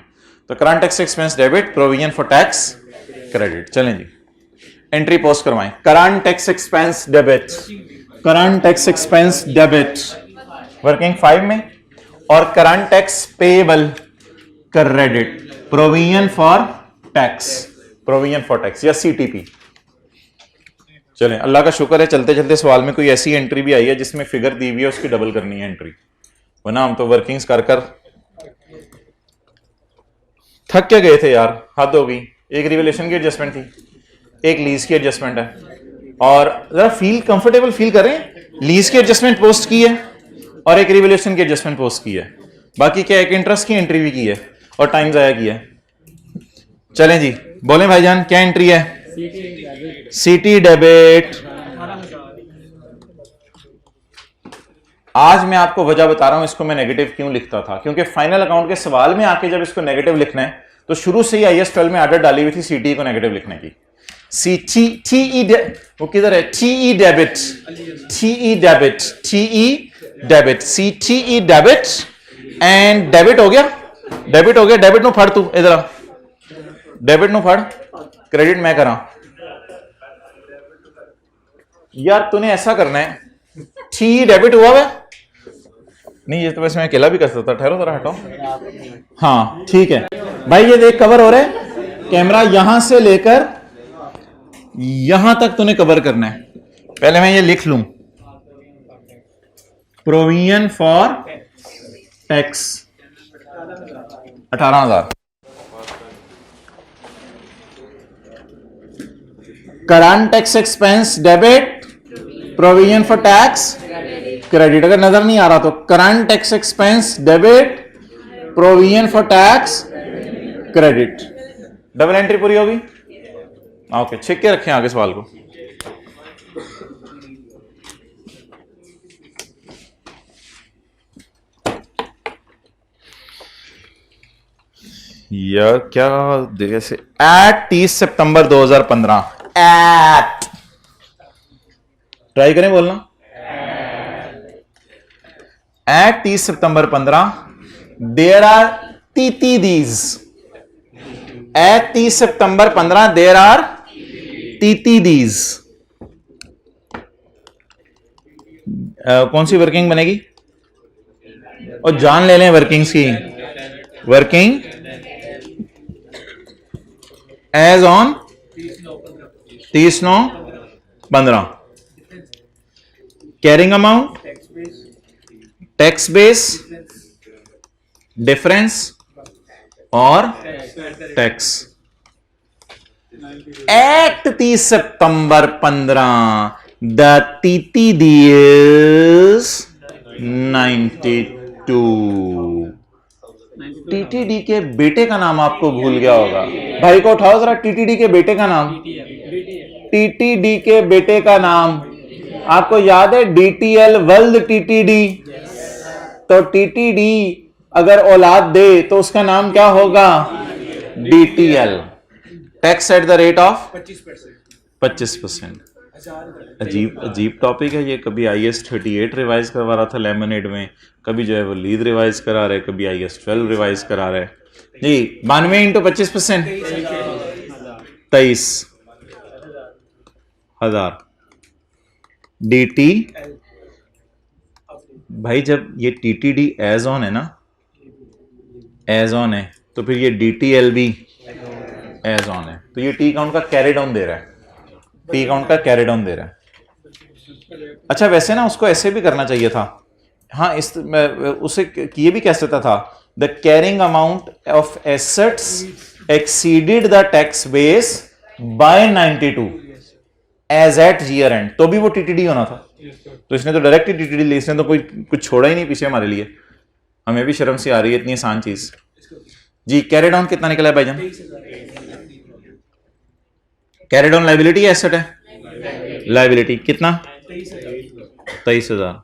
तो current tax expense debit, provision for tax credit. चलें जी एंट्री पोस्ट करवाएं। Current tax expense debit, current tax expense debit working 5 में, और current tax payable credit, provision for tax, provision for tax या सीटीपी। चलें अल्लाह का शुक्र है चलते चलते सवाल में कोई ऐसी एंट्री भी आई है जिसमें फिगर दी हुई है उसकी डबल करनी है एंट्री, वरना हम तो वर्किंग्स कर कर थक के गए थे यार, हद हो गई। एक रिवोल्यूशन की एडजस्टमेंट थी, एक लीज की एडजस्टमेंट है, और जरा फील कंफर्टेबल फील करें। लीज की एडजस्टमेंट पोस्ट की है और एक रिवोल्यूशन की एडजस्टमेंट पोस्ट की है, बाकी क्या एक इंटरेस्ट की एंट्री भी की है और टाइम जाया किया है। चलें जी बोलें भाईजान क्या एंट्री है? सीटी डेबिट आज मैं आपको वजह बता रहा हूं इसको मैं नेगेटिव क्यों लिखता था, क्योंकि फाइनल अकाउंट के सवाल में आके जब इसको नेगेटिव लिखना है तो शुरू से ही IAS 12 में आदत डाली हुई थी CTE को नेगेटिव लिखने की। वो किधर है? TE debit, TE debit, TE debit, CTE debit and debit हो गया, डेबिट हो गया। डेबिट नु फड़ तू इधर आ, डेबिट नु फड़, क्रेडिट मैं करा। यार तूने ऐसा करना है, TE डेबिट हुआ है नहीं, ये तो वैसे मैं अकेला भी कर सकता। ठहरो जरा, हटाओ। हाँ ठीक है भाई, ये देख कवर हो रहा है कैमरा, यहां से लेकर यहां तक तूने कवर करना है। पहले मैं ये लिख लूं, provision for tax 18,000, current tax expense debit, provision for tax credit. अगर नजर नहीं आ रहा तो current tax expense debit, provision for tax credit. Double entry पूरी होगी। ओके, छिक के रखें आगे सवाल को। यार क्या जैसे एट 30 सितंबर 2015, एट, ट्राई करें बोलना, at 30 September 15 there are TT these. At 30 September 15 there are TT these. कौन सी वर्किंग बनेगी? और जान ले लें वर्किंग्स की। Working as on 30/9/15, carrying amount, tax base, difference और tax. Act 30 September 15 the TT is 92। TTD के बेटे का नाम आपको भूल गया होगा। भाई को उठाओ जरा, TTD के बेटे का नाम, TTD के बेटे का नाम आपको याद है? DTL, वल्द TTD। तो TTD अगर औलाद दे तो उसका नाम क्या होगा? DTL। Tax at the rate of 25%। अजीब टॉपिक है ये। कभी IAS 38 रिवाइज करवा रहा था लेमनेड में, कभी जो है वो लीद रिवाइज करा रहे, कभी IAS 12 रिवाइज करा रहे जी। 92 इंटू 25%, 23,000 DT। भाई जब ये TTD एज ऑन है ना, एज ऑन है, तो फिर ये DTL भी एज ऑन है, तो ये टी काउंट का कैरी डाउन दे रहा है, टी काउंट का कैरी डाउन दे रहा है। अच्छा वैसे ना उसको ऐसे भी करना चाहिए था। हाँ, इस उसे ये भी कह सकता था, the carrying amount of assets exceeded the tax base by 92 as at year end, तो भी वो TTD होना था। तो इसने तो डायरेक्ट TTD ली, इसने तो कोई कुछ छोड़ा ही नहीं पीछे हमारे लिए। हमें भी शर्म सी आ रही है, इतनी आसान चीज जी। कैरी डाउन कितना निकला है भाईजान? कैरी डाउन लाइबिलिटी है, एसेट है? लाइबिलिटी कितना? 23,000।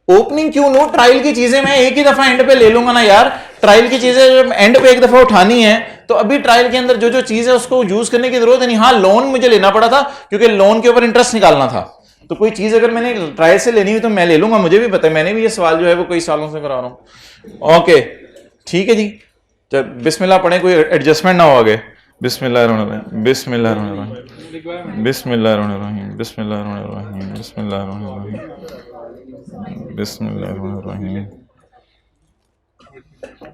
ओपनिंग क्यों नो? ट्रायल की चीजें मैं एक ही दफा एंड पे ले लूंगा ना यार। ट्रायल की चीजें जब एंड पे एक दफा उठानी है तो अभी ट्रायल के अंदर जो जो चीज है उसको यूज करने की जरूरत नहीं। हाँ, लोन मुझे लेना पड़ा था क्योंकि लोन के ऊपर इंटरेस्ट निकालना था, तो कोई चीज अगर मैंने ट्रायल से लेनी हुई तो मैं ले लूंगा, मुझे भी पता है, मैंने भी ये सवाल जो है वो कई सालों से करा रहा हूं। ओके ठीक है जी, जब बिस्मिल्लाह पढ़े, कोई एडजस्टमेंट ना हो आगे। बिस्मिल्लाहिर्रहमानिर्रहीम, बिस्मिल्लाहिर्रहमानिर्रहीम, बिस्मिल्लाहिर्रहमानिर्रहीम, बिस्मिल्लाहिर्रहमानिर्रहीम, बिस्मिल्लाहिर्रहमानिर्रहीम, बिस्मिल्लाहिर्रहमानिर्रहीम।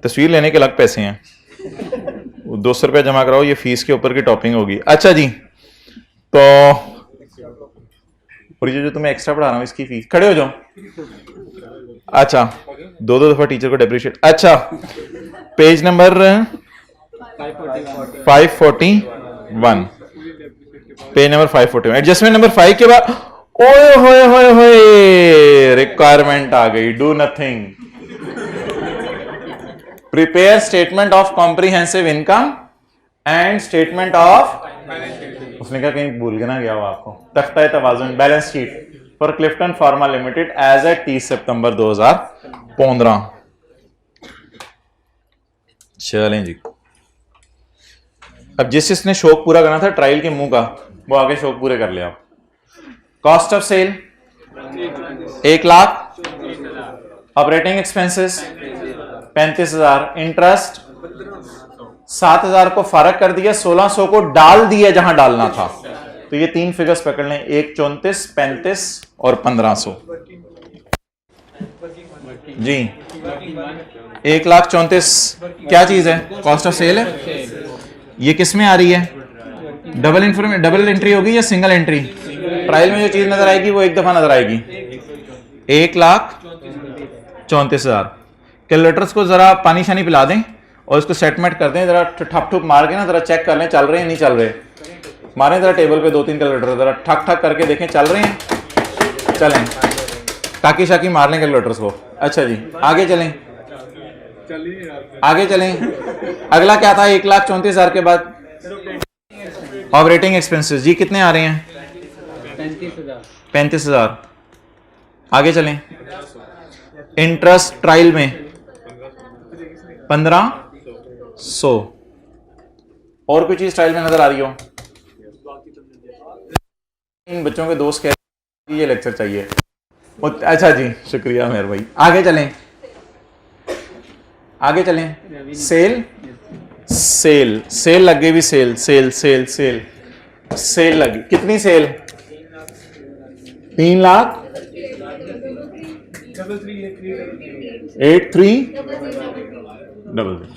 तस्वीर लेने के अलग पैसे हैं, 200 रुपया जमा कराओ, ये फीस के ऊपर की टॉपिंग होगी। अच्छा जी, तो और ये जो तुम्हें एक्स्ट्रा पढ़ा रहा हूं इसकी फीस, खड़े हो जाओ। अच्छा, दो दफा टीचर को डेप्रिशिएट। अच्छा, page number 541, page number 541, adjustment number 5 के बाद ओए होए होए होए रिक्वायरमेंट आ गई। Do nothing, prepare statement of comprehensive income and statement of उसने कहा कहीं भूल के ना गया हो आपको। तख्ता तवाज़ुन balance sheet for Clifton pharma limited as a 30 सितंबर 2015। चलें जी, अब जिसने शौक पूरा करना था ट्रायल के मुंह का, वो आगे शौक पूरे कर लिया। Cost of sale 1 lakh, operating expenses 35,000, interest 7,000 को फारग कर दिया, 1600 को डाल दिया जहां डालना था। तो ये 3 फिगर्स पकड़ लें, 1 34, 35 और 1500 जी। 1,34,000 क्या चीज है? कॉस्ट ऑफ सेल है। ये किस में आ रही है? डबल एंट्री होगी या सिंगल एंट्री? ट्रायल में जो चीज नजर आएगी वो एक दफा नजर आएगी। 1,34,000। कैलकुलेटर्स को जरा पानी शानी पिला दें और इसको सेटमेंट कर दें, जरा ठप ठुप मार के ना जरा चेक कर लें चल रहे हैं नहीं चल रहे। मारें जरा टेबल पे 2-3 कैलकुलेटर, जरा ठक ठक करके देखें चल रहे हैं, चलें। टाकी शाकी मार लें कैलकुलेटर्स को। अच्छा जी, आगे चलें, आगे चलें। अगला क्या था? 1,34,000 के बाद ऑपरेटिंग एक्सपेंसेस जी कितने आ रहे हैं? 35,000। आगे चलें। इंटरेस्ट ट्रायल में 1500। और कोई चीज ट्रायल में नजर आ रही हो? इन बच्चों के दोस्त कह रहे हैं ये लेक्चर चाहिए। अच्छा जी, शुक्रिया मेहर भाई। आगे चलें, आगे चलें। सेल सेल सेल लग गई भी, sale sale sale sale sale लगी। कितनी सेल? 3,83,000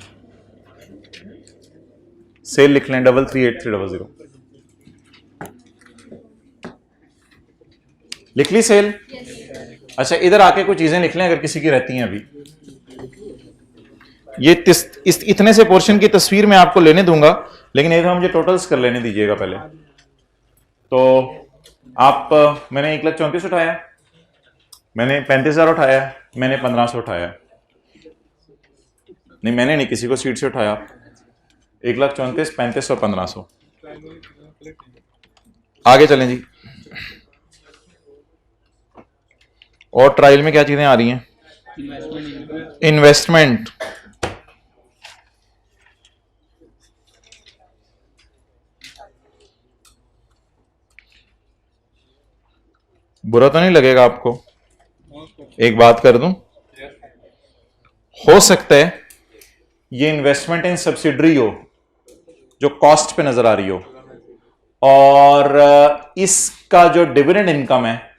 सेल लिख लें, 33,83,000 लिख ली सेल। अच्छा, इधर आके कुछ चीजें लिख लें अगर किसी की रहती हैं। अभी ये इतने से पोर्शन की तस्वीर मैं आपको लेने दूंगा, लेकिन एक मुझे टोटल्स कर लेने दीजिएगा पहले। तो आप मैंने 1,34,000 उठाया, मैंने 35,000 उठाया, मैंने 1500 उठाया। नहीं, मैंने नहीं, किसी को सीट से उठाया। 1,34,000, 35 और 1500। आगे चलें जी। और ट्रायल में क्या चीजें आ रही हैं? इन्वेस्टमेंट बुरा तो नहीं लगेगा आपको? एक बात कर दूं, हो सकता है ये इन्वेस्टमेंट इन सब्सिडरी हो जो कॉस्ट पे नजर आ रही हो, और इसका जो डिविडेंड इनकम है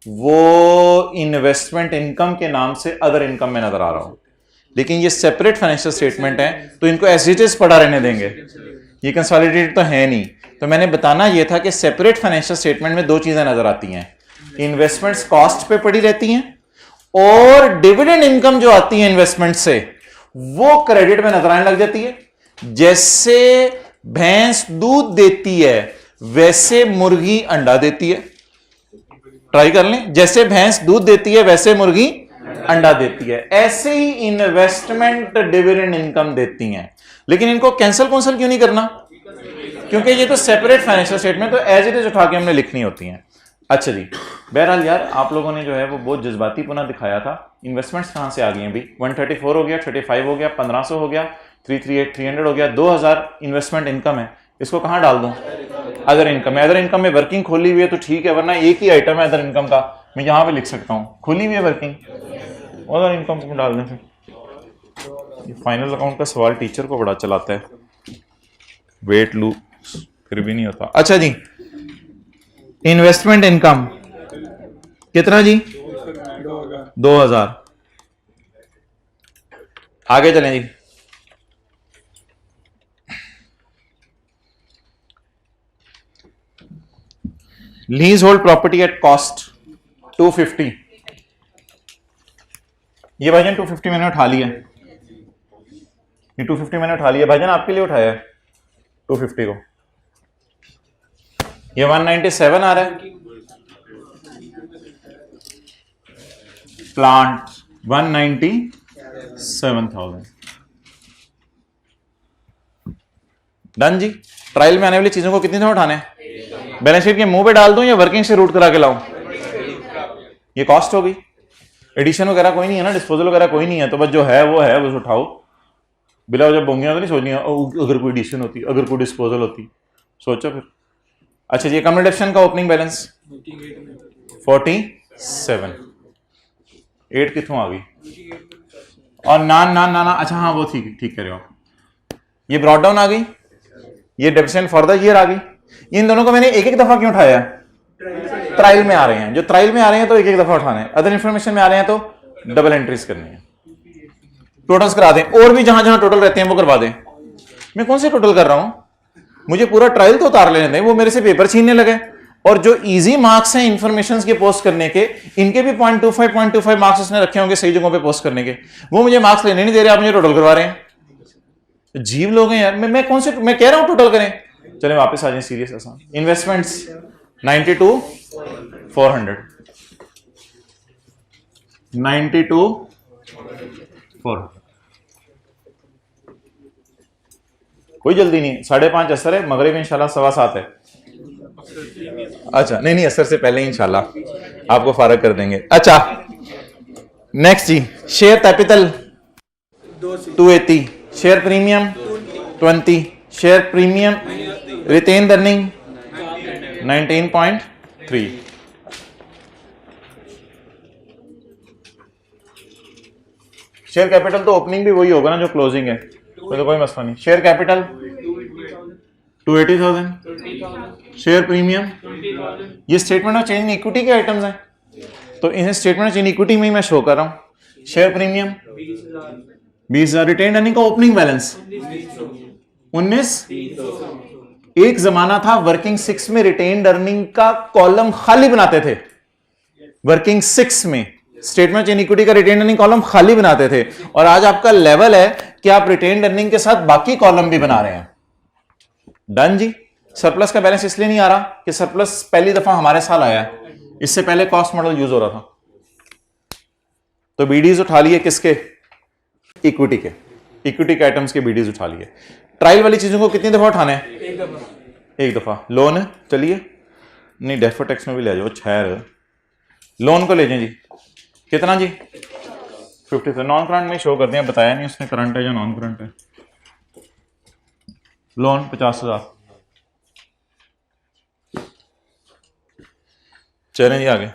वो इन्वेस्टमेंट इनकम के नाम से अदर इनकम में नजर आ रहा हो। लेकिन ये सेपरेट फाइनेंशियल स्टेटमेंट है, तो इनको एज इट इज पड़ा रहने देंगे, ये कंसोलिडेटेड तो है नहीं। तो मैंने बताना यह था कि सेपरेट फाइनेंशियल स्टेटमेंट में 2 चीजें नजर आती हैं, इन्वेस्टमेंट्स कॉस्ट पे पड़ी रहती हैं, और डिविडेंड इनकम जो आती है इन्वेस्टमेंट से वो क्रेडिट में नजर आने लग जाती है। जैसे भैंस दूध देती है वैसे मुर्गी अंडा देती है। ट्राई कर लें, जैसे भैंस दूध देती है वैसे मुर्गी अंडा देती है, ऐसे ही इन्वेस्टमेंट डिविडेंड इनकम देती हैं। लेकिन इनको कैंसिल क्यों नहीं करना? क्योंकि ये तो सेपरेट फाइनेंशियल स्टेटमेंट, तो एज इट इज उठा के हमने लिखनी होती हैं। अच्छा जी, बहरहाल यार आप लोगों ने जो है वो बहुत जज्बाती पुना दिखाया था। इन्वेस्टमेंट्स कहां से आ गई हैं अभी? 134 हो गया, 35 हो गया, 1500 हो गया, 338,300 हो गया, 2000 इन्वेस्टमेंट इनकम है। इसको कहां डाल दूं? अदर इनकम है। अदर इनकम में वर्किंग खोली हुई है तो ठीक है, वरना एक ही आइटम है अदर इनकम का, मैं यहां पे लिख सकता हूं खुली हुई है वर्किंग, अदर इनकम को डाल दें। फिर फाइनल अकाउंट का सवाल टीचर को बड़ा चलाता है, वेट लू फिर भी नहीं होता। अच्छा जी, इन्वेस्टमेंट इनकम कितना जी? 2000। आगे चलें जी। Leasehold property at cost 250। ये भाईजान 250 मैंने उठा लिया, ये 250 मैंने उठा लिया भाईजान, आपके लिए उठाया है 250 को। ये 197 आ रहा है। प्लांट 197,000। डन जी। ट्रायल में आने वाली चीजों को कितनी समय उठाना है? बैलेंस शीट के मुंह पे डाल दूं या वर्किंग से रूट करा के लाऊं? ये कॉस्ट होगी, एडिशन वगैरह कोई नहीं है ना, डिस्पोजल वगैरह कोई नहीं है, तो बस जो है वो है, बस उठाओ। बिला जब बोंगियां तो नहीं सोचनी अगर कोई एडिशन होती, अगर कोई डिस्पोजल होती, सोचो फिर। अच्छा जी, कम रिडक्शन का ओपनिंग बैलेंस 47, 8 कितों आ गई? और ना अच्छा हाँ वो ठीक कह रहे हो आप। ये ब्रॉड डाउन आ गई, ये डेफिशिएंट फॉर द ईयर आ गई। इन दोनों को मैंने एक एक दफा क्यों उठाया? ट्रायल में आ रहे हैं, जो ट्रायल में आ रहे हैं तो एक एक दफा उठाने हैं, अदर इंफॉर्मेशन में आ रहे हैं तो डबल एंट्रीज करनी है। टोटल्स करा दें, और भी जहां जहां टोटल रहते हैं वो करवा दें। मैं कौन से टोटल कर रहा हूं, मुझे पूरा ट्रायल तो उतार लेने दें। वो मेरे से पेपर छीनने लगे, और जो इजी मार्क्स हैं इंफॉर्मेशन के पोस्ट करने के, इनके भी 0.25 मार्क्स उसने रखे होंगे सही जगहों पे पोस्ट करने के, वो मुझे मार्क्स लेने नहीं दे रहे, आप मुझे टोटल करवा रहे हैं। अजीब लोग हैं यार। मैं कौन से, मैं कह रहा हूं टोटल करें। चले वापस आ जाए सीरियस आसान। इन्वेस्टमेंट्स 92,400, 92,400, कोई जल्दी नहीं, 5:30 असर है, मगरिब इंशाल्लाह 7:15 है। अच्छा नहीं असर से पहले ही इंशाल्लाह आपको फारग कर देंगे। अच्छा नेक्स्ट जी, share capital 280, share premium 20, share premium retain earning 19.3। Share capital तो ओपनिंग भी वही होगा ना जो क्लोजिंग है, तो कोई मसला नहीं। शेयर कैपिटल 280,000, शेयर प्रीमियम, ये statement of change in equity के आइटम्स हैं, तो इन्हें statement of change in equity में ही मैं शो कर रहा हूं। शेयर प्रीमियम 20,000, रिटेन अर्निंग का ओपनिंग बैलेंस 19। एक जमाना था वर्किंग 6 में रिटेन अर्निंग का कॉलम खाली बनाते थे, वर्किंग 6 में स्टेटमेंट इन इक्विटी का रिटेन अर्निंग कॉलम खाली बनाते थे, और आज आपका लेवल है कि आप रिटेन अर्निंग के साथ बाकी कॉलम भी बना रहे हैं। डन जी। सरप्लस का बैलेंस इसलिए नहीं आ रहा कि सरप्लस पहली दफा हमारे साल आया है, इससे पहले कॉस्ट मॉडल यूज हो रहा था। तो बीडीज उठा लिए किसके? इक्विटी के, इक्विटी के आइटम्स के बीडीज उठा लिए। ट्रायल वाली चीजों को कितनी दफा उठाने हैं? एक दफा। लोन चलिए, नहीं डेफर टैक्स में भी ले जाओ, खैर लोन को ले जाए जी, कितना जी? 50। नॉन करंट में शो कर दिया, बताया नहीं उसने करंट है या नॉन करंट है। लोन 50,000। चलें जी आगे।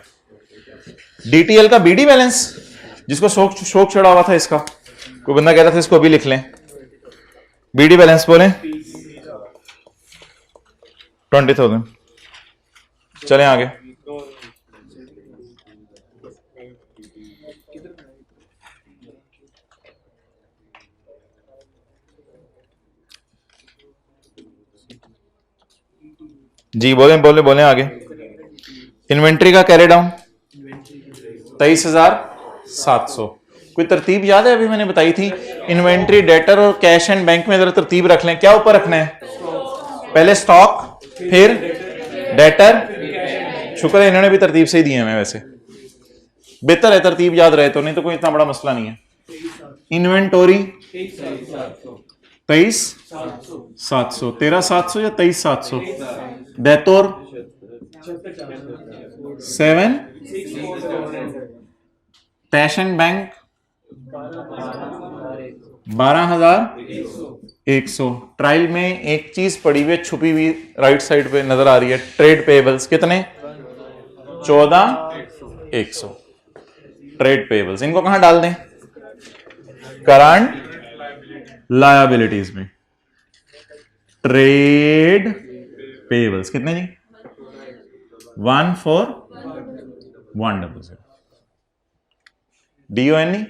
डीटीएल का बीडी बैलेंस, जिसको शोक चढ़ा हुआ था इसका, कोई बंदा कहता था इसको अभी लिख लें। बीडी बैलेंस बोले 20,000। चलें आगे। जी बोले आगे। इन्वेंट्री का कैरी डाउन 23,700। कोई तरतीब याद है? अभी मैंने बताई थी इन्वेंट्री, डेटर और कैश एंड बैंक में जरा तरतीब रख लें। क्या ऊपर रखना है? पहले स्टॉक, फिर डेटर। शुक्र है इन्होंने भी तरतीब से ही दिए हैं, वैसे बेहतर है तरतीब याद रहे तो, नहीं तो कोई इतना बड़ा मसला नहीं है। इन्वेंटोरी 23,700, 13,700 या 23,700। Detour 7, cash and bank 12,100। Trial में एक चीज पड़ी हुई छुपी हुई राइट साइड पे नजर आ रही है, ट्रेड पेबल्स कितने? 14,100। ट्रेड पेबल्स, इनको कहां डाल दें? करंट लायबिलिटीज में। ट्रेड पेबल्स कितने जी? 14,100। DON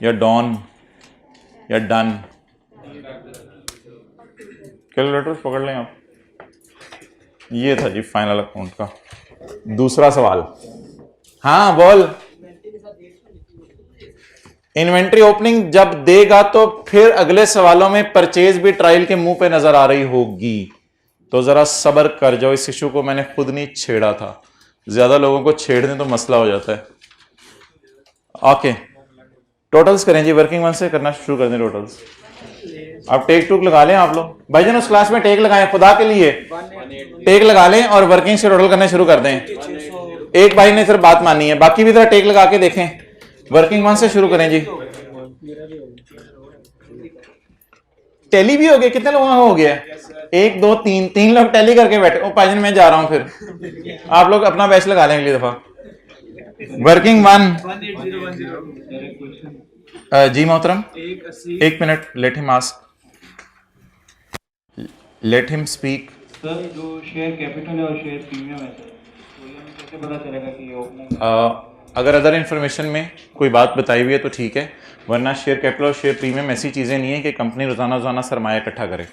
या डॉन या डन, कैलकुलेटर पकड़ लें आप। ये था जी फाइनल अकाउंट का दूसरा सवाल। हाँ बोल। इन्वेंट्री ओपनिंग जब देगा तो फिर अगले सवालों में परचेज भी ट्रायल के मुंह पे नजर आ रही होगी, तो जरा सब्र कर जाओ। इस इशू को मैंने खुद नहीं छेड़ा था, ज्यादा लोगों को छेड़ दें तो मसला हो जाता है। ओके टोटल्स करें जी, वर्किंग वन से करना शुरू कर दें टोटल्स। अब टेक टूक लगा लें आप लोग भाईजान, उस क्लास में टेक लगाएं खुदा के लिए, टेक लगा लें और वर्किंग से टोटल करने शुरू कर दें। एक भाई ने सिर्फ बात मानी है, बाकी भी जरा टेक लगा के देखें। वर्किंग वन से शुरू करें जी। टैली भी हो गया, कितने लोगों का हो गया? 1 2 3 3 लोग टैली करके बैठे। ओ भाईजान मैं जा रहा हूं, फिर आप लोग अपना बैच लगा लें अगली दफा। वर्किंग वन जी मोहतरम, 1 minute, let him ask, let him speak. Sir जो शेयर कैपिटल है और शेयर प्रीमियम है सर, तो ये हमें कैसे पता चलेगा कि ये ओपनिंग? अगर अदर इन्फॉर्मेशन में कोई बात बताई हुई है तो ठीक है, वरना शेयर कैपिटल और शेयर प्रीमियम ऐसी चीज़ें नहीं है कि कंपनी रोजाना रोजाना सरमाया इकट्ठा करे।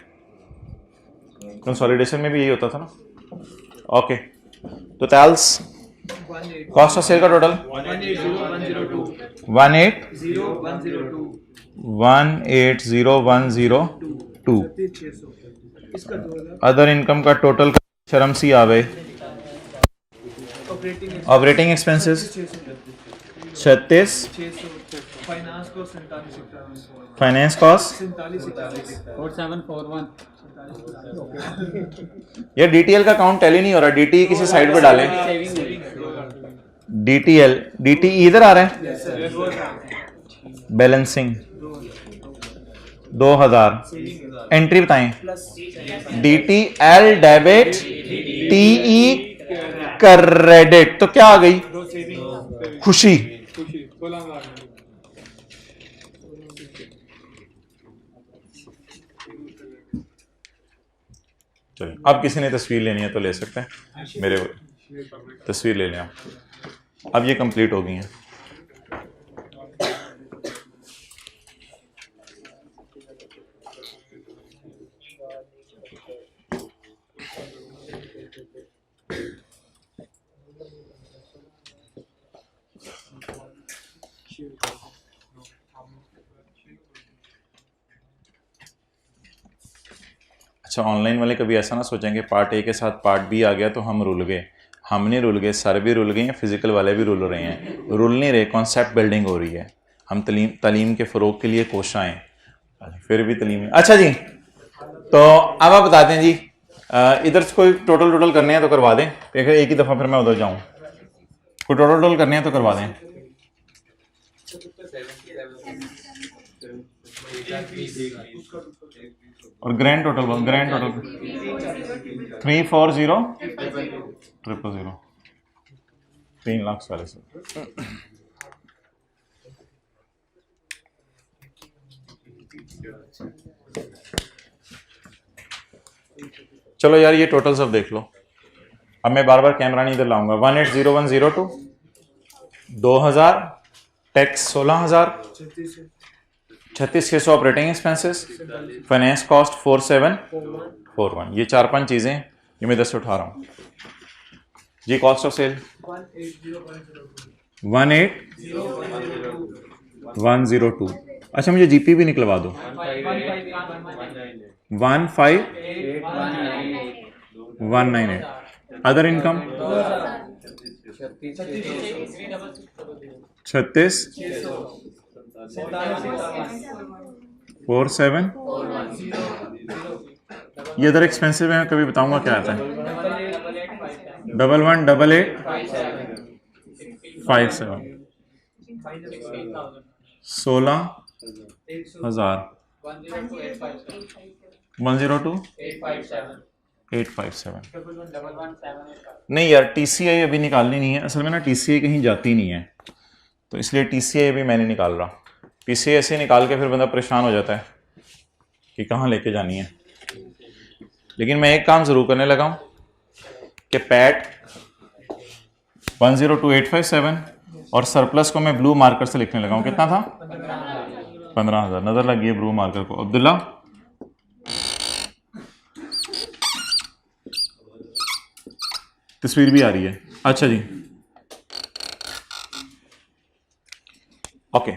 कंसोलिडेशन में भी यही होता था ना। ओके, तो टैल्स कॉस्ट ऑफ सेल का टोटल 180,102। अदर इनकम का टोटल शर्म सी आवे। ऑपरेटिंग एक्सपेंसेस 36, फाइनेंस कॉस्ट ये डीटीएल का काउंट टैली नहीं हो रहा, डीटी किसी साइड पे डालें। डीटीएल डीटीई इधर आ रहा है। बैलेंसिंग 2000, एंट्री बताएं। डीटीएल डेबिट, टीई क्रेडिट, तो क्या आ गई? खुशी। चलिए, अब किसी ने तस्वीर लेनी है तो ले सकते हैं, मेरे तस्वीर ले लें आप। अब ये कंप्लीट हो गई हैं। अच्छा, ऑनलाइन वाले कभी ऐसा ना सोचेंगे पार्ट ए के साथ पार्ट बी आ गया तो हम रुल गए। हम नहीं रुल गए, सर भी रुल गए हैं, फिजिकल वाले भी रुल रहे हैं। रुल नहीं रहे, कॉन्सेप्ट बिल्डिंग हो रही है। हम तालीम के फ़रोग के लिए कोशिश हैं, फिर भी तालीम। अच्छा जी, तो अब आप बताते हैं जी, इधर से कोई टोटल करने हैं तो करवा दें, एक ही दफ़ा फिर मैं उधर जाऊँ। कोई टोटल करने हैं तो करवा दें। और ग्रैंड टोटल 340,000,000, 3,40,000। चलो यार, ये टोटल सब देख लो। अब मैं बार बार कैमरा नहीं इधर लाऊंगा। 180,102, 2000 tax 16,000, 36,600 operating expenses, finance cost 4741। ये 4-5 चीज़ें ये मैं इधर से उठा रहा हूँ जी। Cost of cell 18102। अच्छा, मुझे जीपी भी निकलवा दो। 15198। Other income 36,47। ये अदर एक्सपेंसिव में कभी बताऊंगा क्या आता है। 118857, 16,000, 102,857। नहीं यार, टीसीआई अभी निकालनी नहीं है। असल में ना टीसीआई कहीं जाती नहीं है, तो इसलिए टीसीआई अभी मैं नहीं निकाल रहा। टीसीआई ऐसे निकाल के फिर बंदा परेशान हो जाता है कि कहाँ लेके जानी है। लेकिन मैं एक काम ज़रूर करने लगा हूँ कि पैट 102,857 और सरप्लस को मैं ब्लू मार्कर से लिखने लगा हूँ। कितना था? 15,000। नजर लगी है ब्लू मार्कर को। अब्दुल्ला, तस्वीर भी आ रही है। अच्छा जी, ओके,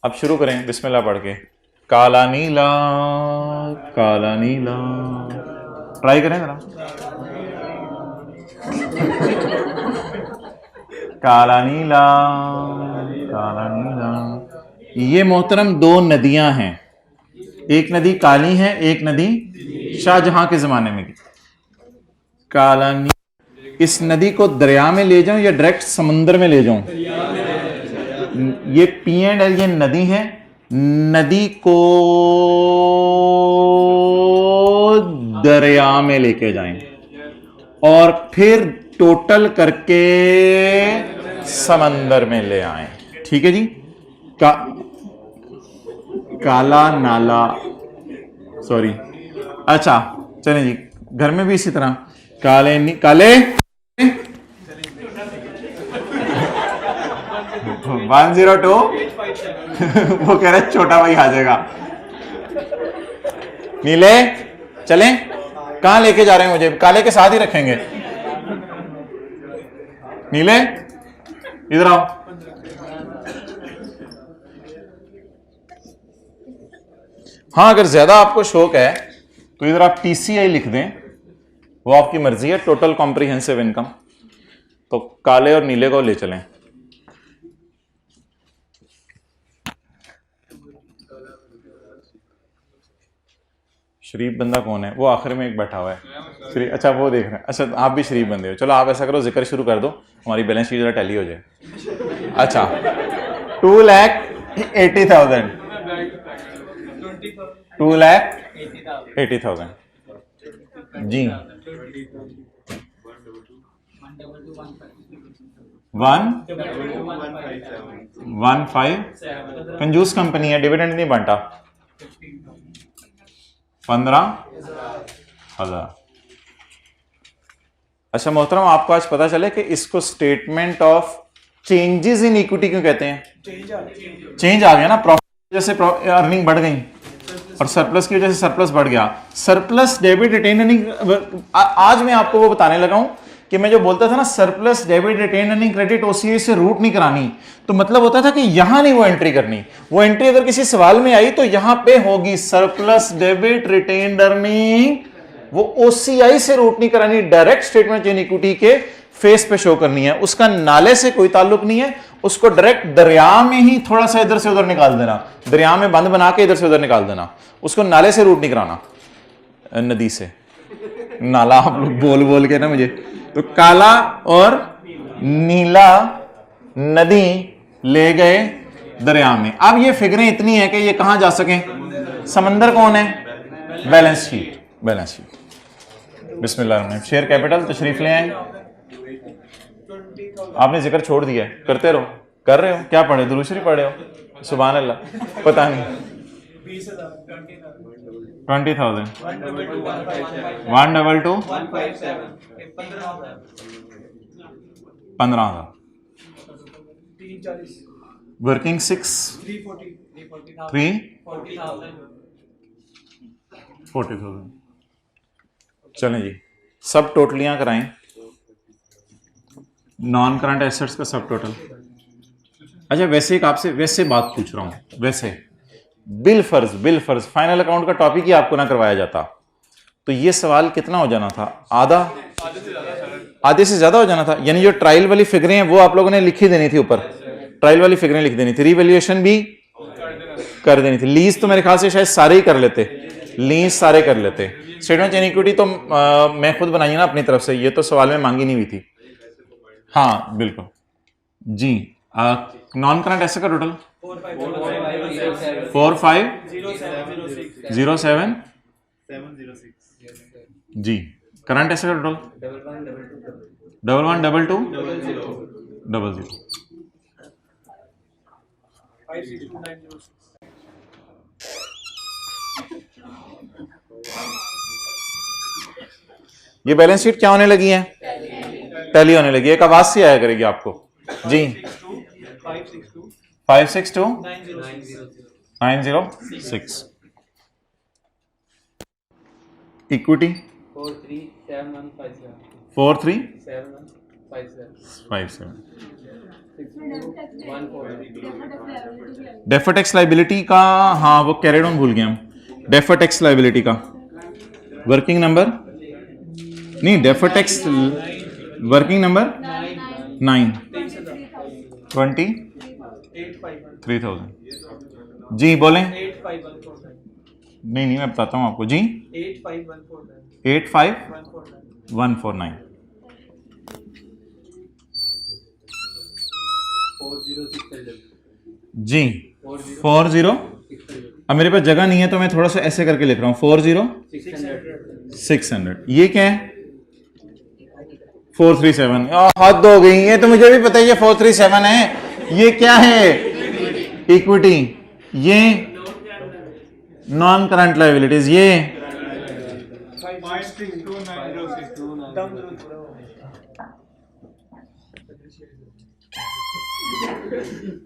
अब शुरू करें बिस्मिल्लाह पढ़ के। काला नीला काला नीला, ट्राई करें जरा। काला नीला काला नीला। ये मोहतरम 2 नदियां हैं। एक नदी काली है, एक नदी शाहजहां के जमाने में की। काला इस नदी को दरिया में ले जाऊं या डायरेक्ट समंदर में ले जाऊं? ये पी एंड एल, ये नदी है, नदी को दरिया में लेके जाएं और फिर टोटल करके समंदर में ले आए। ठीक है जी। काला नाला, सॉरी, अच्छा चलें जी। घर में भी इसी तरह काले 102 वो कह रहे छोटा भाई आ जाएगा। नीले चलें, कहां लेके जा रहे हैं? मुझे काले के साथ ही रखेंगे। नीले इधर आओ। हाँ, अगर ज्यादा आपको शौक है तो इधर आप टीसीआई लिख दें, वो आपकी मर्जी है, टोटल कॉम्प्रिहेंसिव इनकम। तो काले और नीले को ले चलें। शरीफ बंदा कौन है? वो आखिर में एक बैठा हुआ है शरीफ। अच्छा वो देख रहे हैं। अच्छा आप भी शरीफ बंदे हो। चलो आप ऐसा करो, जिक्र शुरू कर दो, हमारी बैलेंस शीट जरा टैली हो जाए। अच्छा 2,80,000 2,80,000 जी। 1,15 कंजूस कंपनी है, डिविडेंड नहीं बांटा। 15,000। अच्छा मोहतरम, आपको आज पता चले कि इसको statement of changes in equity क्यों कहते हैं? चेंज आ गया ना, प्रॉफिट की वजह से अर्निंग बढ़ गई और सरप्लस की वजह से सरप्लस बढ़ गया। सरप्लस डेबिट रिटेन अर्निंग, आज मैं आपको वो बताने लगा हूं कि मैं जो बोलता था ना surplus debit retain earning credit OCA से रूट नहीं करानी, तो मतलब होता था कि यहां नहीं वो एंट्री करनी। वो एंट्री अगर किसी सवाल में आई तो यहां पे होगी सरप्लस डेबिट रिटेन अर्निंग, वो ओसीआई से रूट नहीं करानी, डायरेक्ट स्टेटमेंट इन इक्विटी के फेस पे शो करनी है। उसका नाले से कोई ताल्लुक नहीं है, उसको डायरेक्ट दरिया में ही थोड़ा सा इधर से उधर निकाल देना, दरिया में बंद बना के इधर से उधर निकाल देना, उसको नाले से रूट नहीं कराना, नदी से। नाला आप लोग बोल बोल के ना मुझे। तो काला और नीला नदी ले गए दरिया में। अब ये फिगरें इतनी है कि ये कहां जा सके? समंदर कौन है? Balance sheet. बैलेंस शीट बिस्मिल्लाह। शेयर कैपिटल तशरीफ ले आए। आपने जिक्र छोड़ दिया है, करते रहो। कर रहे हो क्या? पढ़े दुरूद शरीफ पढ़े हो? सुभान अल्लाह। पता नहीं 20,000 122 15,000 वर्किंग 6 340,000। चलें जी, सब टोटलियां कराएं। नॉन करंट एसेट्स का सब टोटल। अच्छा वैसे एक आपसे वैसे बात पूछ रहा हूं, वैसे बिल फर्ज फाइनल अकाउंट का टॉपिक ही आपको ना करवाया जाता तो ये सवाल कितना हो जाना था? आधे से ज्यादा हो जाना था। यानी जो ट्रायल वाली फिगरें हैं वो आप लोगों ने लिखी देनी थी, ऊपर ट्रायल वाली फिगरें लिख देनी थी, रिवैल्यूएशन भी कर देनी थी। लीज तो मेरे ख्याल से शायद सारे ही कर लेते, लीज सारे कर लेते। स्टेटमेंट इन इक्विटी तो मैं खुद बनाई ना अपनी तरफ से, ये तो सवाल में मांगी नहीं हुई थी। हाँ बिल्कुल जी। नॉन करंट एसेट का टोटल 4507 जी। करंट एसेट का टोटल 112200। ये बैलेंस शीट क्या होने लगी है? टैली होने लगी है। एक आवाज से आया करेगी आपको जी। 562-906 इक्विटी 437157 डेफर टैक्स लाइबिलिटी का, हाँ वो कैरिड ऑन भूल गए हम। डेफर टैक्स लाइबिलिटी का वर्किंग नंबर नहीं, डेफर टैक्स वर्किंग नंबर 9 23,000 जी। बोलें नहीं मैं बताता हूँ आपको जी। 85149 85149 जी 40। अब मेरे पास जगह नहीं है तो मैं थोड़ा सा ऐसे करके लिख रहा हूँ 40600। ये क्या है 437। हद हो गई, ये तो मुझे भी पता है ये 437 है। ये क्या है इक्विटी, ये नॉन करंट लायबिलिटीज, ये 562906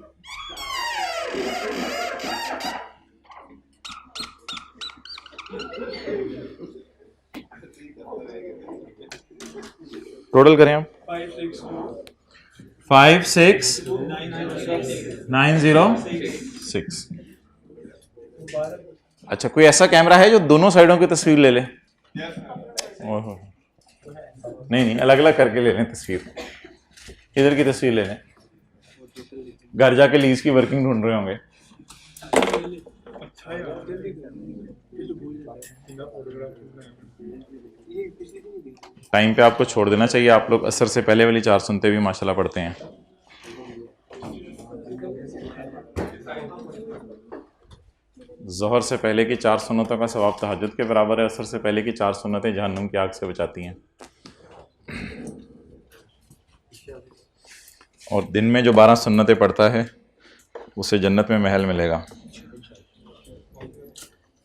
टोटल करें आप 56906। अच्छा कोई ऐसा कैमरा है जो दोनों साइडों की तस्वीर ले ले? ओहो नहीं अलग अलग करके ले लें तस्वीर। इधर की तस्वीर ले लें, घर जाके लीज की वर्किंग ढूंढ रहे होंगे। टाइम पे आपको छोड़ देना चाहिए। आप लोग असर से पहले वाली 4 सुनते भी माशाल्लाह पढ़ते हैं। ज़ोहर से पहले की 4 सुन्नतों का सवाब तहज्जुद के बराबर है। असर से पहले की 4 सुन्नतें जहन्नुम की आग से बचाती हैं। और दिन में जो 12 सुन्नतें पढ़ता है उसे जन्नत में महल मिलेगा।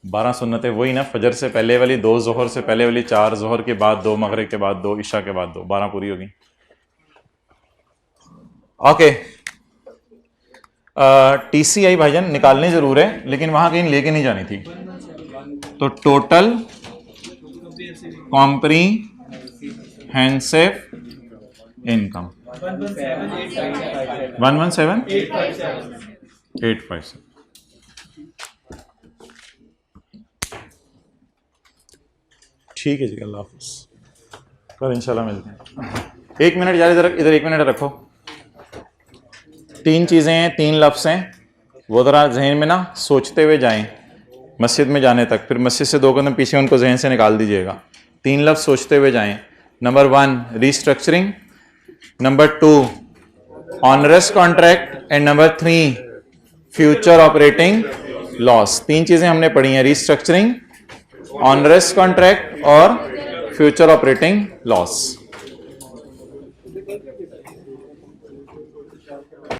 12 सुन्नतें वही ना, फजर से पहले वाली 2, ज़ोहर से पहले वाली 4, ज़ोहर के बाद 2, मगरिब के बाद 2, इशा के बाद 2, 12 पूरी होगी। ओके TCI भाईजान निकालनी जरूर है, लेकिन वहां कहीं लेके नहीं जानी थी। तो टोटल कॉम्प्रीहेंसिव इनकम 117,857। ठीक है जी, अल्लाह हाफिज़। कल इंशाल्लाह मिलते हैं। 1 मिनट यार, इधर 1 मिनट रखो। 3 चीज़ें हैं, 3 लफ्ज़ हैं, वो ज़रा जहन में ना सोचते हुए जाएं मस्जिद में जाने तक। फिर मस्जिद से 2 कदम पीछे उनको जहन से निकाल दीजिएगा। 3 लफ्ज़ सोचते हुए जाएं। Number 1 restructuring, number 2 onerous contract and number 3 future operating loss. 3 चीज़ें हमने पढ़ी हैं, रीस्ट्रक्चरिंग, ऑनरस कॉन्ट्रैक्ट और फ्यूचर ऑपरेटिंग लॉस।